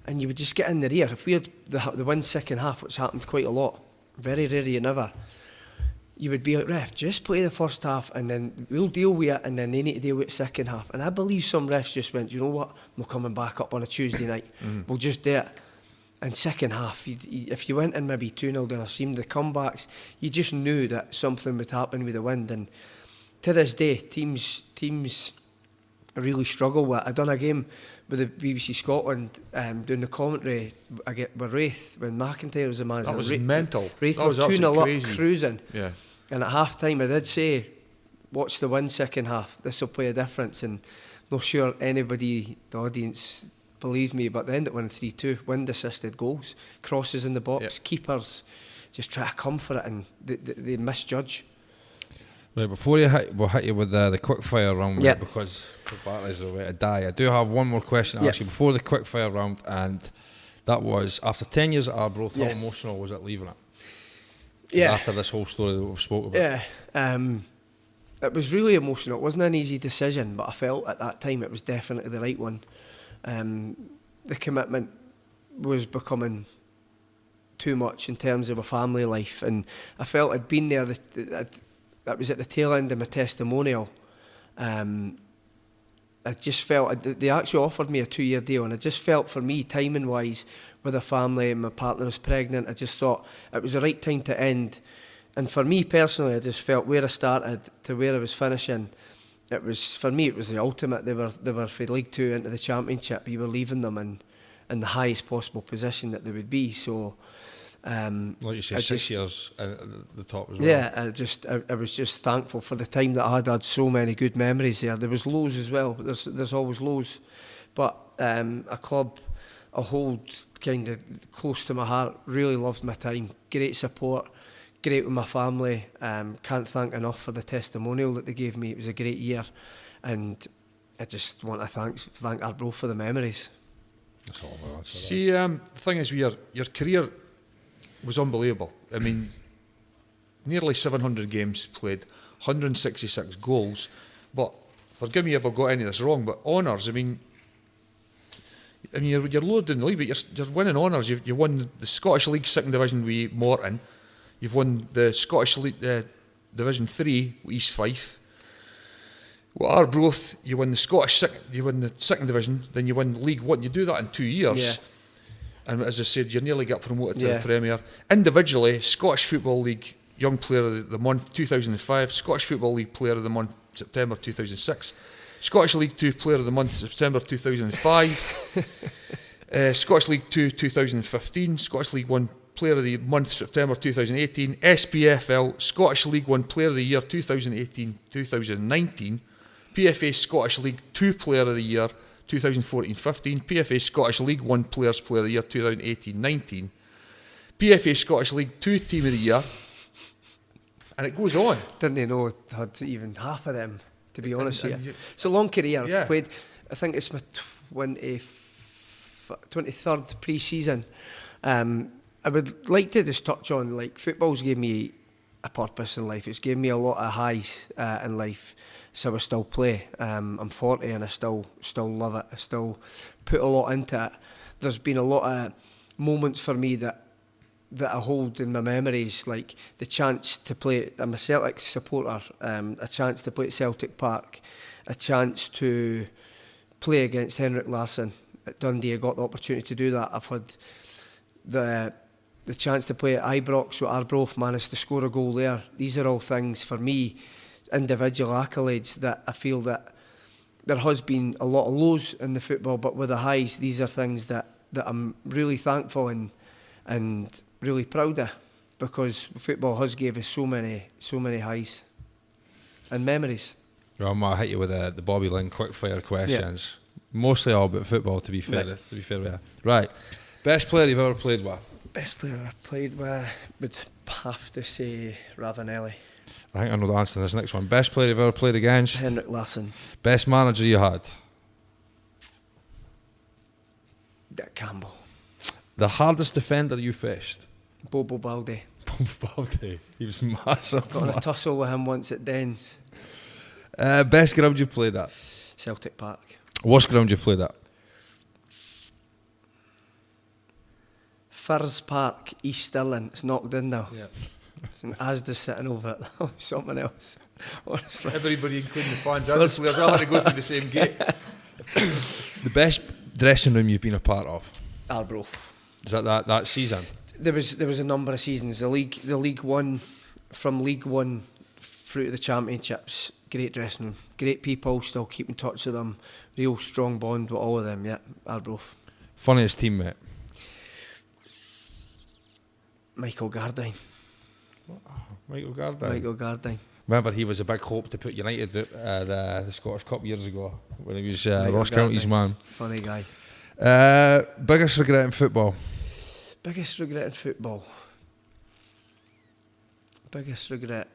and you would just get in their ear. If we had the win second half, which happened quite a lot, very rarely never, you would be like, ref, just play the first half and then we'll deal with it, and then they need to deal with the second half. And I believe some refs just went, you know what, we're coming back up on a Tuesday night, we'll just do it. And second half, if you went in maybe 2-0 down, I've seen the comebacks, you just knew that something would happen with the wind. And to this day, teams really struggle with it. I done a game with the BBC Scotland doing the commentary with Raith when McIntyre was the manager. That was mental. Raith that was 2-0 up, crazy. cruising. Yeah. And at half time I did say, watch the win second half, this will play a difference. And not sure anybody, the audience, believes me, but they ended up winning 3-2, wind assisted goals, crosses in the box, keepers just try to come for it, and they misjudge. Right, before we'll hit you with the quick fire round, because the batteries are about to die. I do have one more question actually before the quick fire round, and that was, after 10 years at Arbroath, how emotional was it leaving it? After this whole story that we've spoken about. It was really emotional. It wasn't an easy decision, but I felt at that time it was definitely the right one. The commitment was becoming too much in terms of a family life, and I felt I'd been there. That was at the tail end of my testimonial. I just felt they actually offered me a 2-year deal, and I just felt, for me, timing wise, with a family and my partner was pregnant, I just thought it was the right time to end. And for me personally, I just felt where I started to where I was finishing, it was, for me, it was the ultimate. They were for League 2 into the Championship. You were leaving them in the highest possible position that they would be. So, like you say, 6 years at the top as well. Yeah, I was just thankful for the time that I had so many good memories there. There was lows as well. There's always lows, but a club I hold kind of close to my heart. Really loved my time. Great support. Great with my family. Can't thank enough for the testimonial that they gave me. It was a great year, and I just want to thank Arbroath for the memories. That's all. See, the thing is, your career was unbelievable. I mean, nearly 700 games played, 166 goals. But forgive me if I got any of this wrong, but honours. I mean, you're loaded in the league, but you're winning honours. You won the Scottish League Second Division with Morton. You've won the Scottish League Division 3 with East Fife. With Arbroath, you won the Second Division, then you won League 1. You do that in 2 years. and as I said, you nearly got promoted to the Premier. Individually, Scottish Football League Young Player of the Month 2005, Scottish Football League Player of the Month September 2006, Scottish League 2 Player of the Month September 2005, Scottish League 2 2015, Scottish League 1 Player of the Month September 2018, SPFL Scottish League 1 Player of the Year 2018-2019, PFA Scottish League 2 Player of the Year 2014-15, PFA Scottish League 1 Player of the Year 2018-19, PFA Scottish League 2 Team of the Year, and it goes on. Didn't know I had even half of them, to be honest with you. It's a long career. I've played, I think it's my 23rd pre-season. I would like to just touch on, like, football's gave me a purpose in life. It's given me a lot of highs in life, so I still play. I'm 40 and I still love it. I still put a lot into it. There's been a lot of moments for me that I hold in my memories, like the chance to play. I'm a Celtic supporter. A chance to play at Celtic Park, a chance to play against Henrik Larsson at Dundee. I got the opportunity to do that. I've had the chance to play at Ibrox, so Arbroath, managed to score a goal there. These are all things for me, individual accolades that I feel that there has been a lot of lows in the football, but with the highs, these are things that I'm really thankful and really proud of, because football has gave us so many highs and memories. Well, I'm gonna hit you with the Bobby Linn quick fire questions. Mostly all about football, to be fair. To be fair, right. Best player you've ever played with? Best player I've played with would have to say Ravanelli. I think I know the answer to this next one. Best player you've ever played against? Henrik Larsson. Best manager you had? Dick Campbell. The hardest defender you faced? Bobo Baldi. Bobo Baldi. He was massive. Got in a tussle with him once at Dens. Best ground you've played at? Celtic Park. Worst ground you've played at? Firs Park, East Stirling. It's knocked in now. Yeah. Asda's sitting over it. Something else. Honestly. Everybody, including the fans and the players, all had to go through the same gate. The best dressing room you've been a part of? Arbroath. Is that season? There was a number of seasons. The League One, from League One through to the Championships. Great dressing room. Great people. Still keep in touch with them. Real strong bond with all of them. Yeah, Arbroath. Funniest teammate? Michael Gardine. Michael Gardine. Michael Gardine. Remember, he was a big hope to put United at the Scottish Cup years ago when he was Ross County's man. Funny guy. Biggest regret in football? Biggest regret in football? Biggest regret?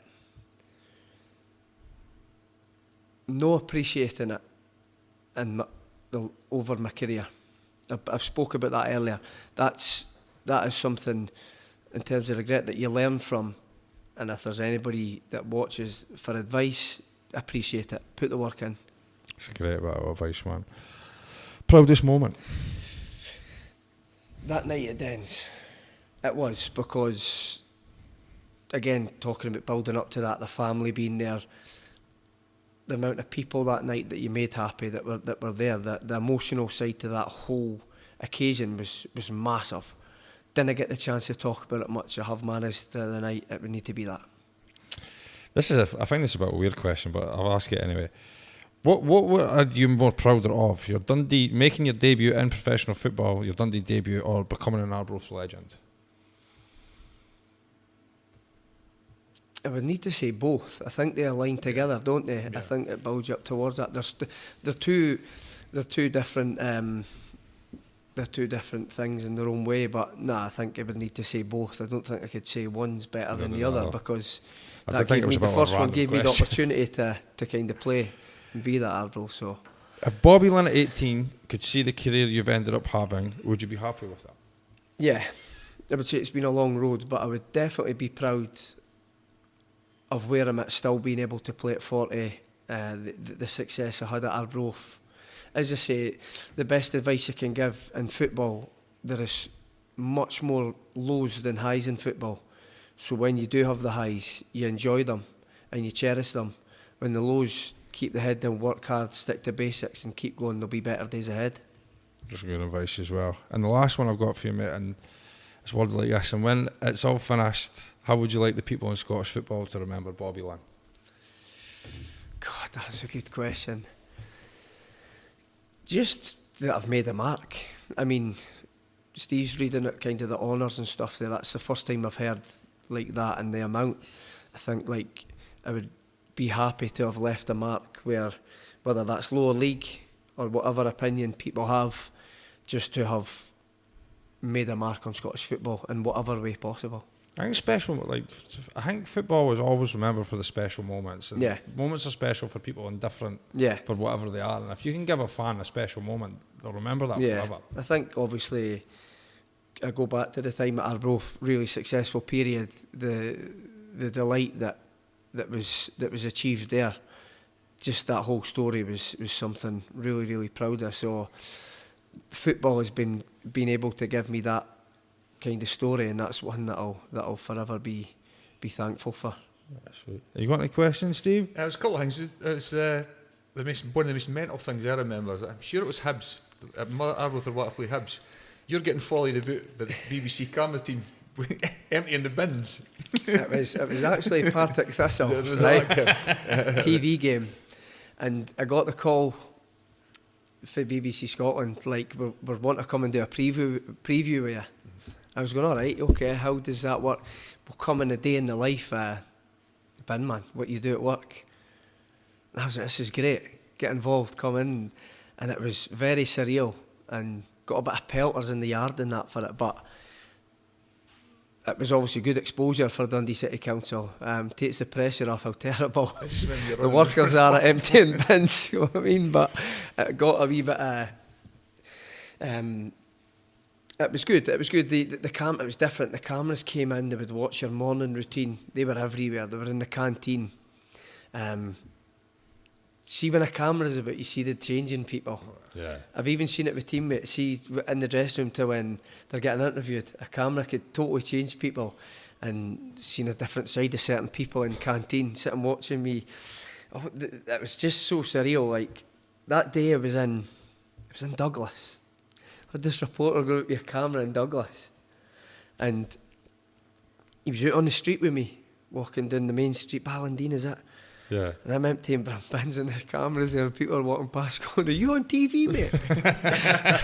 No appreciating it over my career. I've spoke about that earlier. That is something in terms of regret that you learn from, and if there's anybody that watches for advice, appreciate it. Put the work in. It's a great bit of advice, man. Proudest moment? That night at Dens. It was, because again, talking about building up to that, the family being there, the amount of people that night that you made happy that were there, the emotional side to that whole occasion was massive. Didn't get the chance to talk about it much. I have managed the night. It would need to be that. I find this a bit of a weird question, but I'll ask it anyway. What are you more prouder of? Your Dundee, making your debut in professional football, your Dundee debut, or becoming an Arbroath legend? I would need to say both. I think they align together, don't they? Yeah. I think it builds you up towards that. They're two different. They're two different things in their own way, but I think I would need to say both. I don't think I could say one's better than the other, because that gave me, the first one gave me the opportunity to kind of play and be that Arbroath. So, if Bobby Linn at 18 could see the career you've ended up having, would you be happy with that? Yeah, I would say it's been a long road, but I would definitely be proud of where I'm at, still being able to play at 40, the success I had at Arbroath. As I say, the best advice I can give in football, there is much more lows than highs in football. So when you do have the highs, you enjoy them and you cherish them. When the lows, keep the head down, work hard, stick to basics and keep going, there'll be better days ahead. Just good advice as well. And the last one I've got for you, mate, and it's words like this. And when it's all finished, how would you like the people in Scottish football to remember Bobby Linn? God, that's a good question. Just that I've made a mark. I mean, Steve's reading it, kind of the honours and stuff there. That's the first time I've heard like that, and the amount. I think like I would be happy to have left a mark where, whether that's lower league or whatever opinion people have, just to have made a mark on Scottish football in whatever way possible. I think special, like, I think football is always remembered for the special moments. And Yeah. moments are special for people in different, Yeah. for whatever they are. And if you can give a fan a special moment, they'll remember that forever. I think obviously I go back to the time at Arbroath, really successful period. The delight that was achieved there, just that whole story was something really, really proud of. So football has been able to give me that kind of story, and that's one that I'll forever be thankful for. Sweet. You got any questions, Steve? It was a couple of things. It was one of the most mental things I remember. I'm sure it was Hibs, Arbroath or Waterford Hibs. You're getting volleyed about by the BBC camera team emptying the bins. It was actually Partick Thistle, It was right? that TV game, and I got the call for BBC Scotland, like we're wanting to come and do a preview with you. I was going, all right, okay, how does that work? We'll come in a day in the life, bin man, what you do at work. And I was like, this is great, get involved, come in, and it was very surreal, and got a bit of pelters in the yard and that for it, but it was obviously good exposure for Dundee City Council. Takes the pressure off how terrible the workers are at emptying bins, you know what I mean? But it got a wee bit it was good. It was good. It was different. The cameras came in, they would watch your morning routine. They were everywhere. They were in the canteen. See, when a camera's about, you see the changing people. Yeah. I've even seen it with teammates. See, in the dressing room to when they're getting interviewed, a camera could totally change people, and seen a different side of certain people in canteen sitting watching me. Oh, it was just so surreal. Like that day, I was in Douglas. I had this reporter go out with a camera in Douglas, and he was out on the street with me, walking down the main street. Ballindine, is it? Yeah. And I'm emptying bins and there's cameras there, and people are walking past going, are you on TV, mate?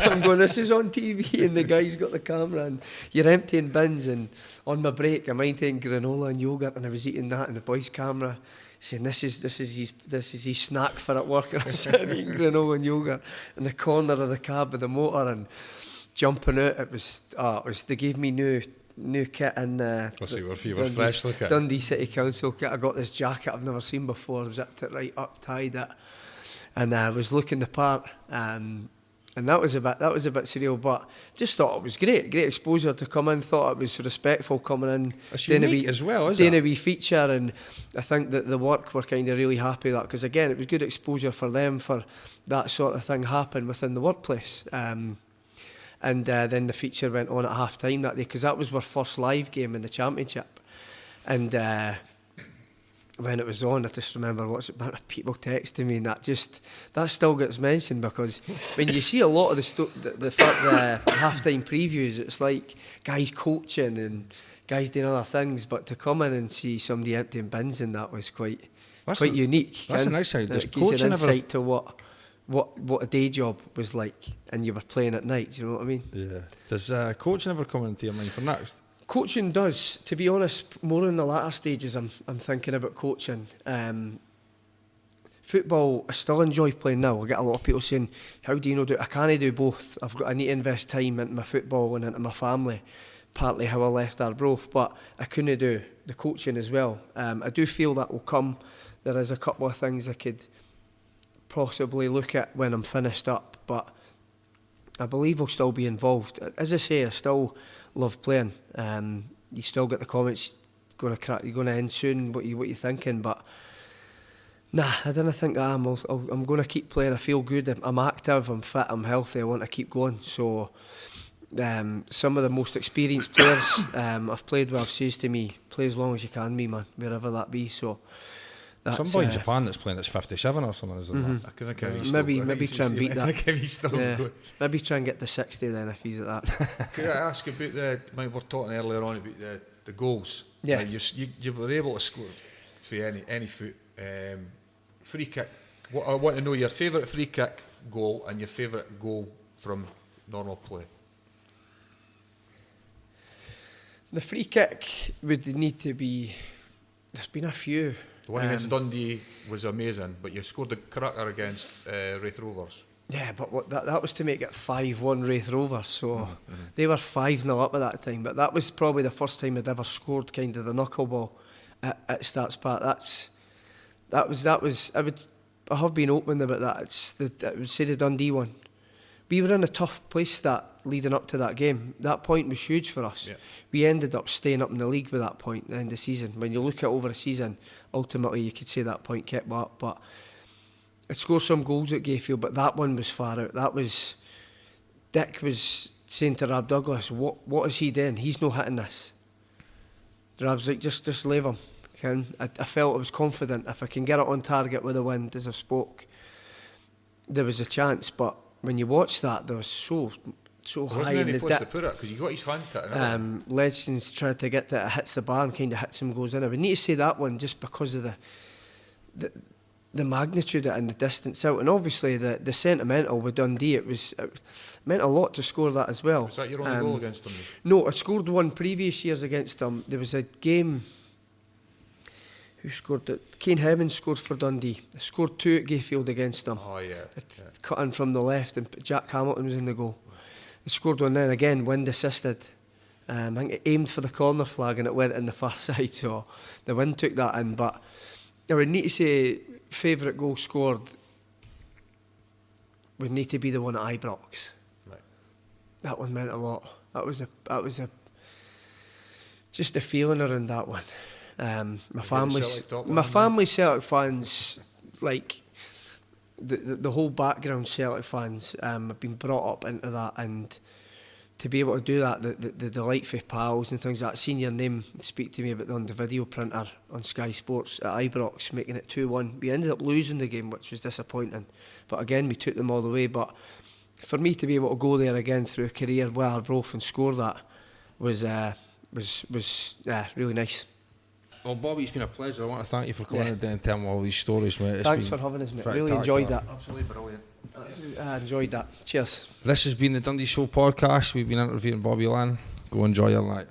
I'm going, this is on TV, and the guy's got the camera, and you're emptying bins, and on my break I'm eating granola and yogurt, and I was eating that, and the boy's camera saying this is his snack for at work, and I'm sitting eating granola and yogurt in the corner of the cab with the motor and jumping out. It was they gave me new kit in Dundee City Council kit. I got this jacket I've never seen before, zipped it right up, tied it, and I was looking the part, and that was a bit surreal, but just thought it was great exposure to come in. Thought it was respectful coming in. It's unique as well, isn't it? Doing a wee feature, and I think that the work were kind of really happy with that, because again it was good exposure for them for that sort of thing happen within the workplace. And then the feature went on at half time that day, because that was our first live game in the championship. And when it was on, I just remember people texting me, and that still gets mentioned, because when you see a lot of the half time previews, it's like guys coaching and guys doing other things, but to come in and see somebody emptying bins, and that was quite unique. That's an insight. It gives you an insight to what a day job was like, and you were playing at night. Do you know what I mean? Yeah. Does coaching ever come into your mind for next? Coaching does. To be honest, more in the latter stages, I'm thinking about coaching. Football, I still enjoy playing now. I get a lot of people saying, "How do you know do?" I can't do both. I need to invest time into my football and into my family. Partly how I left Arbroath, but I couldn't do the coaching as well. I do feel that will come. There is a couple of things I could possibly look at when I'm finished up, but I believe I'll still be involved. As I say, I still love playing. You still get the comments, you're going to end soon, what you thinking, but nah, I don't think I am. I'm going to keep playing. I feel good, I'm active, I'm fit, I'm healthy, I want to keep going. So some of the most experienced players I've played with have said to me, play as long as you can, man, wherever that be. So Some boy in Japan that's playing, it's 57 or something, isn't I think maybe try and beat that. I think he's still good. Maybe try and get to 60 then if he's at that. Could I ask about we were talking earlier on about the goals? Yeah. You were able to score for any foot. Free kick. I want to know your favourite free kick goal and your favourite goal from normal play. The free kick would need to be. There's been a few. The one against Dundee was amazing, but you scored the cracker against Wraith Rovers. Yeah, but that was to make it 5-1 Wraith Rovers, so they were 5-0 up at that time. But that was probably the first time I'd ever scored kind of the knuckleball at Starts Park. That was. I have been open about that. I would say the Dundee one. We were in a tough place leading up to that game. That point was huge for us. Yeah. We ended up staying up in the league with that point at the end of the season. When you look at over a season, ultimately you could say that point kept me up. But I scored some goals at Gayfield, but that one was far out. That was Dick was saying to Rab Douglas, "What is he doing? He's not hitting this." Rab's like, just leave him. I felt I was confident if I can get it on target with the wind, as I spoke, there was a chance. But when you watch that, there was so high wasn't in any the place dip. to put it because you got his hand to it. Legends tried to get to it, hits the bar and kind of hits him, goes in. I would need to say that one just because of the magnitude of it and the distance out, and obviously the sentimental with Dundee. It meant a lot to score that as well. Was that your only goal against them? No, I scored one previous years against them. There was a game. Who scored it? Kane Hemmings scored for Dundee. I scored 2 at Gayfield against them. Oh yeah. Cut in from the left, and Jack Hamilton was in the goal. I scored one then again, wind assisted. I think it aimed for the corner flag and it went in the far side, so the wind took that in. But I would need to say favourite goal scored would need to be the one at Ibrox. Right. That one meant a lot. That was a just the feeling around that one. My family Celtic fans, like the whole background Celtic fans, have been brought up into that, and to be able to do that, the delight for pals and things like that, seeing your name speak to me about on the video printer on Sky Sports at Ibrox, making it 2-1. We ended up losing the game, which was disappointing, but again we took them all the way. But for me to be able to go there again through a career with Arbroath and score that was really nice. Well, Bobby, it's been a pleasure. I want to thank you for coming in and telling all these stories, mate. Thanks for having us, mate. Really enjoyed that. Absolutely brilliant. I enjoyed that. Cheers. This has been the Dundee Sole Podcast. We've been interviewing Bobby Linn. Go enjoy your night.